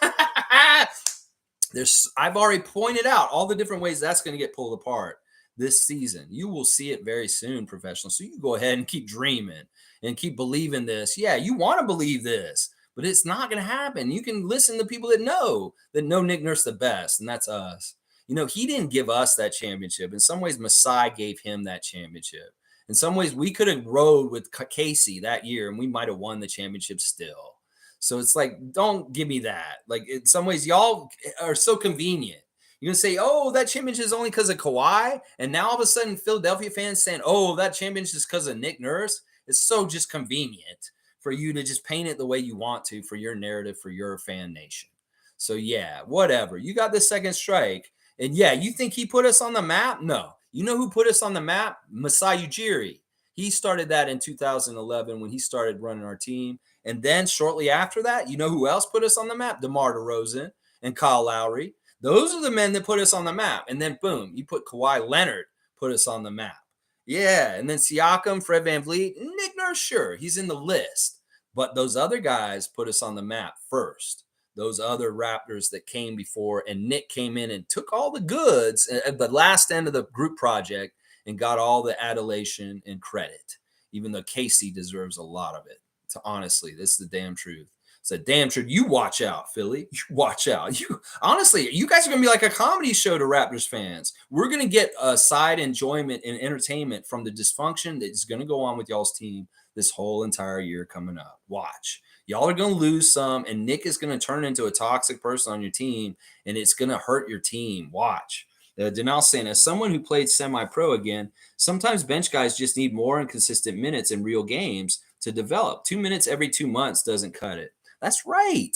I've already pointed out all the different ways that's going to get pulled apart this season. You will see it very soon, professional. So you go ahead and keep dreaming and keep believing this. Yeah, you want to believe this, but it's not going to happen. You can listen to people that know Nick Nurse the best, and that's us. You know, he didn't give us that championship. In some ways, Masai gave him that championship. In some ways, we could have rode with Casey that year, and we might have won the championship still. So it's like, don't give me that. Like, in some ways, y'all are so convenient. You're going to say, oh, that championship is only because of Kawhi. And now all of a sudden, Philadelphia fans saying, oh, that championship is because of Nick Nurse. It's so just convenient for you to just paint it the way you want to for your narrative, for your fan nation. So, yeah, whatever. You got the second strike. And yeah, you think he put us on the map? No. You know who put us on the map? Masai Ujiri. He started that in 2011 when he started running our team. And then shortly after that, you know who else put us on the map? DeMar DeRozan and Kyle Lowry. Those are the men that put us on the map. And then boom, you put Kawhi Leonard, put us on the map. Yeah, and then Siakam, Fred VanVleet, Nick Nurse, sure, he's in the list. But those other guys put us on the map first. Those other Raptors that came before, and Nick came in and took all the goods at the last end of the group project and got all the adulation and credit, even though Casey deserves a lot of it. Honestly, this is the damn truth. It's a damn truth. You watch out, Philly. You watch out. Honestly, you guys are going to be like a comedy show to Raptors fans. We're going to get a side enjoyment and entertainment from the dysfunction that is going to go on with y'all's team this whole entire year coming up. Watch. Y'all are going to lose some, and Nick is going to turn into a toxic person on your team, and it's going to hurt your team. Watch. Denal saying, as someone who played semi-pro again, sometimes bench guys just need more inconsistent minutes in real games to develop. 2 minutes every 2 months doesn't cut it. That's right.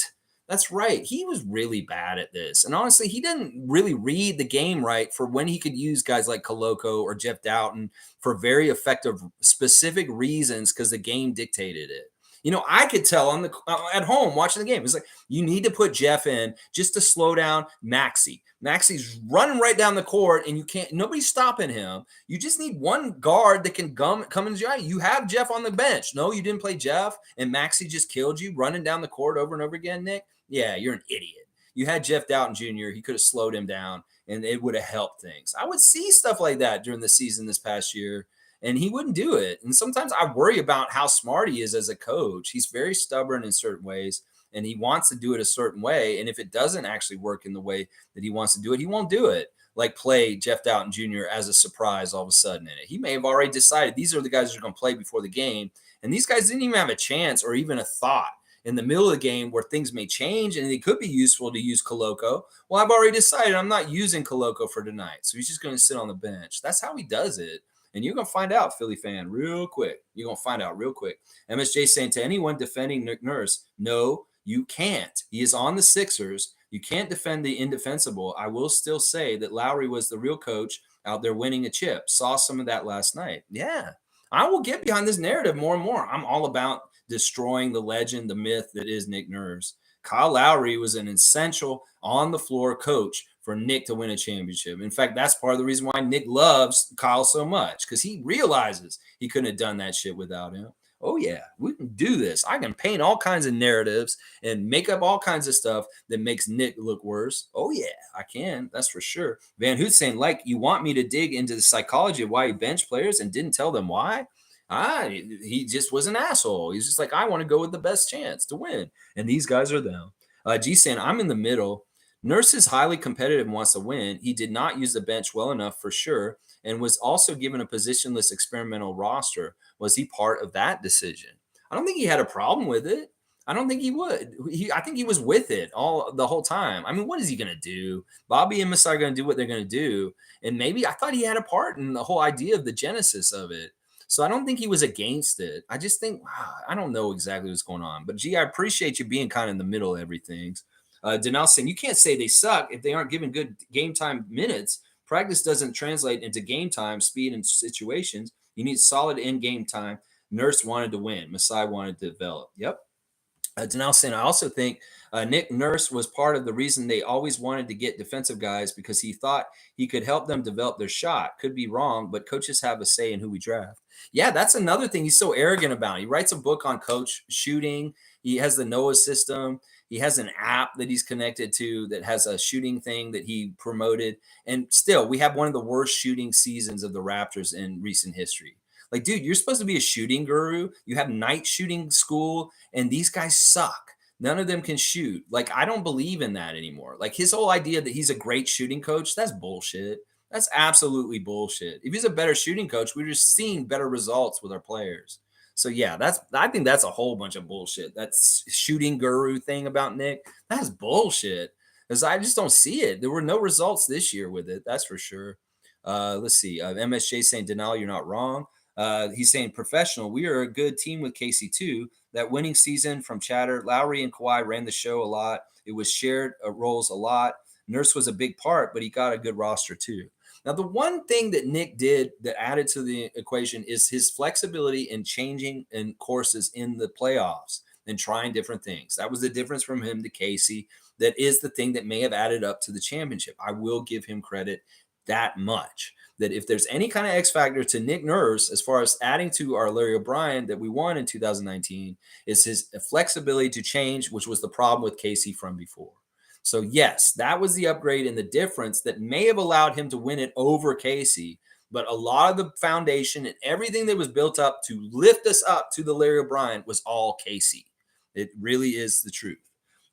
That's right. He was really bad at this. And honestly, he didn't really read the game right for when he could use guys like Koloko or Jeff Doughton for very effective, specific reasons because the game dictated it. I could tell on the at home watching the game. It's like you need to put Jeff in just to slow down Maxey. Maxey's running right down the court, and you can't. Nobody's stopping him. You just need one guard that can come into your eye. You have Jeff on the bench. No, you didn't play Jeff, and Maxey just killed you running down the court over and over again. Nick, yeah, you're an idiot. You had Jeff Doughton Jr. He could have slowed him down, and it would have helped things. I would see stuff like that during the season this past year, and he wouldn't do it. And sometimes I worry about how smart he is as a coach. He's very stubborn in certain ways, and he wants to do it a certain way. And if it doesn't actually work in the way that he wants to do it, he won't do it. Like play Jeff Doughton Jr. as a surprise all of a sudden in it. He may have already decided these are the guys who are going to play before the game. And these guys didn't even have a chance or even a thought in the middle of the game where things may change and it could be useful to use Koloko. Well, I've already decided I'm not using Koloko for tonight. So he's just going to sit on the bench. That's how he does it. And you're going to find out, Philly fan, real quick. You're going to find out real quick. MSJ saying to anyone defending Nick Nurse, no, you can't. He is on the Sixers. You can't defend the indefensible. I will still say that Lowry was the real coach out there winning a chip. Saw some of that last night. Yeah, I will get behind this narrative more and more. I'm all about destroying the legend, the myth that is Nick Nurse. Kyle Lowry was an essential on-the-floor coach for Nick to win a championship. In fact, that's part of the reason why Nick loves Kyle so much, because he realizes he couldn't have done that shit without him. Oh, yeah, we can do this. I can paint all kinds of narratives and make up all kinds of stuff that makes Nick look worse. Oh, yeah, I can. That's for sure. Van Hoot saying, like, you want me to dig into the psychology of why he benched players and didn't tell them why? He just was an asshole. He's just like, I want to go with the best chance to win. And these guys are them. G saying, I'm in the middle. Nurse is highly competitive and wants to win. He did not use the bench well enough for sure, and was also given a positionless experimental roster. Was he part of that decision? I don't think he had a problem with it. I don't think he would. I think he was with it the whole time. I mean, what is he going to do? Bobby and Masai are going to do what they're going to do. And maybe I thought he had a part in the whole idea of the genesis of it. So I don't think he was against it. I just think, wow, I don't know exactly what's going on. But, I appreciate you being kind of in the middle of everything. Denal saying, you can't say they suck if they aren't given good game time minutes. Practice doesn't translate into game time, speed, and situations. You need solid in-game time. Nurse wanted to win. Masai wanted to develop. Yep. Denal saying, I also think Nick Nurse was part of the reason they always wanted to get defensive guys, because he thought he could help them develop their shot. Could be wrong, but coaches have a say in who we draft. Yeah, that's another thing he's so arrogant about. He writes a book on coach shooting. He has the Noah system. He has an app that he's connected to that has a shooting thing that he promoted. And still, we have one of the worst shooting seasons of the Raptors in recent history. Like, dude, you're supposed to be a shooting guru. You have night shooting school, and these guys suck. None of them can shoot. Like, I don't believe in that anymore. Like, his whole idea that he's a great shooting coach, that's bullshit. That's absolutely bullshit. If he's a better shooting coach, we're just seeing better results with our players. So yeah, I think that's a whole bunch of bullshit. That's shooting guru thing about Nick. That's bullshit. Because I just don't see it. There were no results this year with it. That's for sure. Let's see. MSJ saying, Denal, you're not wrong. He's saying professional. We are a good team with Casey too. That winning season from chatter, Lowry and Kawhi ran the show a lot. It was shared roles a lot. Nurse was a big part, but he got a good roster too. Now, the one thing that Nick did that added to the equation is his flexibility in changing in courses in the playoffs and trying different things. That was the difference from him to Casey. That is the thing that may have added up to the championship. I will give him credit that much. That if there's any kind of X factor to Nick Nurse, as far as adding to our Larry O'Brien that we won in 2019, is his flexibility to change, which was the problem with Casey from before. So yes, that was the upgrade and the difference that may have allowed him to win it over Casey. But a lot of the foundation and everything that was built up to lift us up to the Larry O'Brien was all Casey. It really is the truth.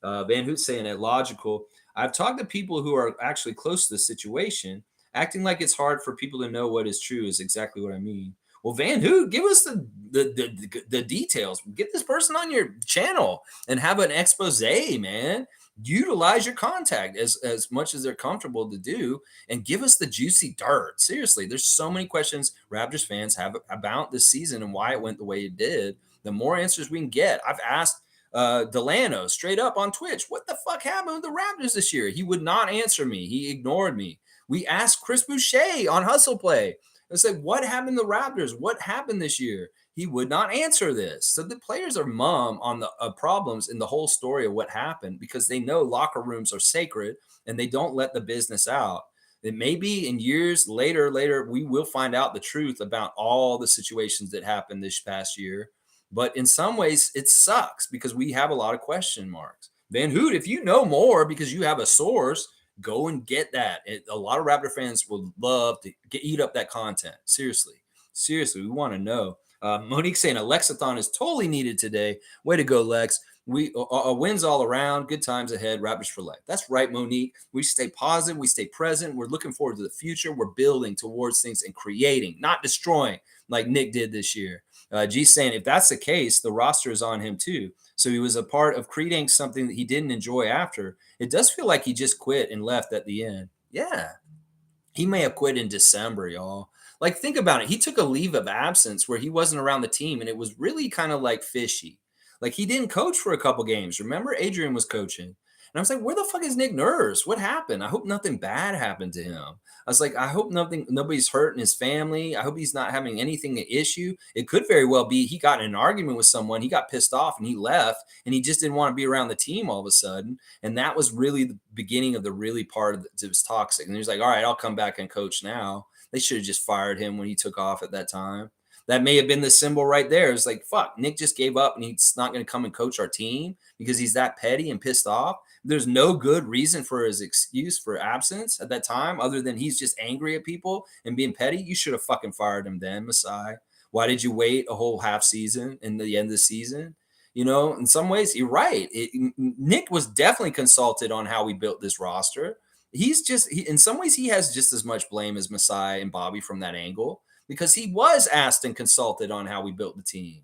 Van Hoot saying it logical. I've talked to people who are actually close to the situation. Acting like it's hard for people to know what is true is exactly what I mean. Well, Van Hoot, give us the details. Get this person on your channel and have an expose, man. Utilize your contact as much as they're comfortable to do, and give us the juicy dirt. Seriously, there's so many questions Raptors fans have about this season and why it went the way it did. The more answers we can get. I've asked Delano straight up on Twitch, what the fuck happened with the Raptors this year? He would not answer me. He ignored me. We asked Chris Boucher on Hustle Play. I said, what happened to the Raptors? What happened this year? He would not answer this. So the players are mum on the problems in the whole story of what happened because they know locker rooms are sacred and they don't let the business out. It may be in years later, we will find out the truth about all the situations that happened this past year. But in some ways, it sucks because we have a lot of question marks. Van Hoot, if you know more because you have a source, go and get that. A lot of Raptor fans would love to eat up that content. Seriously, we want to know. Monique saying a Lexathon is totally needed today. Way to go, Lex. We wins all around. Good times ahead. Raptors for life. That's right, Monique. We stay positive. We stay present. We're looking forward to the future. We're building towards things and creating, not destroying, like Nick did this year. G saying if that's the case, the roster is on him too. So he was a part of creating something that he didn't enjoy after. It does feel like he just quit and left at the end. Yeah, he may have quit in December, y'all. Like, think about it. He took a leave of absence where he wasn't around the team, and it was really kind of like fishy. Like, he didn't coach for a couple games. Remember, Adrian was coaching. And I was like, where the fuck is Nick Nurse? What happened? I hope nothing bad happened to him. I was like, I hope nobody's hurting his family. I hope he's not having anything to issue. It could very well be he got in an argument with someone, he got pissed off and he left, and he just didn't want to be around the team all of a sudden. And that was really the beginning of the really part of it was toxic. And he was like, all right, I'll come back and coach now. They should have just fired him when he took off at that time. That may have been the symbol right there. It's like, fuck, Nick just gave up and he's not going to come and coach our team because he's that petty and pissed off. There's no good reason for his excuse for absence at that time other than he's just angry at people and being petty. You should have fucking fired him then, Masai. Why did you wait a whole half season in the end of the season? You know, in some ways, you're right. Nick was definitely consulted on how we built this roster. In some ways, he has just as much blame as Masai and Bobby from that angle because he was asked and consulted on how we built the team.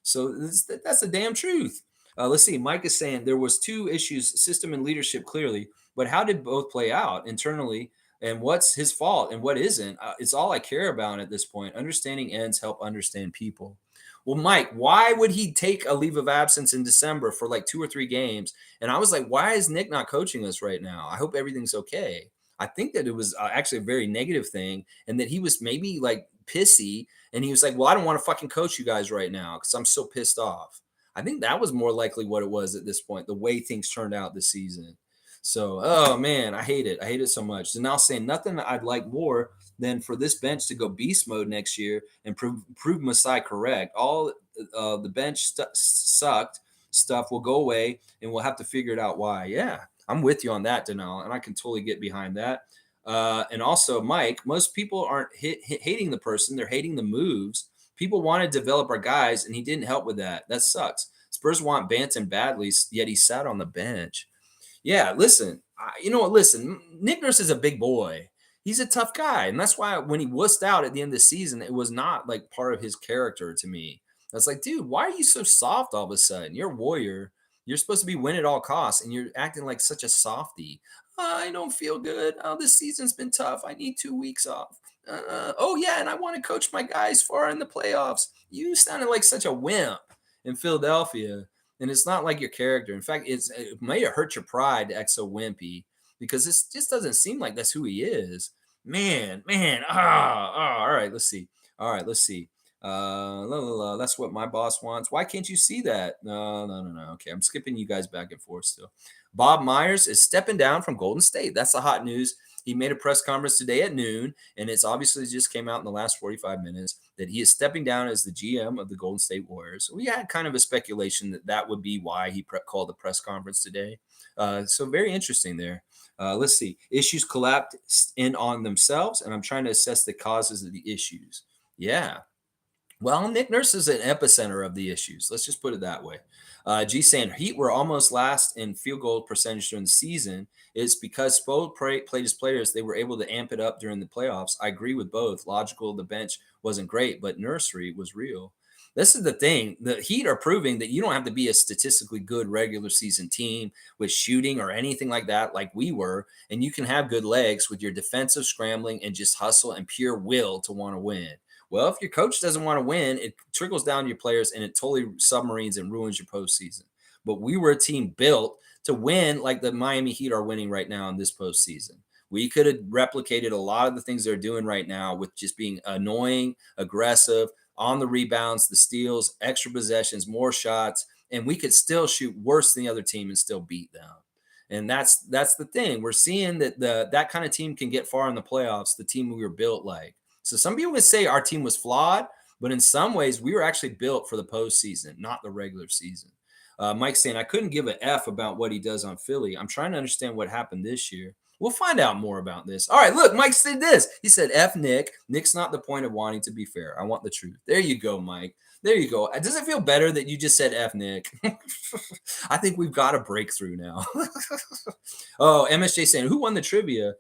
So that's the damn truth. Let's see. Mike is saying there was two issues, system and leadership, clearly, but how did both play out internally? And what's his fault and what isn't? It's all I care about at this point. Understanding ends help understand people. Well, Mike, why would he take a leave of absence in December for like 2 or 3 games? And I was like, why is Nick not coaching us right now? I hope everything's okay. I think that it was actually a very negative thing and that he was maybe like pissy and he was like, well, I don't want to fucking coach you guys right now because I'm so pissed off. I think that was more likely what it was at this point, the way things turned out this season. So, oh man, I hate it. I hate it so much. And now saying nothing I'd like more than for this bench to go beast mode next year and prove Masai correct. All the bench sucked stuff will go away and we'll have to figure it out why. Yeah, I'm with you on that, Denal, and I can totally get behind that. And also, Mike, most people aren't hating the person, they're hating the moves. People want to develop our guys, and he didn't help with that. That sucks. Spurs want Banton badly, yet he sat on the bench. Yeah, listen, you know what? Listen, Nick Nurse is a big boy. He's a tough guy. And that's why when he wussed out at the end of the season, it was not like part of his character to me. That's like, dude, why are you so soft all of a sudden? You're a warrior. You're supposed to be win at all costs, and you're acting like such a softy. I don't feel good. Oh, this season's been tough. I need 2 weeks off. Oh, yeah, and I want to coach my guys far in the playoffs. You sounded like such a wimp in Philadelphia. And it's not like your character. In fact, it may have hurt your pride to act so wimpy because this just doesn't seem like that's who he is. Man. All right, let's see. All right, let's see. That's what my boss wants. Why can't you see that? No. Okay, I'm skipping you guys back and forth still. Bob Myers is stepping down from Golden State. That's the hot news. He made a press conference today at noon, and it's obviously just came out in the last 45 minutes that he is stepping down as the GM of the Golden State Warriors. So we had kind of a speculation that that would be why he called the press conference today. So very interesting there. Let's see. Issues collapsed in on themselves, and I'm trying to assess the causes of the issues. Yeah. Well, Nick Nurse is an epicenter of the issues. Let's just put it that way. G saying Heat were almost last in field goal percentage during the season. It's because Spo played his players. They were able to amp it up during the playoffs. I agree with both. Logical, the bench wasn't great, but nursery was real. This is the thing. The Heat are proving that you don't have to be a statistically good regular season team with shooting or anything like that, like we were. And you can have good legs with your defensive scrambling and just hustle and pure will to want to win. Well, if your coach doesn't want to win, it trickles down to your players and it totally submarines and ruins your postseason. But we were a team built to win like the Miami Heat are winning right now in this postseason. We could have replicated a lot of the things they're doing right now with just being annoying, aggressive, on the rebounds, the steals, extra possessions, more shots, and we could still shoot worse than the other team and still beat them. And that's the thing. We're seeing that that kind of team can get far in the playoffs, the team we were built like. So some people would say our team was flawed, but in some ways we were actually built for the postseason, not the regular season. Mike saying, I couldn't give an F about what he does on Philly. I'm trying to understand what happened this year. We'll find out more about this. All right, look, Mike said this. He said, F Nick. Nick's not the point of wanting to be fair. I want the truth. There you go, Mike. There you go. Does it feel better that you just said F Nick? I think we've got a breakthrough now. Oh, MSJ saying, who won the trivia?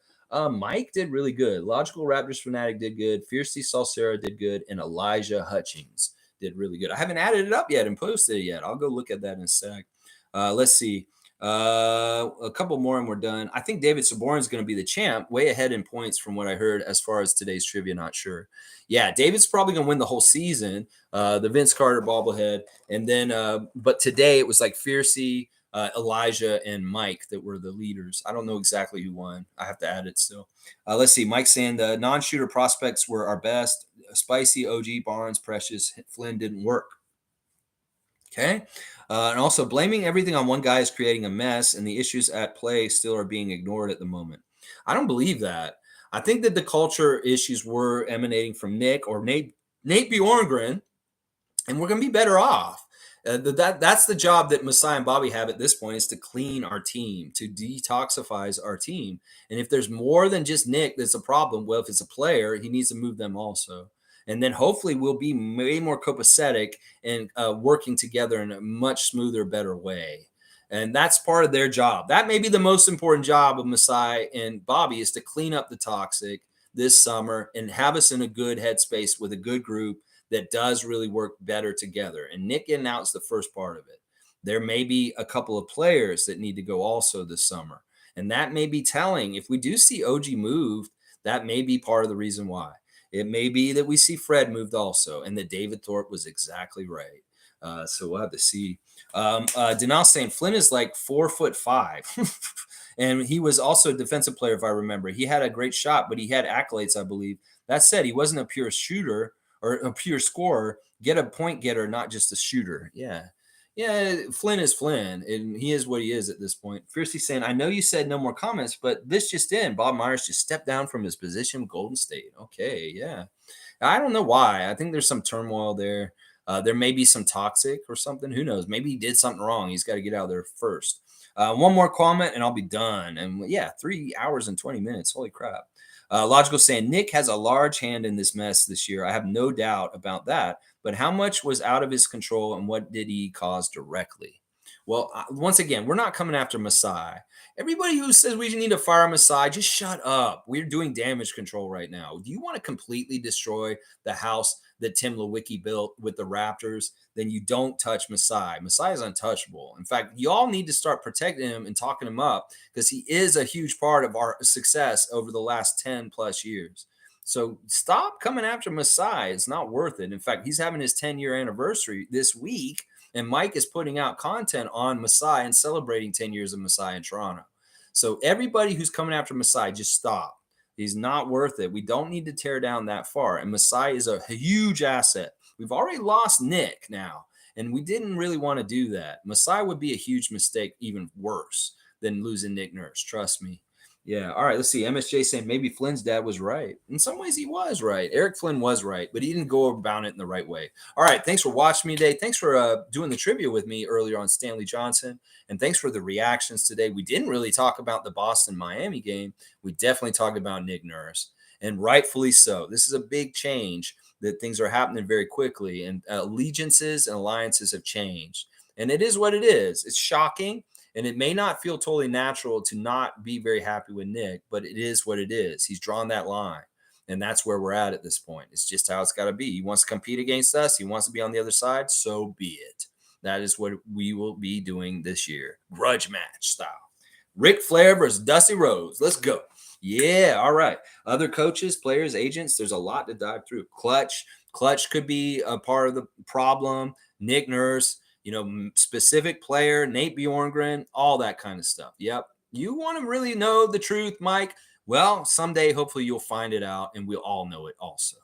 Mike did really good. Logical Raptors Fanatic did good. Fiercely Salsera did good. And Elijah Hutchings did really good. I haven't added it up yet and posted it yet. I'll go look at that in a sec. Let's see. A couple more and we're done. I think David Saborn is going to be the champ, way ahead in points from what I heard as far as today's trivia. Not sure. Yeah, David's probably going to win the whole season. The Vince Carter bobblehead, and then but today it was like Fiercy, Elijah, and Mike that were the leaders. I don't know exactly who won. I have to add it still. Let's see. Mike saying the non-shooter prospects were our best. Spicy, OG, Barnes, Precious, Flynn didn't work. Okay. And also blaming everything on one guy is creating a mess, and the issues at play still are being ignored at the moment. I don't believe that. I think that the culture issues were emanating from Nick or Nate Bjorngren, and we're going to be better off. That's the job that Masai and Bobby have at this point, is to clean our team, to detoxify our team. And if there's more than just Nick that's a problem, well, if it's a player, he needs to move them also. And then hopefully we'll be way more copacetic and working together in a much smoother, better way. And that's part of their job. That may be the most important job of Masai and Bobby, is to clean up the toxic this summer and have us in a good headspace with a good group that does really work better together. And Nick getting out is the first part of it. There may be a couple of players that need to go also this summer. And that may be telling. If we do see OG moved, that may be part of the reason why. It may be that we see Fred moved also, and that David Thorpe was exactly right. So we'll have to see. Denal saying Flynn is like 4'5", and he was also a defensive player, if I remember. He had a great shot, but he had accolades, I believe. That said, he wasn't a pure shooter or a pure scorer. Get a point getter, not just a shooter. Yeah, Flynn is Flynn, and he is what he is at this point. Fiercely saying, I know you said no more comments, but this just in. Bob Myers just stepped down from his position with Golden State. Okay, yeah. I don't know why. I think there's some turmoil there. There may be some toxic or something. Who knows? Maybe he did something wrong. He's got to get out of there first. One more comment, and I'll be done. And yeah, 3 hours and 20 minutes. Holy crap. Logical saying, Nick has a large hand in this mess this year. I have no doubt about that. But how much was out of his control, and what did he cause directly? Well, once again, we're not coming after Masai. Everybody who says we need to fire Masai, just shut up. We're doing damage control right now. Do you want to completely destroy the house that Tim Lewicki built with the Raptors? Then you don't touch Masai. Masai is untouchable. In fact, you all need to start protecting him and talking him up, because he is a huge part of our success over the last 10 plus years. So stop coming after Masai. It's not worth it. In fact, he's having his 10-year anniversary this week, and Mike is putting out content on Masai and celebrating 10 years of Masai in Toronto. So everybody who's coming after Masai, just stop. He's not worth it. We don't need to tear down that far. And Masai is a huge asset. We've already lost Nick now, and we didn't really want to do that. Masai would be a huge mistake, even worse than losing Nick Nurse. Trust me. Yeah. All right. Let's see. MSJ saying maybe Flynn's dad was right. In some ways, he was right. Eric Flynn was right, but he didn't go about it in the right way. All right. Thanks for watching me today. Thanks for doing the trivia with me earlier on Stanley Johnson. And thanks for the reactions today. We didn't really talk about the Boston-Miami game. We definitely talked about Nick Nurse, and rightfully so. This is a big change, that things are happening very quickly, and allegiances and alliances have changed. And it is what it is. It's shocking. And it may not feel totally natural to not be very happy with Nick, but it is what it is. He's drawn that line, and that's where we're at this point. It's just how it's got to be. He wants to compete against us. He wants to be on the other side. So be it. That is what we will be doing this year. Grudge match style. Ric Flair versus Dusty Rhodes. Let's go. Yeah. All right. Other coaches, players, agents, there's a lot to dive through. Clutch could be a part of the problem. Nick Nurse. Specific player, Nate Bjorngren, all that kind of stuff. Yep. You want to really know the truth, Mike? Well, someday, hopefully, you'll find it out, and we'll all know it also.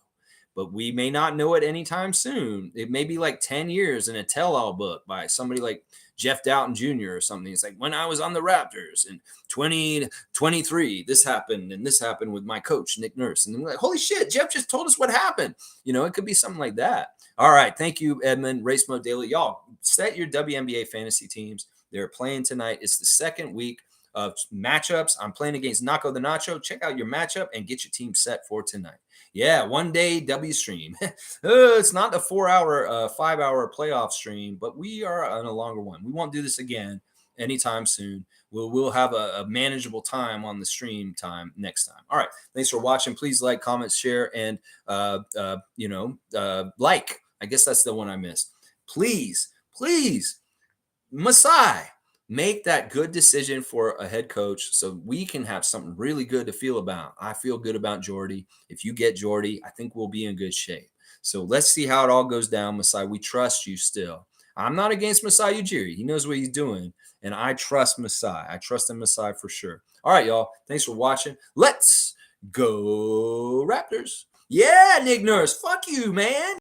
but we may not know it anytime soon. It may be like 10 years in a tell-all book by somebody like Jeff Doughton Jr. or something. It's like, when I was on the Raptors in 2023, this happened and this happened with my coach, Nick Nurse. And we're like, holy shit, Jeff just told us what happened. It could be something like that. All right. Thank you, Edmund. Race Mode Daily. Y'all, set your WNBA fantasy teams. They're playing tonight. It's the second week of matchups. I'm playing against Naco the Nacho. Check out your matchup and get your team set for tonight. Yeah, one day W stream. It's not a 4-hour, 5-hour playoff stream, but we are on a longer one. We won't do this again anytime soon. We'll have a manageable time on the stream time next time. All right. Thanks for watching. Please like, comment, share, and like. I guess that's the one I missed. Please, Masai, make that good decision for a head coach so we can have something really good to feel about. I feel good about Jordy. If you get Jordy, I think we'll be in good shape. So let's see how it all goes down, Masai. We trust you still. I'm not against Masai Ujiri. He knows what he's doing, and I trust Masai. I trust in Masai for sure. All right, y'all. Thanks for watching. Let's go Raptors. Yeah, Nick Nurse. Fuck you, man.